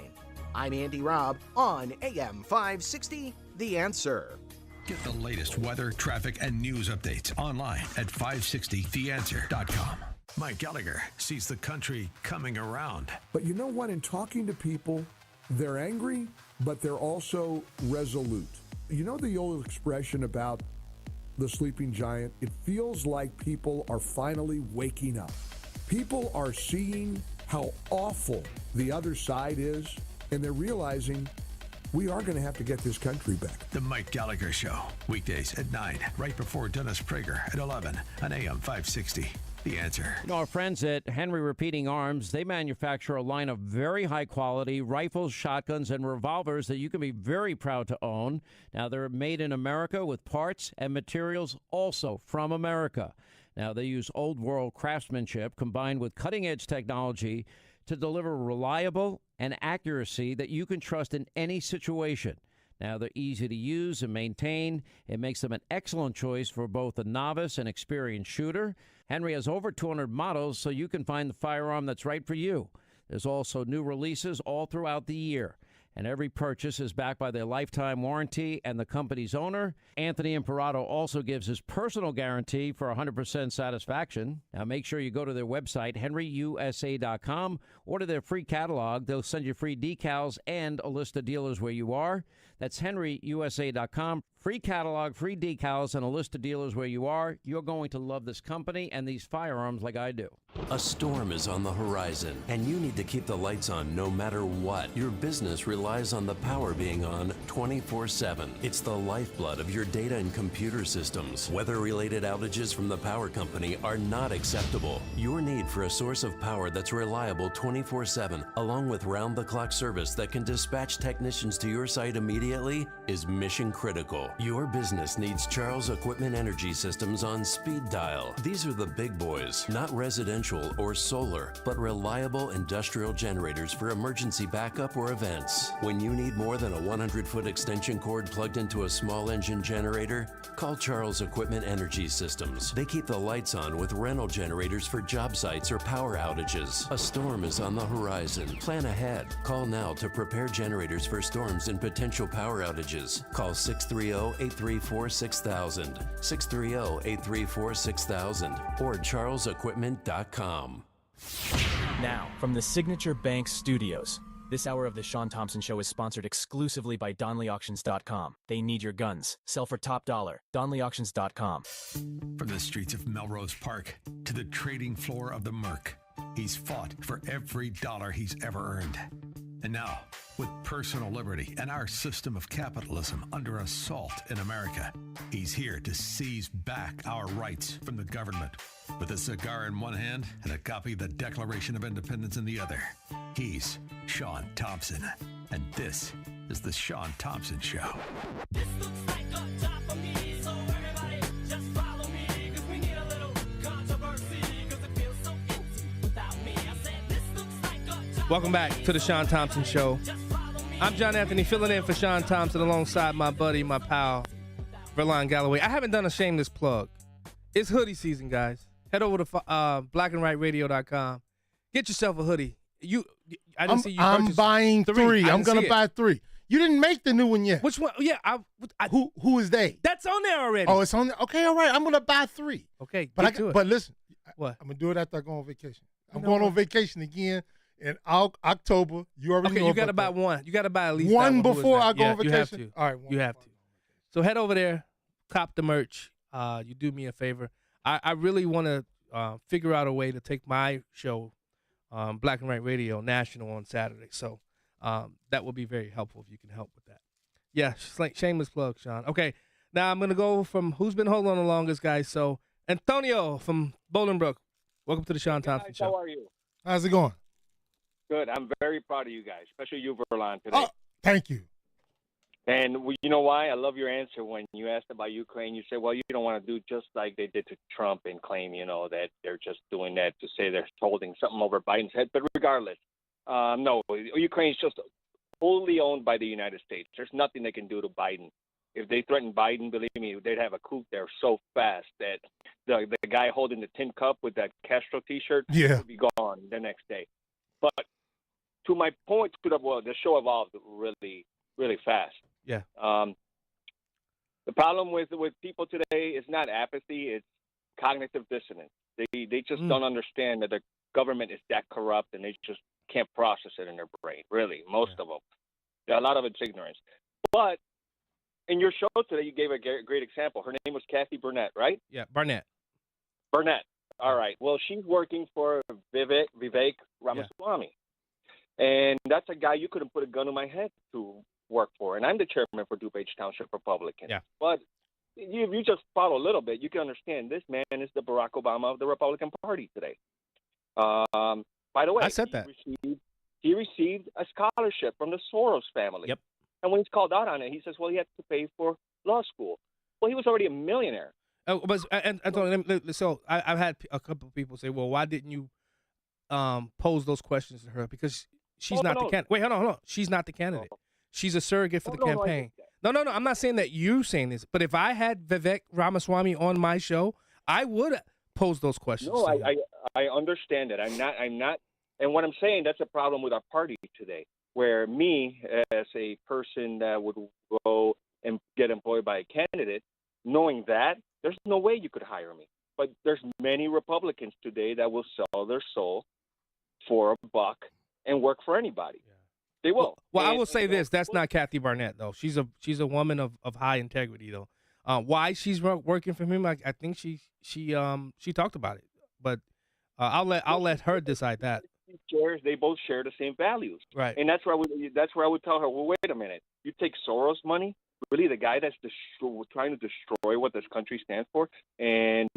I'm Andy Robb on AM 560, The Answer. Get the latest weather, traffic, and news updates online at 560theanswer.com. Mike Gallagher sees the country coming around. But you know what? In talking to people, they're angry, but they're also resolute. You know the old expression about the sleeping giant? It feels like people are finally waking up. People are seeing how awful the other side is, and they're realizing we are going to have to get this country back. The Mike Gallagher Show, weekdays at 9, right before Dennis Prager at 11 on AM 560. The Answer. Our friends at Henry Repeating Arms, they manufacture a line of very high quality rifles, shotguns, and revolvers that you can be very proud to own. Now, they're made in America with parts and materials also from America. Now, they use old world craftsmanship combined with cutting edge technology to deliver reliable and accuracy that you can trust in any situation. Now, they're easy to use and maintain. It makes them an excellent choice for both a novice and experienced shooter. Henry has over 200 models, so you can find the firearm that's right for you. There's also new releases all throughout the year. And every purchase is backed by their lifetime warranty and the company's owner. Anthony Imperato also gives his personal guarantee for 100% satisfaction. Now, make sure you go to their website, henryusa.com. Order their free catalog. They'll send you free decals and a list of dealers where you are. That's henryusa.com. Free catalog, free decals, and a list of dealers where you are. You're going to love this company and these firearms like I do. A storm is on the horizon, and you need to keep the lights on no matter what. Your business relies on the power being on 24/7. It's the lifeblood of your data and computer systems. Weather-related outages from the power company are not acceptable. Your need for a source of power that's reliable 24/7, along with round-the-clock service that can dispatch technicians to your site immediately, is mission critical. Your business needs Charles Equipment Energy Systems on speed dial. These are the big boys, not residential or solar, but reliable industrial generators for emergency backup or events. When you need more than a 100-foot extension cord plugged into a small engine generator, call Charles Equipment Energy Systems. They keep the lights on with rental generators for job sites or power outages. A storm is on the horizon. Plan ahead. Call now to prepare generators for storms and potential power outages. Call 630-834-6000, 630-834-6000, or charlesequipment.com. Now, from the Signature Bank Studios, this hour of the Shaun Thompson Show is sponsored exclusively by DonleyAuctions.com. They need your guns. Sell for top dollar. DonleyAuctions.com. From the streets of Melrose Park to the trading floor of the Merc, he's fought for every dollar he's ever earned. And now, with personal liberty and our system of capitalism under assault in America, he's here to seize back our rights from the government. With a cigar in one hand and a copy of the Declaration of Independence in the other, he's Shaun Thompson. And this is the Shaun Thompson Show. This looks like a job for me, so everybody just follow me, cause we need a little controversy, cause it feels so empty without me. I said this looks like a job. Welcome back to the Shaun Thompson Show. I'm John Anthony, filling in for Shaun Thompson alongside my buddy, my pal, Verlon Galloway. I haven't done a shameless plug. It's hoodie season, guys. Head over to blackandrightradio.com. Get yourself a hoodie. I didn't see you I'm purchase buying three. I'm going to buy three. You didn't make the new one yet. Which one? Yeah, who is they? That's on there already. Oh, it's on there. Okay, all right. I'm gonna buy 3. Okay, but to it. But listen, what? I'm gonna do it after I go on vacation. I'm know going what? on vacation again in October. You already know. Okay, you got to about buy that. one. You got to buy at least one that before I go yeah, on vacation. You have to. All right, you have to. So head over there, cop the merch. You do me a favor. I really want to figure out a way to take my show, Black and White Radio, national on Saturday. So that would be very helpful if you can help with that. Yeah, shameless plug, Shaun. Okay, now I'm going to go from who's been holding on the longest, guys. So Antonio from Bolingbrook. Welcome to the Shaun Thompson Show. How are you? How's it going? Good. I'm very proud of you guys, especially you, Verlon, today. Oh, thank you. And you know why? I love your answer when you asked about Ukraine. You said, well, you don't want to do just like they did to Trump and claim, that they're just doing that to say they're holding something over Biden's head. But regardless, no, Ukraine's just wholly owned by the United States. There's nothing they can do to Biden. If they threatened Biden, believe me, they'd have a coup there so fast that the guy holding the tin cup with that Castro T-shirt would be gone the next day. But to my point, the show evolved really, really fast. Yeah. The problem with people today is not apathy; it's cognitive dissonance. They just don't understand that the government is that corrupt, and they just can't process it in their brain. Really, most of them. Yeah, a lot of it's ignorance. But in your show today, you gave a great example. Her name was Kathy Burnett, right? Yeah, Barnett. Burnett. All right. Well, she's working for Vivek Ramaswamy. And that's a guy you couldn't put a gun to my head to work for. And I'm the chairman for DuPage Township Republican. Yeah. But if you just follow a little bit, you can understand this man is the Barack Obama of the Republican Party today. By the way, I said that. He received a scholarship from the Soros family. Yep. And when he's called out on it, he says, well, he had to pay for law school. Well, he was already a millionaire. Oh, but Antonio, so I've had a couple of people say, well, why didn't you pose those questions to her? Because she's not the candidate. Wait, hold on. She's not the candidate. She's a surrogate for the campaign. No. I'm not saying that you're saying this, but if I had Vivek Ramaswamy on my show, I would pose those questions. No, I understand it. I'm not. And what I'm saying, that's a problem with our party today, where me, as a person that would go and get employed by a candidate, knowing that, there's no way you could hire me. But there's many Republicans today that will sell their soul for $1 and work for anybody. Yeah. They will. Well, I will say this: that's not Kathy Barnett, though. She's a woman of high integrity, though. Why she's working for him, I think she talked about it, but I'll let her decide that. They both share the same values, right? And that's where I would tell her, well, wait a minute, you take Soros money, really the guy that's trying to destroy what this country stands for, and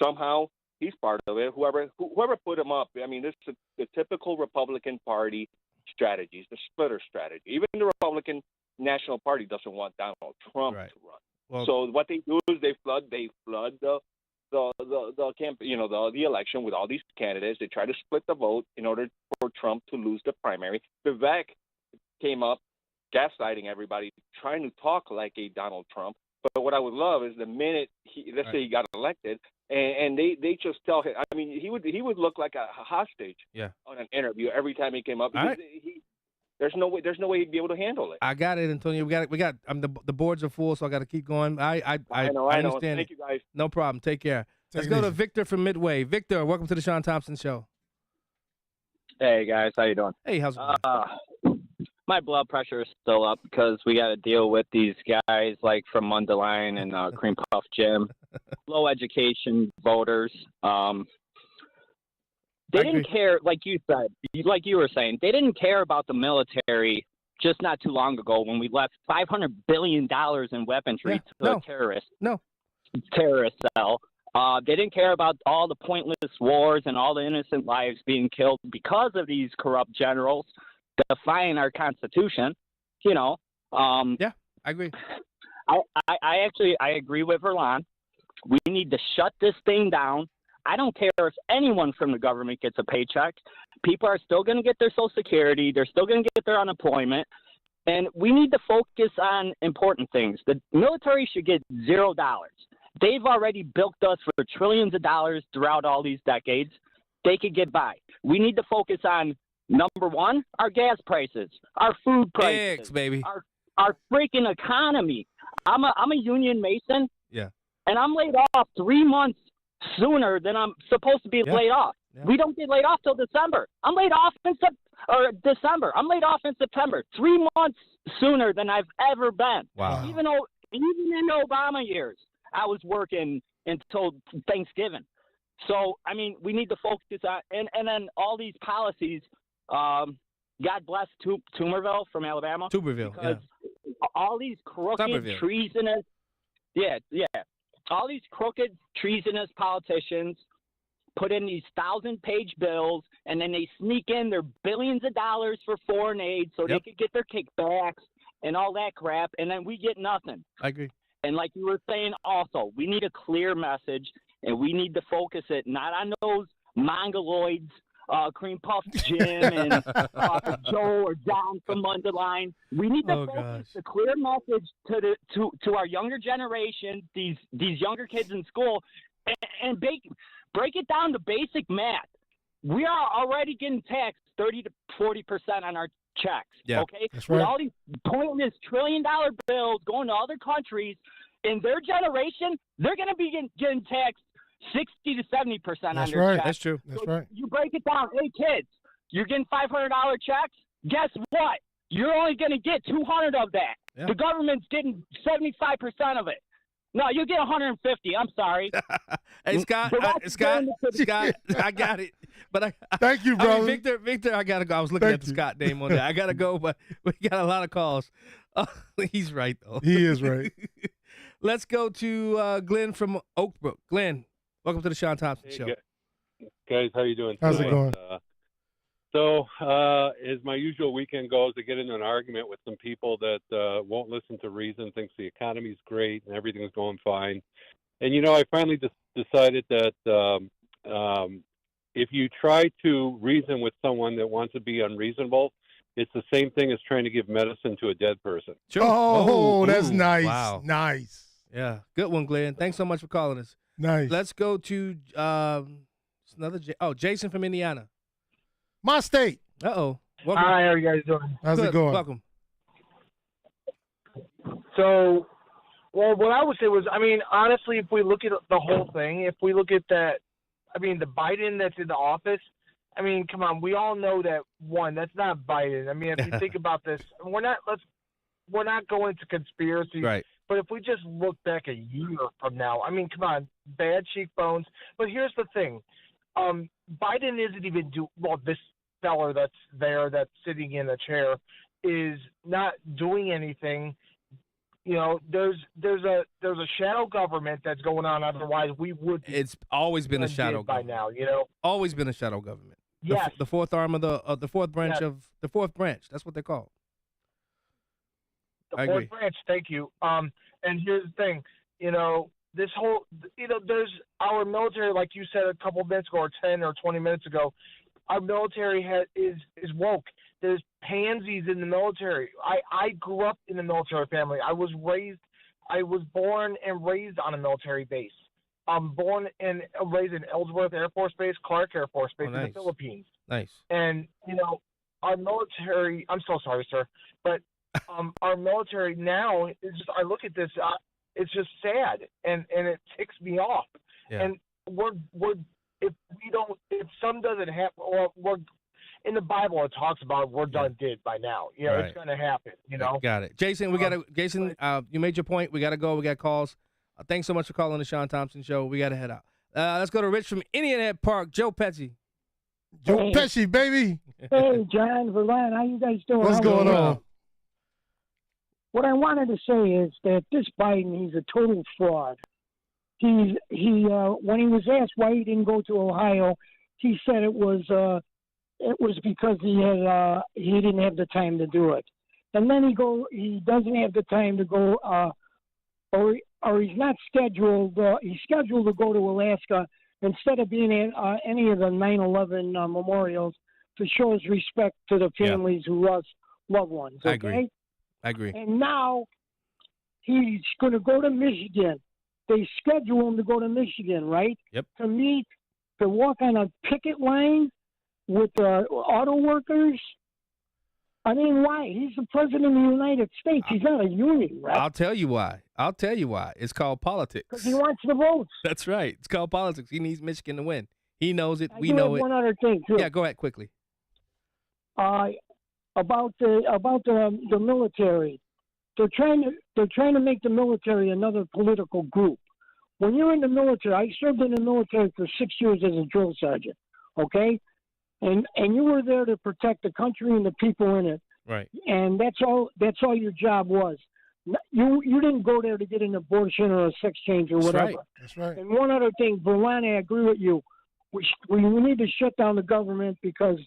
somehow he's part of it. Whoever put him up, I mean, this is the typical Republican Party strategies, the splitter strategy. Even the Republican National Party doesn't want Donald Trump to run. Well, so what they do is they flood the campaign, the election with all these candidates. They try to split the vote in order for Trump to lose the primary. Vivek came up gaslighting everybody, trying to talk like a Donald Trump. But what I would love is the minute let's say he got elected, and they just tell him. I mean, he would look like a hostage on an interview every time he came up. Because there's no way he'd be able to handle it. I got it, Antonio. We got. The boards are full, so I got to keep going. I know. understand. Thank you, guys. No problem. Take care. Let's go to Victor from Midway. Victor, welcome to the Shaun Thompson Show. Hey guys, how you doing? Hey, how's it going? My blood pressure is still up because we got to deal with these guys like from Mundelein and Cream Puff Jim, low education voters. They didn't care, like you said, like you were saying, they didn't care about the military just not too long ago when we left $500 billion in weaponry to a terrorist cell. They didn't care about all the pointless wars and all the innocent lives being killed because of these corrupt generals defying our Constitution. Yeah, I agree. I agree with Verlon. We need to shut this thing down. I don't care if anyone from the government gets a paycheck. People are still going to get their Social Security. They're still going to get their unemployment. And we need to focus on important things. The military should get $0. They've already bilked us for trillions of dollars throughout all these decades. They could get by. We need to focus on Number one, our gas prices, our food prices, Eggs, baby. our freaking economy. I'm a union Mason. Yeah. And I'm laid off 3 months sooner than I'm supposed to be laid off. Yeah. We don't get laid off till December. I'm laid off in December. I'm laid off in September. 3 months sooner than I've ever been. Wow. Even in Obama years, I was working until Thanksgiving. So, I mean, we need to focus on and then all these policies. God bless Tuberville from Alabama. Tuberville, because all these crooked, treasonous, all these crooked, treasonous politicians put in these 1,000-page bills, and then they sneak in their billions of dollars for foreign aid so they could get their kickbacks and all that crap, and then we get nothing. I agree. And like you were saying also, we need a clear message, and we need to focus it not on those mongoloids, Cream Puff Jim and Joe or John from Mundelein. We need to focus a clear message to our younger generation, these younger kids in school, and break it down to basic math. We are already getting taxed 30 to 40% on our checks. Yeah, okay, that's right. With all these pointless $1 trillion bills going to other countries, in their generation, they're going to be getting taxed 60 to 70% on That's their right. checks. That's true. That's So right. You break it down. Hey, kids, you're getting $500 checks. Guess what? You're only going to get 200 of that. Yeah. The government's getting 75% of it. No, you get 150. I'm sorry. Hey, Scott, I got it. But thank you, brother. Victor, I gotta go. I was looking at the Scott name on there. I gotta go, but we got a lot of calls. He's right though. He is right. Let's go to Glenn from Oakbrook. Glenn, welcome to the Shaun Thompson Show. Guys, how you doing? How's it going? As my usual weekend goes, I get into an argument with some people that won't listen to reason, thinks the economy's great and everything's going fine. And, I finally decided that if you try to reason with someone that wants to be unreasonable, it's the same thing as trying to give medicine to a dead person. Sure. Oh, that's nice. Wow. Nice. Yeah, good one, Glenn. Thanks so much for calling us. Nice. Let's go to Jason from Indiana. My state. Uh-oh. Hi, how are you guys doing? How's it going? Welcome. So, what I would say was, honestly, if we look at the whole thing, if we look at that, the Biden that's in the office, come on, we all know that, one, that's not Biden. If you think about this, we're not going to conspiracy. Right. But if we just look back a year from now, come on, bad cheekbones. But here's the thing. Biden isn't even this feller that's there, that's sitting in a chair, is not doing anything. There's a shadow government that's going on. Otherwise, we would. It's always been a shadow by government. now. Always been a shadow government. Yes. The fourth arm of the fourth branch of the fourth branch. That's what they're called. The fourth branch. Thank you. And here's the thing. This whole, there's our military, like you said a couple of minutes ago, or 10 or 20 minutes ago, our military is woke. There's pansies in the military. I grew up in a military family. I was born and raised on a military base. I'm born and raised in Ellsworth Air Force Base, Clark Air Force Base in the Philippines. Nice. And, our military, I'm so sorry, sir, but our military now, I look at this, it's just sad, and it ticks me off. Yeah. And if some doesn't happen, or we're in the Bible, it talks about we're done did by now. Right. It's going to happen. Got it, Jason. Jason, you made your point. We got to go. We got calls. Thanks so much for calling the Shaun Thompson Show. We got to head out. Let's go to Rich from Indiana Park. Joe Pesci. Joe Pesci, baby. Hey, John, Verlaine, how you guys doing? What's going on? What I wanted to say is that this Biden, he's a total fraud. He when he was asked why he didn't go to Ohio, he said it was because he didn't have the time to do it. And then he doesn't have the time to go, or he's not scheduled. He's scheduled to go to Alaska instead of being at any of the 9/11 memorials to show his respect to the families who lost loved ones. Okay? I agree. And now he's going to go to Michigan. They schedule him to go to Michigan, right? Yep. To walk on a picket line with auto workers. I mean, why? He's the president of the United States. He's not a union rep. I'll tell you why. It's called politics. Because he wants the votes. That's right. It's called politics. He needs Michigan to win. He knows it. We do know have it. one other thing, too. Yeah, go ahead quickly. About the military. They're trying to make the military another political group. When you're in the military, I served in the military for 6 years as a drill sergeant, okay? And you were there to protect the country and the people in it. Right. And that's all your job was. You didn't go there to get an abortion or a sex change or whatever. That's right. And one other thing, Berlani, I agree with you. We need to shut down the government because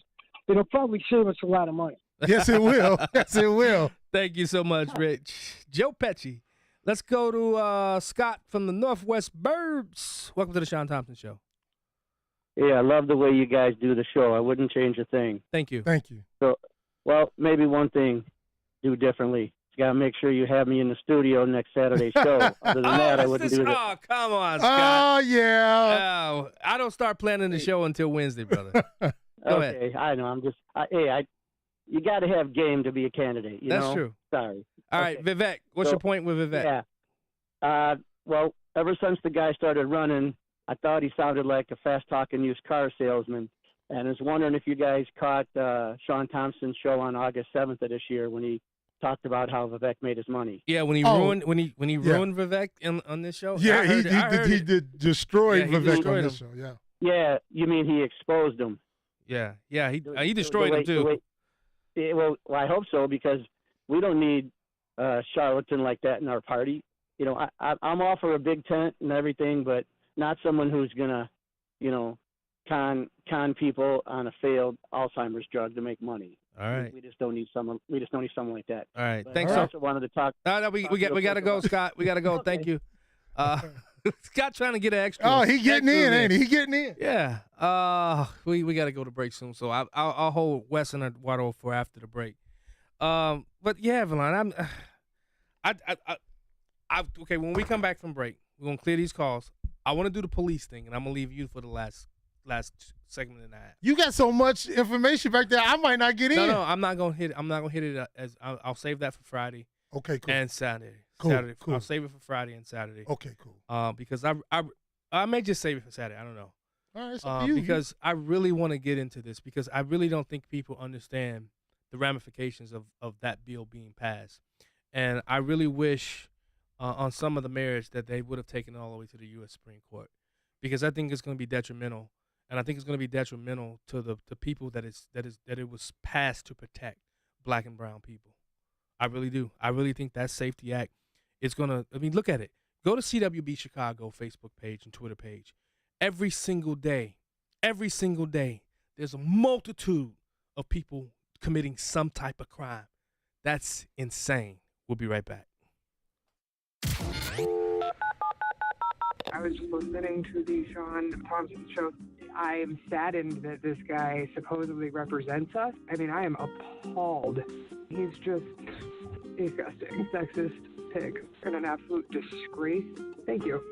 it'll probably save us a lot of money. Yes, it will. Yes, it will. Thank you so much, Rich. Joe Pesci. Let's go to Scott from the Northwest Burbs. Welcome to the Shaun Thompson Show. Yeah, I love the way you guys do the show. I wouldn't change a thing. Thank you. Thank you. So, well, maybe one thing do differently. You got to make sure you have me in the studio next Saturday's show. Other than that, I wouldn't do that. Oh, come on, Scott. Oh, yeah. Oh, I don't start planning the show until Wednesday, brother. Go ahead. Okay, I know. I'm just, you got to have game to be a candidate. You That's know? true. Sorry. All right, Vivek, what's your point with Vivek? Yeah. Well, ever since the guy started running, I thought he sounded like a fast-talking used car salesman. And I was wondering if you guys caught Shaun Thompson's show on August 7th of this year when he talked about how Vivek made his money. Yeah, when he ruined Vivek on this show. Yeah, he did destroyed Vivek on this show. Yeah. Yeah, you mean he exposed him? Yeah, he destroyed him too. Well, I hope so because we don't need a charlatan like that in our party. You know, I'm all for a big tent and everything, but not someone who's gonna, con people on a failed Alzheimer's drug to make money. All right. We just don't need someone. We just don't need someone like that. All right. But Thanks. I So also wanted to talk. No, we got to go, Scott. We got to go. Okay. Thank you. Scott trying to get an extra. Oh, he getting in, ain't he? He getting in. Yeah. We got to go to break soon, so I'll hold Wes and Eduardo for after the break. But yeah, Valon, okay. When we come back from break, we're gonna clear these calls. I want to do the police thing, and I'm gonna leave you for the last segment and a half. You got so much information back there, I might not get in. No, I'm not gonna hit it. I'm not gonna hit it as I'll save that for Friday. Okay, cool. And Saturday. Cool, Saturday. cool. I'll save it for Friday and Saturday. Okay, cool. Because I may just save it for Saturday. I don't know. All right, it's up to you. Because I really want to get into this because I really don't think people understand the ramifications of that bill being passed, and I really wish on some of the mayors that they would have taken it all the way to the U.S. Supreme Court, because I think it's going to be detrimental, and I think it's going to be detrimental to the people that it was passed to protect black and brown people. I really do. I really think that Safety Act is going to. I mean, look at it. Go to CWB Chicago Facebook page and Twitter page. Every single day, there's a multitude of people committing some type of crime. That's insane. We'll be right back. I was listening to the Shaun Thompson show. I am saddened that this guy supposedly represents us. I mean, I am appalled. He's just disgusting, sexist pig, and an absolute disgrace. Thank you.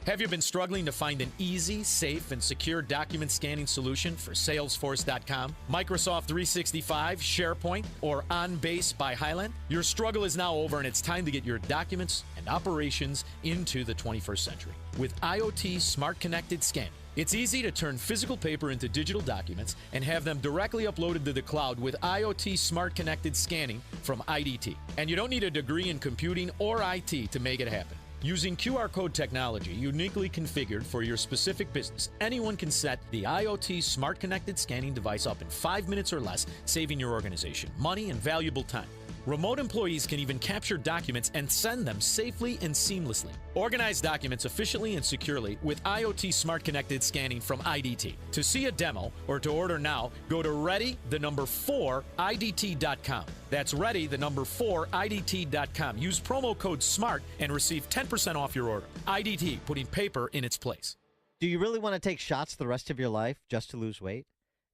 Have you been struggling to find an easy, safe, and secure document scanning solution for Salesforce.com, Microsoft 365, SharePoint, or OnBase by Highland? Your struggle is now over, and it's time to get your documents and operations into the 21st century. With IoT Smart Connected Scanning, it's easy to turn physical paper into digital documents and have them directly uploaded to the cloud with IoT Smart Connected Scanning from IDT. And you don't need a degree in computing or IT to make it happen. Using QR code technology uniquely configured for your specific business, anyone can set the IoT Smart Connected Scanning device up in 5 minutes or less, saving your organization money and valuable time. Remote employees can even capture documents and send them safely and seamlessly. Organize documents efficiently and securely with IoT Smart Connected Scanning from IDT. To see a demo or to order now, go to ready4idt.com. That's ready4idt.com. Use promo code SMART and receive 10% off your order. IDT, putting paper in its place. Do you really want to take shots the rest of your life just to lose weight?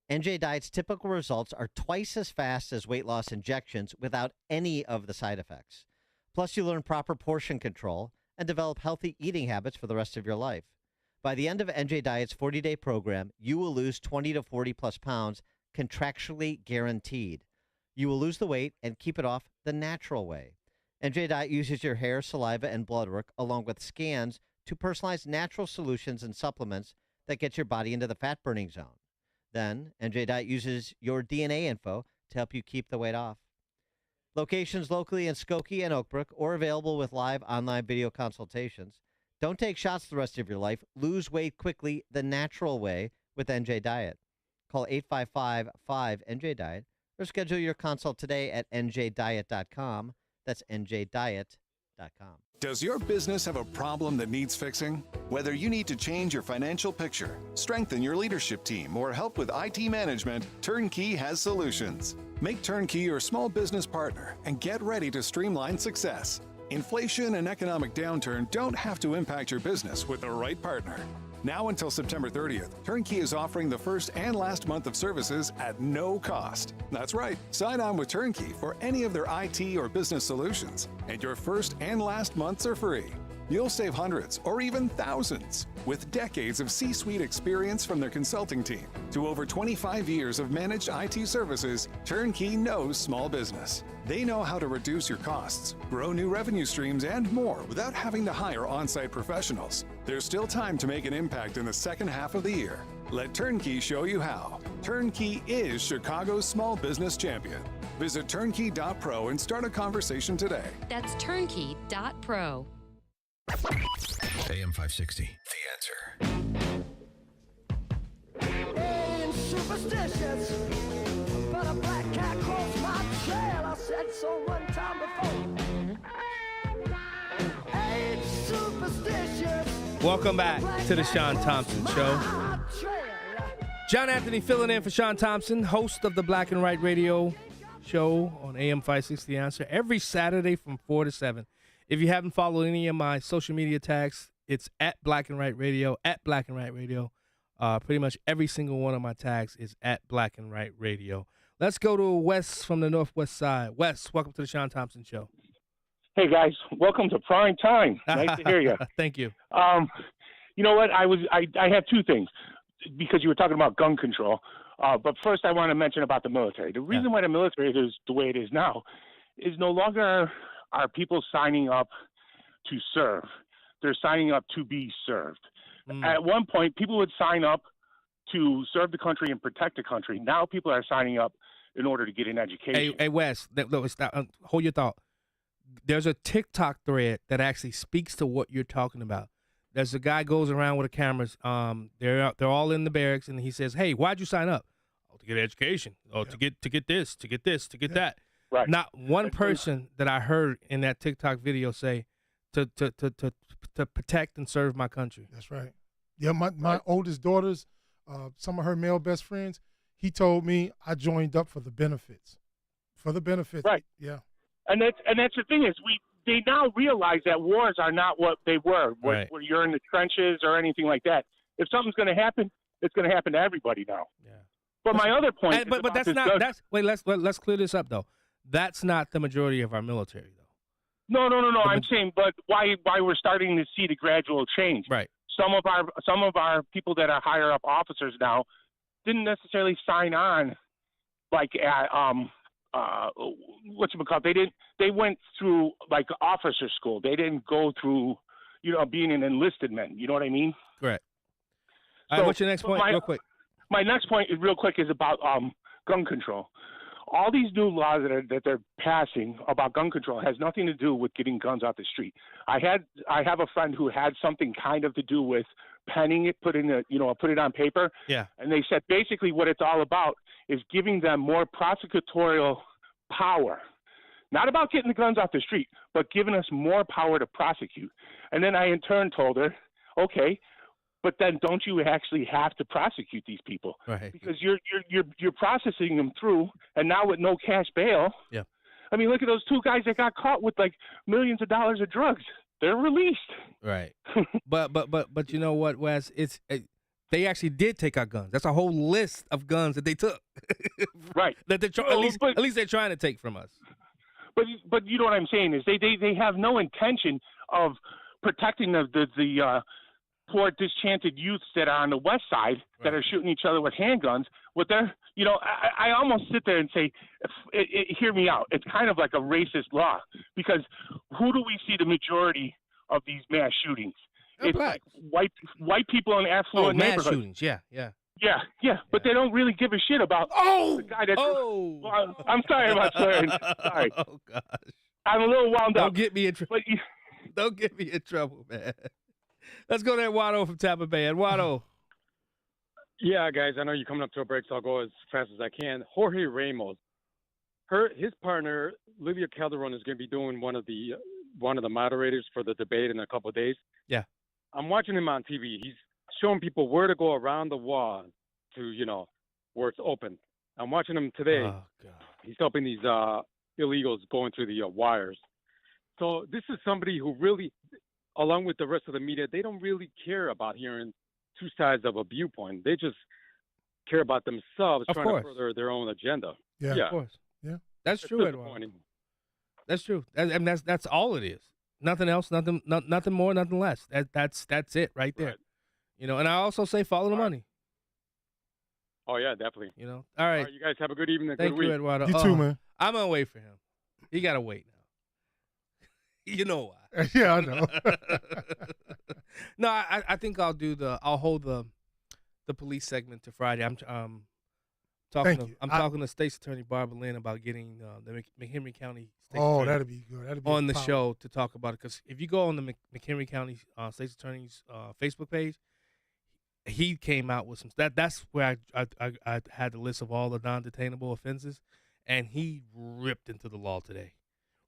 NJ Diet's typical results are twice as fast as weight loss injections without any of the side effects. Plus, you learn proper portion control and develop healthy eating habits for the rest of your life. By the end of NJ Diet's 40-day program, you will lose 20 to 40 plus pounds, contractually guaranteed. You will lose the weight and keep it off the natural way. NJ Diet uses your hair, saliva, and blood work, along with scans, to personalize natural solutions and supplements that get your body into the fat-burning zone. Then, NJ Diet uses your DNA info to help you keep the weight off. Locations locally in Skokie and Oakbrook, or available with live online video consultations. Don't take shots the rest of your life. Lose weight quickly the natural way with NJ Diet. Call 855-5-NJ-DIET or schedule your consult today at njdiet.com. That's njdiet.com. Does your business have a problem that needs fixing? Whether you need to change your financial picture, strengthen your leadership team, or help with IT management, Turnkey has solutions. Make Turnkey your small business partner and get ready to streamline success. Inflation and economic downturn don't have to impact your business with the right partner. Now until September 30th, Turnkey is offering the first and last month of services at no cost. That's right. Sign on with Turnkey for any of their IT or business solutions, and your first and last months are free. You'll save hundreds or even thousands. With decades of C-suite experience from their consulting team to over 25 years of managed IT services, Turnkey knows small business. They know how to reduce your costs, grow new revenue streams, and more without having to hire on-site professionals. There's still time to make an impact in the second half of the year. Let Turnkey show you how. Turnkey is Chicago's small business champion. Visit turnkey.pro and start a conversation today. That's turnkey.pro. AM 560, The Answer. Ain't superstitious, but a black cat crossed my trail. I said so one time before. Ain't superstitious. Welcome back to the Shaun Thompson Show. John Anthony filling in for Shaun Thompson, host of the Black and White Radio Show on AM 560 The Answer, every Saturday from 4 to 7. If you haven't followed any of my social media tags, it's at Black and White Radio, at Black and White Radio. Pretty much every single one of my tags is at Black and White Radio. Let's go to Wes from the Northwest Side. Wes, welcome to the Shaun Thompson Show. Hey guys, welcome to prime time. Nice to hear you. Thank you. You know what? I have two things because you were talking about gun control. But first, I want to mention about the military. The reason why the military is the way it is now is no longer are people signing up to serve. They're signing up to be served. At one point, people would sign up to serve the country and protect the country. Now people are signing up in order to get an education. Hey Wes, hold your thought. There's a TikTok thread that actually speaks to what you're talking about. There's a guy goes around with the cameras. They're all in the barracks, and he says, "Hey, why'd you sign up? Oh, to get education. Oh, to get this, to get this, to get that." Right. Not one person that I heard in that TikTok video say to protect and serve my country. That's right. Yeah, my oldest daughter's, some of her male best friends, he told me I joined up for the benefits. For the benefits. Right. Yeah. And that's the thing is they now realize that wars are not what they were, Right. where you're in the trenches or anything like that. If something's going to happen, it's going to happen to everybody now. Yeah. But my other point, And- but that's not. That's wait. Let's clear this up though. That's not the majority of our military though. No. I'm saying, but why we're starting to see the gradual change? Right. Some of our people that are higher up officers now didn't necessarily sign on, like at They went through like officer school. They didn't go through, being an enlisted man. You know what I mean? Correct. All right, what's your next point, real quick? My next point, real quick, is about gun control. All these new laws that they're passing about gun control has nothing to do with getting guns off the street. I have a friend who had something kind of to do with penning it, put it on paper. Yeah. And they said basically what it's all about is giving them more prosecutorial power. Not about getting the guns off the street, but giving us more power to prosecute. And then I in turn told her, okay, but then don't you actually have to prosecute these people? Right. Because you're processing them through, and now with no cash bail. Yeah. I mean, look at those two guys that got caught with like millions of dollars of drugs. They're released. Right. but you know what, Wes? They actually did take our guns. That's a whole list of guns that they took. Right. That they're at least they're trying to take from us. But you know what I'm saying is they have no intention of protecting the poor disenchanted youths that are on the west side that are shooting each other with handguns. With their, I almost sit there and say, hear me out. It's kind of like a racist law, because who do we see the majority of these mass shootings? It's like white people in affluent mass neighborhoods. shootings. Yeah. Yeah, but they don't really give a shit about the guy that's. Oh, well, I'm sorry about swearing. Sorry. Oh gosh. I'm a little wound up. Don't get me in trouble. Don't get me in trouble, man. Let's go to Eduardo from Tampa Bay. Eduardo. Yeah, guys, I know you're coming up to a break, so I'll go as fast as I can. Jorge Ramos, his partner Livia Calderon is going to be doing one of the moderators for the debate in a couple of days. Yeah. I'm watching him on TV. He's showing people where to go around the wall to, where it's open. I'm watching him today. Oh, God. He's helping these illegals going through the wires. So this is somebody who really, along with the rest of the media, they don't really care about hearing two sides of a viewpoint. They just care about themselves, trying to further their own agenda. Yeah, of course. Yeah, that's true, Eduardo. That's true. And that's all it is. Nothing else. Nothing more. Nothing less. That's it right there. Right. And I also say follow the money. Oh yeah, definitely. All right. You guys have a good evening. Thank good you, week. Eduardo. You too, man. I'm gonna wait for him. He gotta wait now. You know why? Yeah, I know. No, I think I'll hold the police segment to Friday. I'm talking to State's Attorney Barbara Lynn about getting the McHenry County State's Attorney that'd be good. That'd be on the show to talk about it. Because if you go on the McHenry County State's Attorney's Facebook page, he came out with some. That's where I had the list of all the non-detainable offenses, and he ripped into the law today.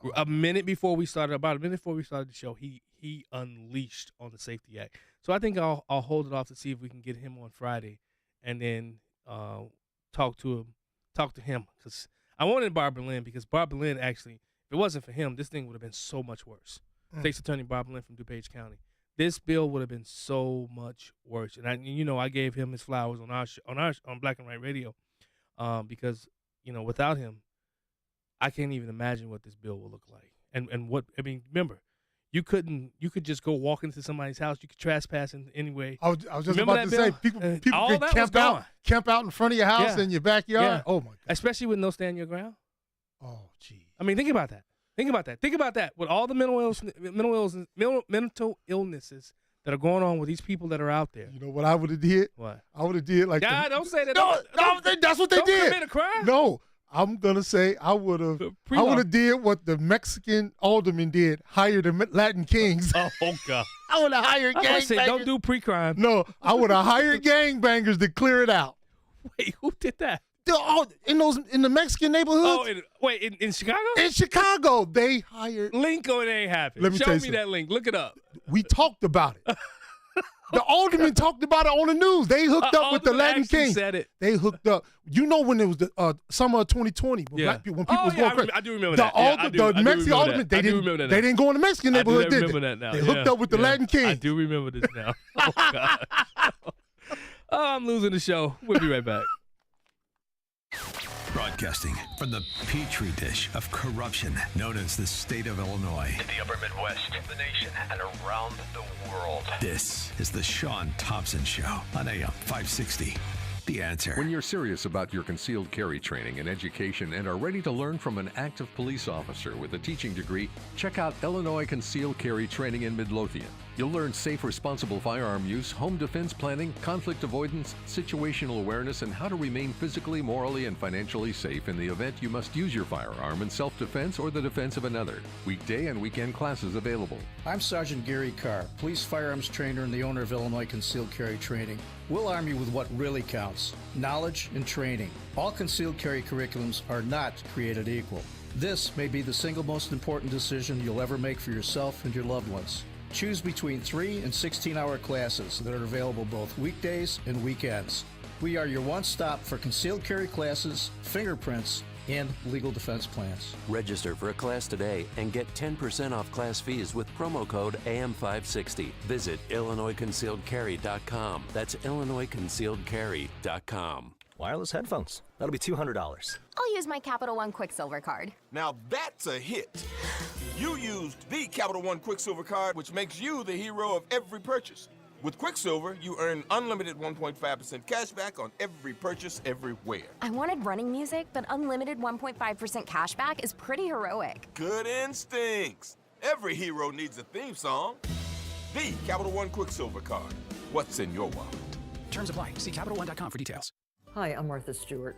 About a minute before we started the show, he unleashed on the Safety Act. So I think I'll hold it off to see if we can get him on Friday, and then talk to him because I wanted Barbara Lynn, because Barbara Lynn actually, if it wasn't for him, this thing would have been so much worse. State's Attorney Barbara Lynn from DuPage County. This bill would have been so much worse, and I gave him his flowers on Black and White Radio, because without him, I can't even imagine what this bill will look like. And what remember, you could just go walk into somebody's house. You could trespass in anyway. I was just about to say, people could camp out in front of your house in your backyard. Yeah. Oh my God! Especially with no stand your ground. Oh gee. I mean, think about that. Think about that. With all the mental illnesses that are going on with these people that are out there. You know what I would have did? What? I would have did like. God, don't say that. No, that's what they did. Don't commit a crime. No. I'm gonna say I would have did what the Mexican alderman did, hired the Latin kings. Oh God! I would have hired gangbangers. Don't do pre-crime. No, I would have hired gangbangers to clear it out. Wait, who did that? In the Mexican neighborhoods. Oh, in Chicago? In Chicago, they hired. Link or it ain't happening. Show me that link. Look it up. We talked about it. The alderman talked about it on the news. They hooked up with the Latin King. Said it. They hooked up. When it was the summer of 2020, black people, when people was going crazy. I do remember that. The Mexican alderman, they didn't go in the Mexican neighborhood, did they? Remember that now. They hooked up with the Latin King. I do remember this now. Oh God. I'm losing the show. We'll be right back. Broadcasting from the petri dish of corruption known as the state of Illinois. In the upper Midwest, the nation, and around the world. This is the Shaun Thompson Show on AM 560. The Answer. When you're serious about your concealed carry training and education and are ready to learn from an active police officer with a teaching degree, check out Illinois Concealed Carry Training in Midlothian. You'll learn safe, responsible firearm use, home defense planning, conflict avoidance, situational awareness, and how to remain physically, morally, and financially safe in the event you must use your firearm in self-defense or the defense of another. Weekday and weekend classes available. I'm Sergeant Gary Carr, police firearms trainer and the owner of Illinois Concealed Carry Training. We'll arm you with what really counts, knowledge and training. All concealed carry curriculums are not created equal. This may be the single most important decision you'll ever make for yourself and your loved ones. Choose between 3 and 16-hour classes that are available both weekdays and weekends. We are your one-stop for concealed carry classes, fingerprints, and legal defense plans. Register for a class today and get 10% off class fees with promo code AM560. Visit IllinoisConcealedCarry.com. That's IllinoisConcealedCarry.com. Wireless headphones. That'll be $200. I'll use my Capital One Quicksilver card. Now that's a hit. You used the Capital One Quicksilver card, which makes you the hero of every purchase. With Quicksilver, you earn unlimited 1.5% cash back on every purchase everywhere. I wanted running music, but unlimited 1.5% cash back is pretty heroic. Good instincts. Every hero needs a theme song. The Capital One Quicksilver card. What's in your wallet? Terms apply. See CapitalOne.com for details. Hi, I'm Martha Stewart.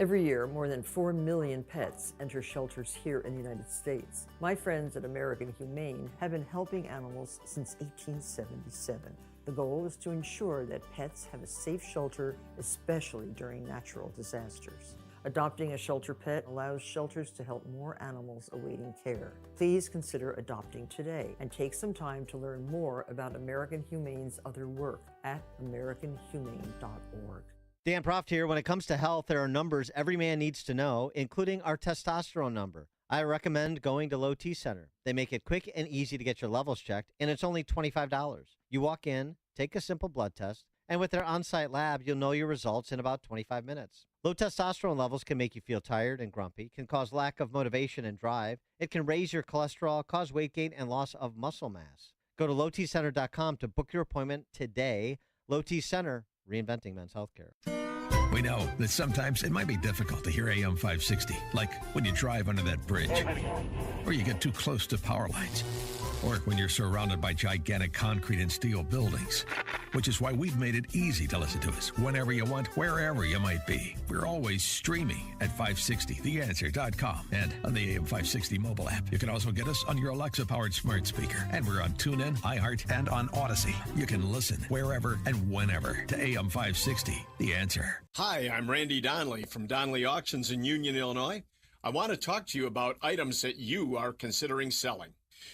Every year, more than 4 million pets enter shelters here in the United States. My friends at American Humane have been helping animals since 1877. The goal is to ensure that pets have a safe shelter, especially during natural disasters. Adopting a shelter pet allows shelters to help more animals awaiting care. Please consider adopting today and take some time to learn more about American Humane's other work at americanhumane.org. Dan Proft here. When it comes to health, there are numbers every man needs to know, including our testosterone number. I recommend going to Low T Center. They make it quick and easy to get your levels checked, and it's only $25. You walk in, take a simple blood test, and with their on-site lab, you'll know your results in about 25 minutes. Low testosterone levels can make you feel tired and grumpy, can cause lack of motivation and drive. It can raise your cholesterol, cause weight gain, and loss of muscle mass. Go to lowtcenter.com to book your appointment today. Low T Center, reinventing men's healthcare. We know that sometimes it might be difficult to hear AM 560, like when you drive under that bridge, or you get too close to power lines, or when you're surrounded by gigantic concrete and steel buildings, which is why we've made it easy to listen to us whenever you want, wherever you might be. We're always streaming at 560theanswer.com and on the AM 560 mobile app. You can also get us on your Alexa-powered smart speaker, and we're on TuneIn, iHeart, and on Odyssey. You can listen wherever and whenever to AM 560, The Answer. Hi, I'm Randy Donnelly from Donnelly Auctions in Union, Illinois. I want to talk to you about items that you are considering selling.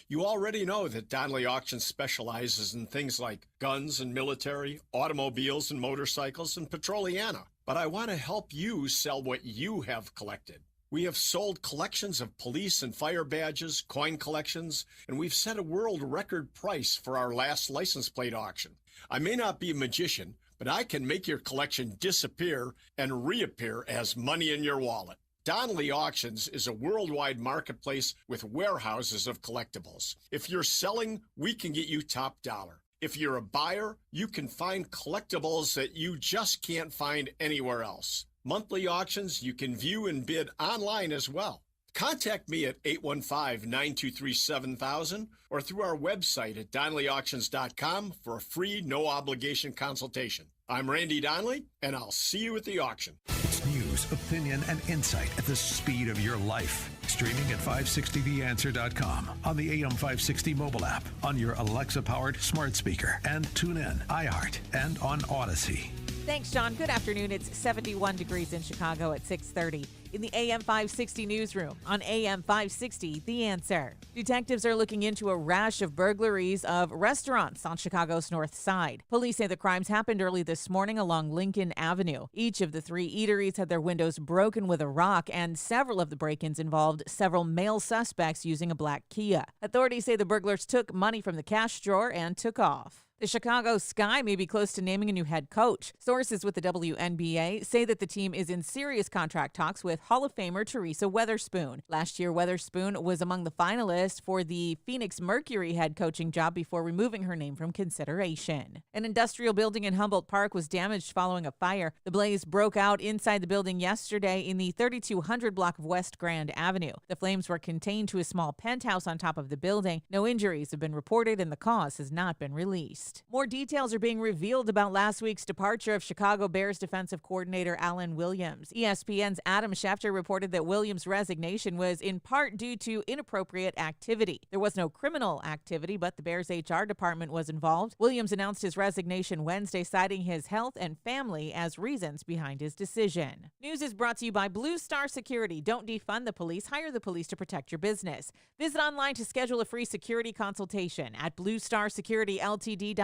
You already know that Donnelly Auctions specializes in things like guns and military, automobiles and motorcycles, and Petroliana. But I want to help you sell what you have collected. We have sold collections of police and fire badges, coin collections, and we've set a world record price for our last license plate auction. I may not be a magician, but I can make your collection disappear and reappear as money in your wallet. Donnelly Auctions is a worldwide marketplace with warehouses of collectibles. If you're selling, we can get you top dollar. If you're a buyer, you can find collectibles that you just can't find anywhere else. Monthly auctions you can view and bid online as well. Contact me at 815-923-7000 or through our website at DonnellyAuctions.com for a free, no-obligation consultation. I'm Randy Donnelly, and I'll see you at the auction. It's news, opinion, and insight at the speed of your life. Streaming at 560theanswer.com, on the AM 560 mobile app, on your Alexa-powered smart speaker, and TuneIn, iHeart, and on Odyssey. Thanks, Shaun. Good afternoon. It's 71 degrees in Chicago at 6:30 in the AM 560 newsroom on AM 560, The Answer. Detectives are looking into a rash of burglaries of restaurants on Chicago's north side. Police say the crimes happened early this morning along Lincoln Avenue. Each of the three eateries had their windows broken with a rock, and several of the break-ins involved several male suspects using a black Kia. Authorities say the burglars took money from the cash drawer and took off. The Chicago Sky may be close to naming a new head coach. Sources with the WNBA say that the team is in serious contract talks with Hall of Famer Teresa Weatherspoon. Last year, Weatherspoon was among the finalists for the Phoenix Mercury head coaching job before removing her name from consideration. An industrial building in Humboldt Park was damaged following a fire. The blaze broke out inside the building yesterday in the 3200 block of West Grand Avenue. The flames were contained to a small penthouse on top of the building. No injuries have been reported, and the cause has not been released. More details are being revealed about last week's departure of Chicago Bears defensive coordinator Alan Williams. ESPN's Adam Schefter reported that Williams' resignation was in part due to inappropriate activity. There was no criminal activity, but the Bears' HR department was involved. Williams announced his resignation Wednesday, citing his health and family as reasons behind his decision. News is brought to you by Blue Star Security. Don't defund the police. Hire the police to protect your business. Visit online to schedule a free security consultation at BlueStarSecurityLTD.com.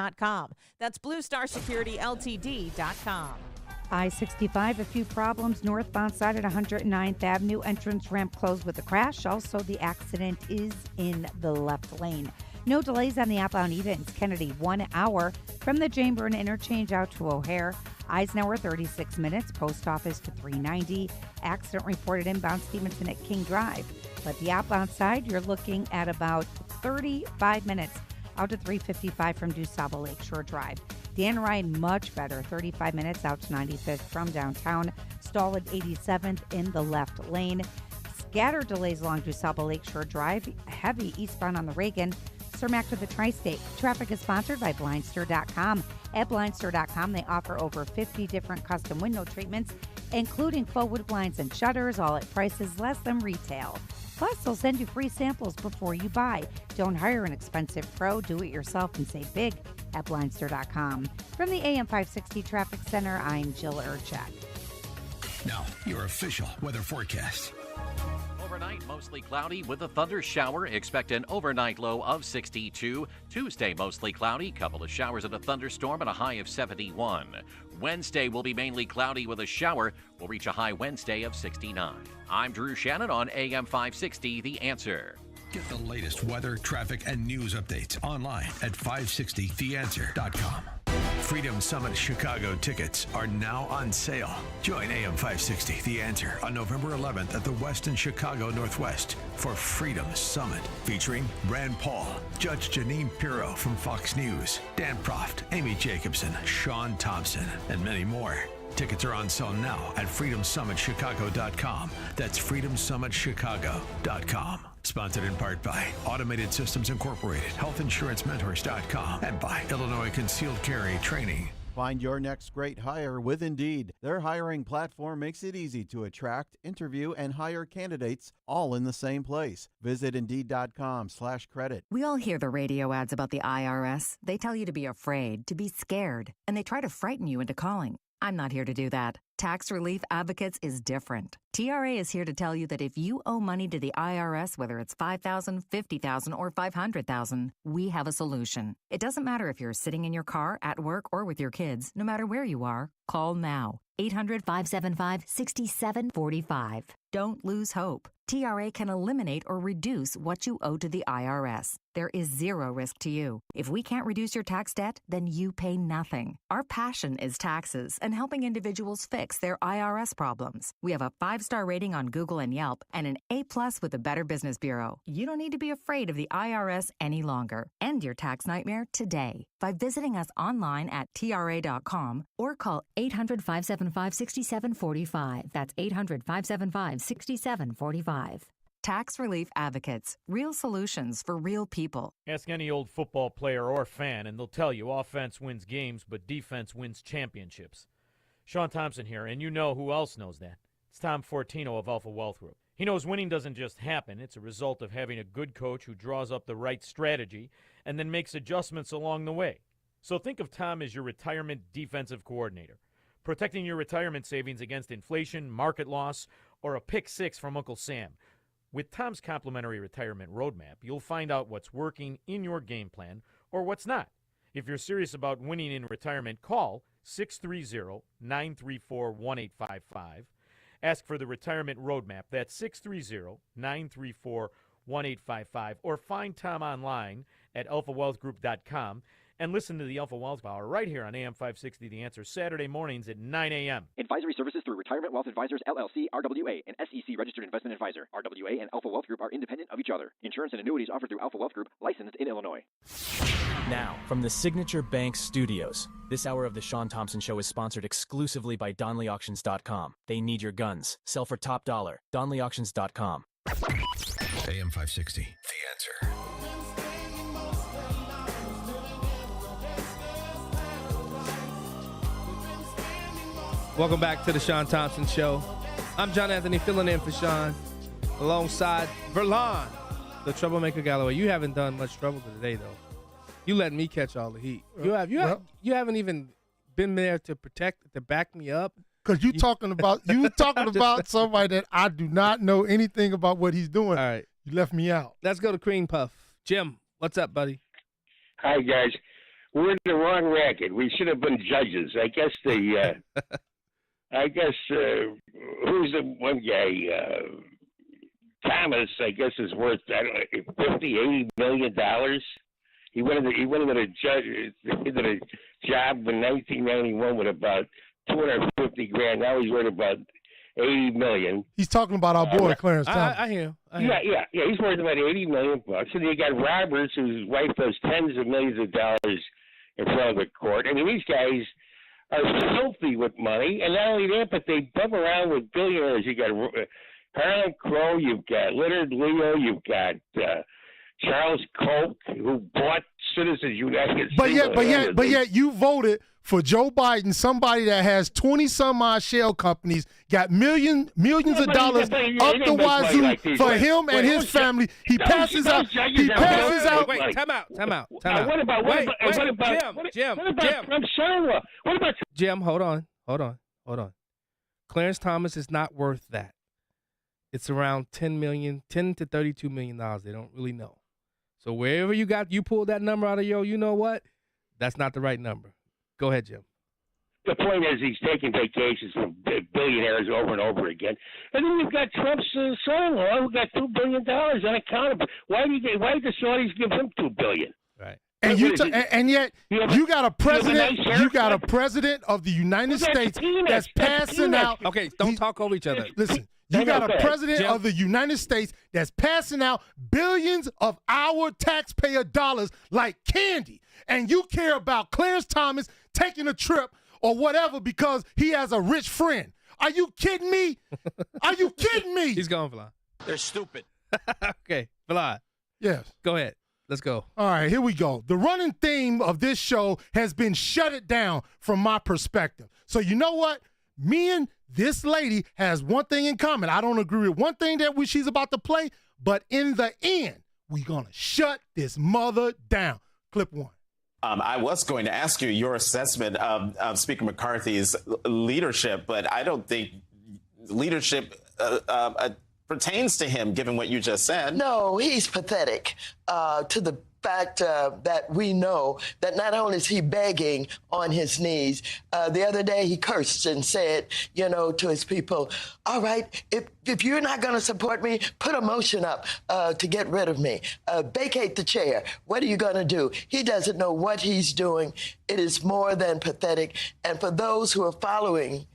That's BlueStarSecurityLTD.com. I-65, a few problems northbound side at 109th Avenue. Entrance ramp closed with a crash. Also, the accident is in the left lane. No delays on the outbound Evans Kennedy, 1 hour from the Chamber and interchange out to O'Hare. Eisenhower, 36 minutes. Post office to 390. Accident reported inbound Stevenson at King Drive. But the outbound side, you're looking at about 35 minutes. out to 355 from DuSable Lakeshore Drive. Dan Ryan, much better, 35 minutes out to 95th from downtown. Stall at 87th in the left lane. Scattered delays along DuSable Lakeshore Drive. Heavy eastbound on the Reagan. Cermak to the Tri-State. Traffic is sponsored by Blindster.com. At Blindster.com, they offer over 50 different custom window treatments, including faux wood blinds and shutters, all at prices less than retail. Plus, they'll send you free samples before you buy. Don't hire an expensive pro. Do it yourself and save big at Blindster.com. From the AM 560 Traffic Center, I'm Jill Urchak. Now, your official weather forecast. Overnight, mostly cloudy with a thunder shower. Expect an overnight low of 62. Tuesday, mostly cloudy. Couple of showers and a thunderstorm and a high of 71. Wednesday will be mainly cloudy with a shower. We'll reach a high Wednesday of 69. I'm Drew Shannon on AM 560, The Answer. Get the latest weather, traffic, and news updates online at 560theanswer.com. Freedom Summit Chicago tickets are now on sale. Join AM 560 The Answer on November 11th at the Westin Chicago Northwest for Freedom Summit, featuring Rand Paul, Judge Janine Pirro from Fox News, Dan Proft, Amy Jacobson, Shaun Thompson, and many more. Tickets are on sale now at freedomsummitchicago.com. That's freedomsummitchicago.com. Sponsored in part by Automated Systems Incorporated, HealthInsuranceMentors.com, and by Illinois Concealed Carry Training. Find your next great hire with Indeed. Their hiring platform makes it easy to attract, interview, and hire candidates all in the same place. Visit Indeed.com/credit. We all hear the radio ads about the IRS. They tell you to be afraid, to be scared, and they try to frighten you into calling. I'm not here to do that. Tax Relief Advocates is different. TRA is here to tell you that if you owe money to the IRS, whether it's $5,000, $50,000, or $500,000, we have a solution. It doesn't matter if you're sitting in your car, at work, or with your kids. No matter where you are, call now. 800-575-6745. Don't lose hope. TRA can eliminate or reduce what you owe to the IRS. There is zero risk to you. If we can't reduce your tax debt, then you pay nothing. Our passion is taxes and helping individuals fix their IRS problems. We have a 5-star rating on Google and Yelp and an A+ with the Better Business Bureau. You don't need to be afraid of the IRS any longer. End your tax nightmare today by visiting us online at TRA.com or call 800-575-6745. That's 800-575-6745. Tax Relief Advocates. Real solutions for real people. Ask any old football player or fan, and they'll tell you offense wins games, but defense wins championships. Shaun Thompson here, and you know who else knows that. It's Tom Fortino of Alpha Wealth Group. He knows winning doesn't just happen. It's a result of having a good coach who draws up the right strategy and then makes adjustments along the way. So think of Tom as your retirement defensive coordinator, protecting your retirement savings against inflation, market loss, or a pick six from Uncle Sam. With Tom's complimentary retirement roadmap, you'll find out what's working in your game plan or what's not. If you're serious about winning in retirement, call 630-934-1855. Ask for the retirement roadmap. That's 630-934-1855. Or find Tom online at alphawealthgroup.com. And listen to the Alpha Wealth Hour right here on AM 560 The Answer, Saturday mornings at 9 a.m. Advisory services through Retirement Wealth Advisors, LLC, RWA, an SEC-registered investment advisor. RWA and Alpha Wealth Group are independent of each other. Insurance and annuities offered through Alpha Wealth Group, licensed in Illinois. Now, from the Signature Bank Studios, this hour of the Shaun Thompson Show is sponsored exclusively by DonleyAuctions.com. They need your guns. Sell for top dollar. DonleyAuctions.com. AM 560, The Answer. Welcome back to the Shaun Thompson Show. I'm John Anthony, filling in for Shaun, alongside Verlon, the troublemaker Galloway. You haven't done much trouble today, though. You let me catch all the heat. You haven't even been there to protect, to back me up. Because you talking about somebody that I do not know anything about what he's doing. All right, you left me out. Let's go to Cream Puff. Jim, what's up, buddy? Hi guys. We're in the wrong racket. We should have been judges. I guess who's the one guy? Thomas, I guess, is worth $50-80 million. He went into the job in 1991 with about $250 grand. Now he's worth about $80 million. He's talking about our boy Clarence Thomas. I hear him. Yeah. He's worth about $80 million. And you got Roberts, whose wife does tens of millions of dollars in front of the court. I mean, these guys are filthy with money, and not only that, but they bum around with billionaires. You got Harlan Crow, you've got Leonard Leo, you've got Charles Koch, who bought Citizens United. But yet, you voted for Joe Biden, somebody that has 20-some-odd shell companies, got millions of dollars up the wazoo for him and his family. He passes out. Wait, time out. What about Jim, hold on. Clarence Thomas is not worth that. It's around $10 to $32 million. They don't really know. So wherever you pulled that number out of you know what? That's not the right number. Go ahead, Jim. The point is he's taking vacations from billionaires over and over again. And then you've got Trump's son-in-law who got $2 billion unaccountable. Why did the Saudis give him $2 billion? Right. And yet you got a president. You got a president of the United States that's passing out. Okay, don't talk over each other. Listen. You got a president of the United States that's passing out billions of our taxpayer dollars like candy. And you care about Clarence Thomas taking a trip or whatever because he has a rich friend. Are you kidding me? He's gone, Vlad. They're stupid. Okay, Vlad. Yes. Go ahead. Let's go. All right, here we go. The running theme of this show has been shut it down from my perspective. So you know what? Me and this lady has one thing in common. I don't agree with one thing that she's about to play, but in the end, we're going to shut this mother down. Clip one. I was going to ask you your assessment of Speaker McCarthy's leadership, but I don't think leadership pertains to him, given what you just said. No, he's pathetic to the fact that we know that not only is he begging on his knees, the other day he cursed and said, to his people, all right, if you're not going to support me, put a motion up to get rid of me. Vacate the chair. What are you going to do? He doesn't know what he's doing. It is more than pathetic. And for those who are following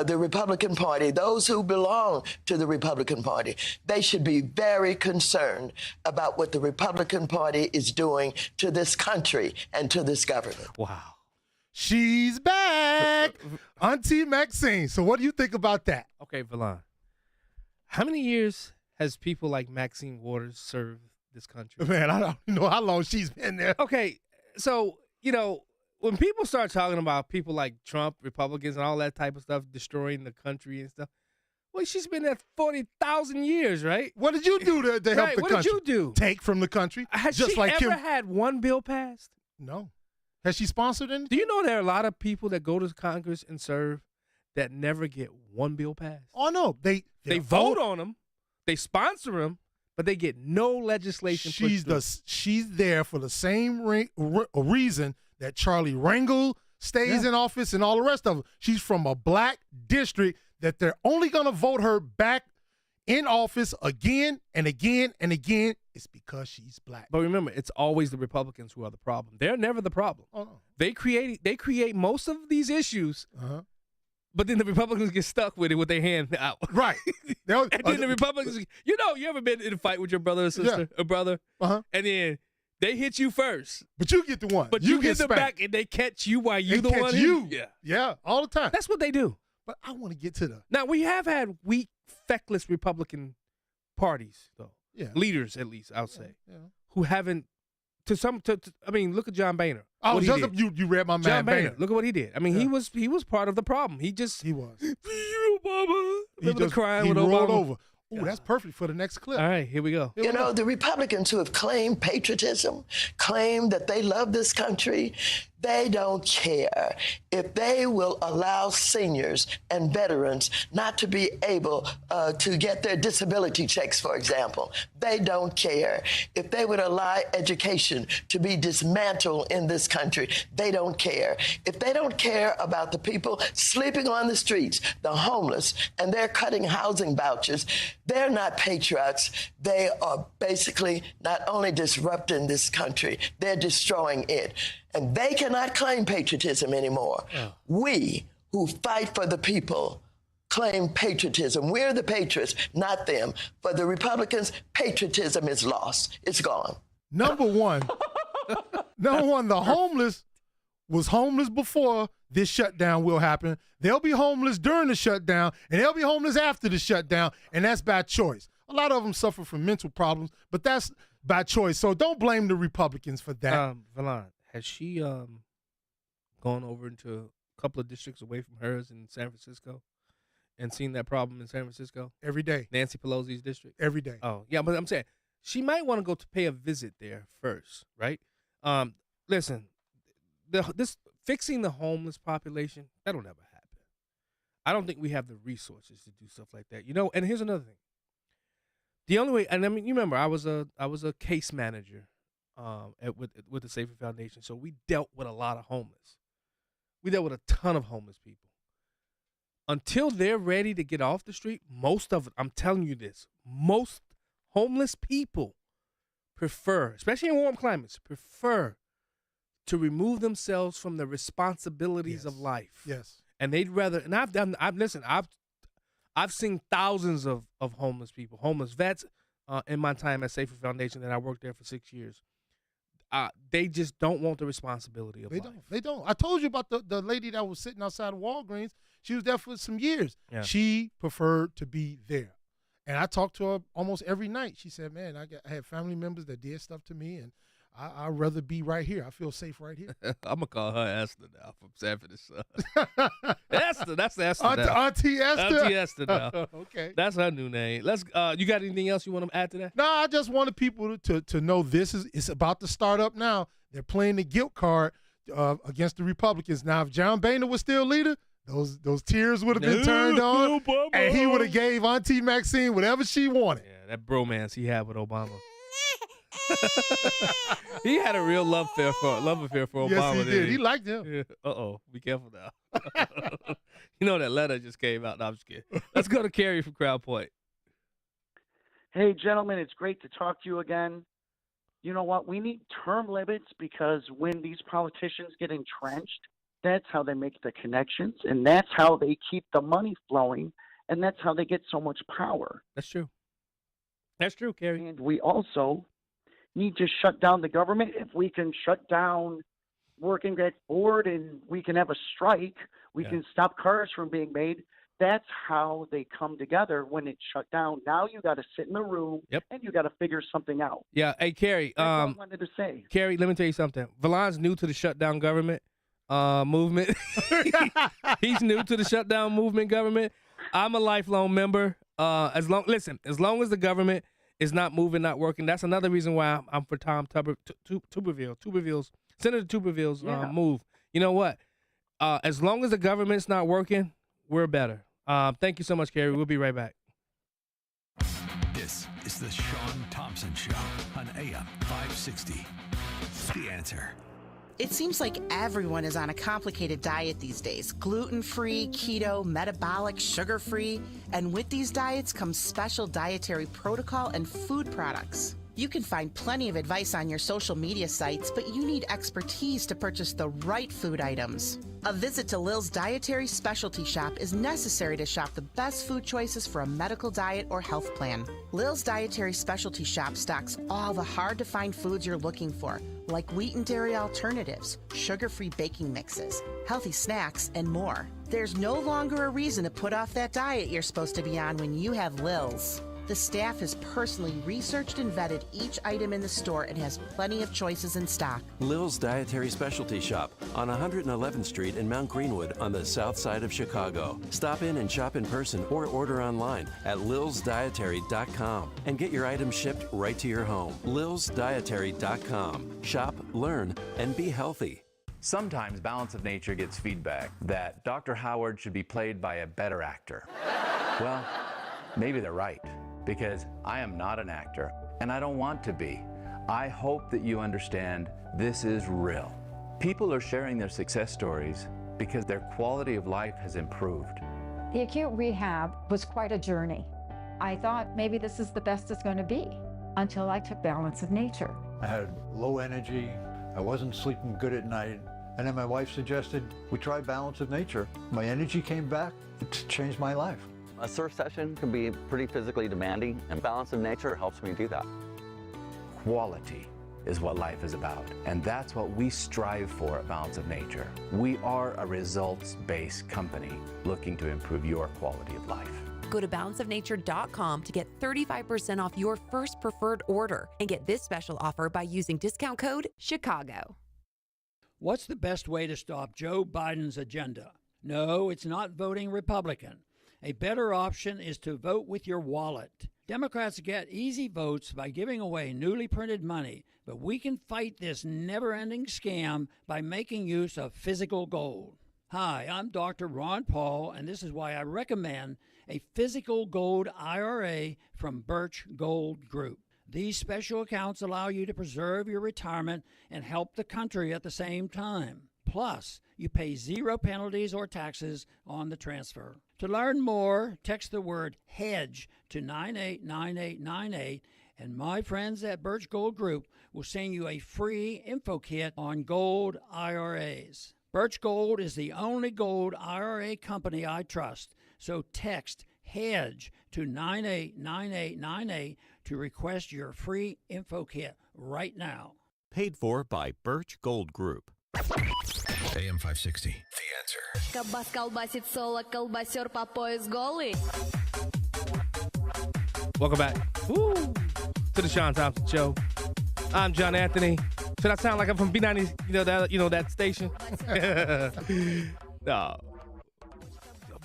the Republican Party, those who belong to the Republican Party, they should be very concerned about what the Republican Party is doing to this country and to this government. Wow. She's back. Auntie Maxine. So what do you think about that? Okay, Valon. How many years has people like Maxine Waters served this country? Man, I don't know how long she's been there. Okay, so, when people start talking about people like Trump, Republicans, and all that type of stuff, destroying the country and stuff, well, she's been there 40,000 years, right? What did you do to help the country? What did you do? Take from the country? Has just she like ever had one bill passed? No. Has she sponsored anything? Do you know there are a lot of people that go to Congress and serve that never get one bill passed? Oh, no. They vote on them, they sponsor them, but they get no legislation. She's there for the same reason that Charlie Rangel stays in office and all the rest of them. She's from a black district that they're only going to vote her back in office again and again and again. It's because she's black. But remember, it's always the Republicans who are the problem. They're never the problem. Oh, no. They create most of these issues, but then the Republicans get stuck with it with their hand out. Right. And then the Republicans, you ever been in a fight with your brother or sister or brother, and then they hit you first. But you get the one. But you get them back and they catch you while you the one. Yeah, all the time. That's what they do. But I want to get to the. Now, we have had weak, feckless Republican parties, though. Yeah. Leaders, at least, I'll say, Yeah. who haven't, look at John Boehner. Oh, you read my man John Boehner. Look at what he did. I mean, he was part of the problem. He was. Obama. Remember the crying with Obama? He rolled over. Ooh, that's perfect for the next clip. All right, here we go. The Republicans who have claimed patriotism, claim that they love this country, they don't care if they will allow seniors and veterans not to be able to get their disability checks, for example. They don't care if they would allow education to be dismantled in this country. They don't care. If they don't care about the people sleeping on the streets, the homeless, and they're cutting housing vouchers, they're not patriots. They are basically not only disrupting this country, they're destroying it. And they cannot claim patriotism anymore. We who fight for the people claim patriotism. We're the patriots, not them. For the Republicans, patriotism is lost. It's gone. Number one, the homeless was homeless before this shutdown will happen. They'll be homeless during the shutdown, and they'll be homeless after the shutdown, and that's by choice. A lot of them suffer from mental problems, but that's by choice. So don't blame the Republicans for that. Valon, has she gone over into a couple of districts away from hers in San Francisco and seen that problem in San Francisco? Every day. Nancy Pelosi's district? Every day. Oh, yeah, but I'm saying she might want to go to pay a visit there first, right? Listen, this fixing the homeless population, that'll never happen. I don't think we have the resources to do stuff like that. You know, and here's another thing. The only way, and I mean, you remember, I was a case manager with the Safer Foundation, so we dealt with a lot of homeless. We dealt with a ton of homeless people. Until they're ready to get off the street, most of it, I'm telling you this, most homeless people prefer, especially in warm climates, prefer to remove themselves from the responsibilities of life. Yes. And they'd rather, and I've seen thousands of homeless people, homeless vets in my time at Safer Foundation, and I worked there for 6 years. They just don't want the responsibility of life. They don't. I told you about the lady that was sitting outside of Walgreens. She was there for some years. Yeah. She preferred to be there. And I talked to her almost every night. She said, man, I had family members that did stuff to me, and I'd rather be right here. I feel safe right here. I'm going to call her Esther now from Sanford and Son. Esther, that's Esther now. Auntie Esther? Auntie Esther now. Okay. That's her new name. You got anything else you want to add to that? No, I just wanted people to know it's about to start up now. They're playing the guilt card against the Republicans. Now, if John Boehner was still leader, those tears would have been turned on, and he would have gave Auntie Maxine whatever she wanted. Yeah, that bromance he had with Obama. He had a real love affair for Obama. Yes, he did. He liked him. Yeah. Be careful now. You know that letter just came out. No, I'm just kidding. Let's go to Carrie from Crown Point. Hey, gentlemen, it's great to talk to you again. You know what? We need term limits because when these politicians get entrenched, that's how they make the connections, and that's how they keep the money flowing, and that's how they get so much power. That's true. That's true, Carrie. And we also need to shut down the government. If we can shut down working at Ford and we can have a strike, we can stop cars from being made. That's how they come together when it's shut down. Now you got to sit in the room and you got to figure something out. Yeah. Hey, Carrie. That's all I wanted to say. Carrie, let me tell you something. Valon's new to the shutdown government movement. He's new to the shutdown movement government. I'm a lifelong member. As long as the government is not moving, not working, that's another reason why I'm for Tom Tuberville's Senator Tuberville's move. You know what? As long as the government's not working, we're better. Thank you so much, Carrie. We'll be right back. This is the Shaun Thompson Show on AM 560. The Answer. It seems like everyone is on a complicated diet these days. Gluten-free, keto, metabolic, sugar-free. And with these diets comes special dietary protocol and food products. You can find plenty of advice on your social media sites, but you need expertise to purchase the right food items. A visit to Lil's Dietary Specialty Shop is necessary to shop the best food choices for a medical diet or health plan. Lil's Dietary Specialty Shop stocks all the hard-to-find foods you're looking for, like wheat and dairy alternatives, sugar-free baking mixes, healthy snacks, and more. There's no longer a reason to put off that diet you're supposed to be on when you have Lil's. The staff has personally researched and vetted each item in the store and has plenty of choices in stock. Lil's Dietary Specialty Shop on 111th Street in Mount Greenwood on the south side of Chicago. Stop in and shop in person or order online at lilsdietary.com and get your items shipped right to your home. lilsdietary.com. Shop, learn, and be healthy. Sometimes Balance of Nature gets feedback that Dr. Howard should be played by a better actor. Well, maybe they're right, because I am not an actor, and I don't want to be. I hope that you understand this is real. People are sharing their success stories because their quality of life has improved. The acute rehab was quite a journey. I thought maybe this is the best it's going to be until I took Balance of Nature. I had low energy. I wasn't sleeping good at night. And then my wife suggested we try Balance of Nature. My energy came back. It's changed my life. A surf session can be pretty physically demanding, and Balance of Nature helps me do that. Quality is what life is about, and that's what we strive for at Balance of Nature. We are a results-based company looking to improve your quality of life. Go to balanceofnature.com to get 35% off your first preferred order and get this special offer by using discount code CHICAGO. What's the best way to stop Joe Biden's agenda? No, it's not voting Republican. A better option is to vote with your wallet. Democrats get easy votes by giving away newly printed money, but we can fight this never-ending scam by making use of physical gold. Hi, I'm Dr. Ron Paul, and this is why I recommend a physical gold IRA from Birch Gold Group. These special accounts allow you to preserve your retirement and help the country at the same time. Plus, you pay zero penalties or taxes on the transfer. To learn more, text the word HEDGE to 989898, and my friends at Birch Gold Group will send you a free info kit on gold IRAs. Birch Gold is the only gold IRA company I trust, so text HEDGE to 989898 to request your free info kit right now. Paid for by Birch Gold Group. AM 560, The Answer. Колбас колбасит соло, колбасер по пояс голый. Welcome back to the Shaun Thompson Show. I'm John Anthony. Should I sound like I'm from B90, that station? No.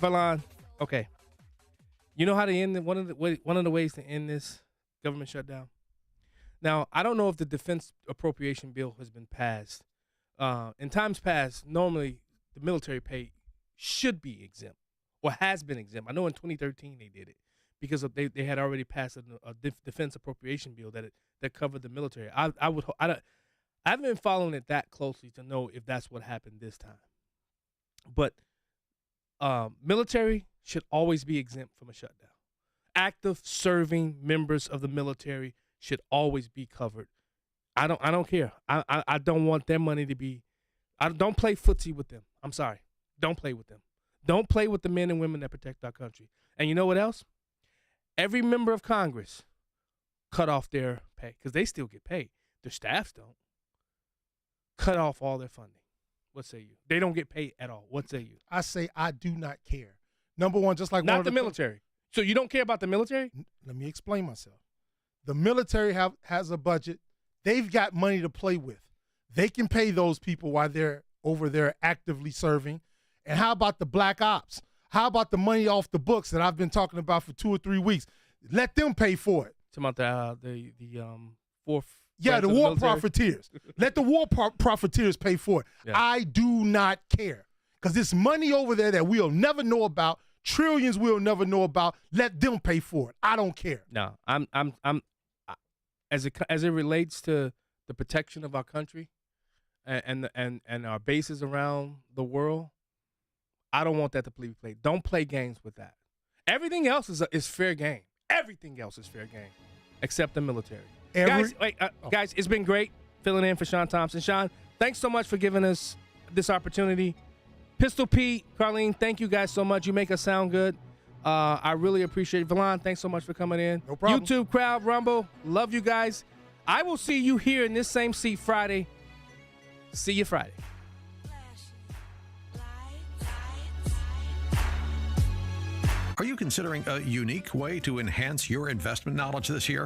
Valon, okay. You know how to end one of the ways to end this government shutdown? Now, I don't know if the defense appropriation bill has been passed. In times past, normally the military pay should be exempt or has been exempt. I know in 2013 they did it because they had already passed a defense appropriation bill that covered the military. I haven't been following it that closely to know if that's what happened this time. But military should always be exempt from a shutdown. Active serving members of the military should always be covered. I don't care. I don't want their money to be. Don't play footsie with them. I'm sorry. Don't play with them. Don't play with the men and women that protect our country. And you know what else? Every member of Congress cut off their pay because they still get paid. Their staffs don't. Cut off all their funding. What say you? They don't get paid at all. What say you? I say I do not care. Number one, just like not the military. So you don't care about the military? Let me explain myself. The military has a budget. They've got money to play with. They can pay those people while they're over there actively serving. And how about the black ops? How about the money off the books that I've been talking about for 2 or 3 weeks? Let them pay for it. Talking about the fourth. Yeah, the war profiteers. Let the war profiteers pay for it. Yeah. I do not care because there's money over there that we'll never know about. Trillions we'll never know about. Let them pay for it. I don't care. No, I'm as it relates to the protection of our country and our bases around the world. I don't want that to be played. Don't play games with that. Everything else is fair game. Everything else is fair game, except the military. Guys, it's been great filling in for Shaun Thompson. Shaun, thanks so much for giving us this opportunity. Pistol Pete, Carlene, thank you guys so much. You make us sound good. I really appreciate it. Valon, thanks so much for coming in. No problem. YouTube crowd, Rumble, love you guys. I will see you here in this same seat Friday. See you Friday. Are you considering a unique way to enhance your investment knowledge this year?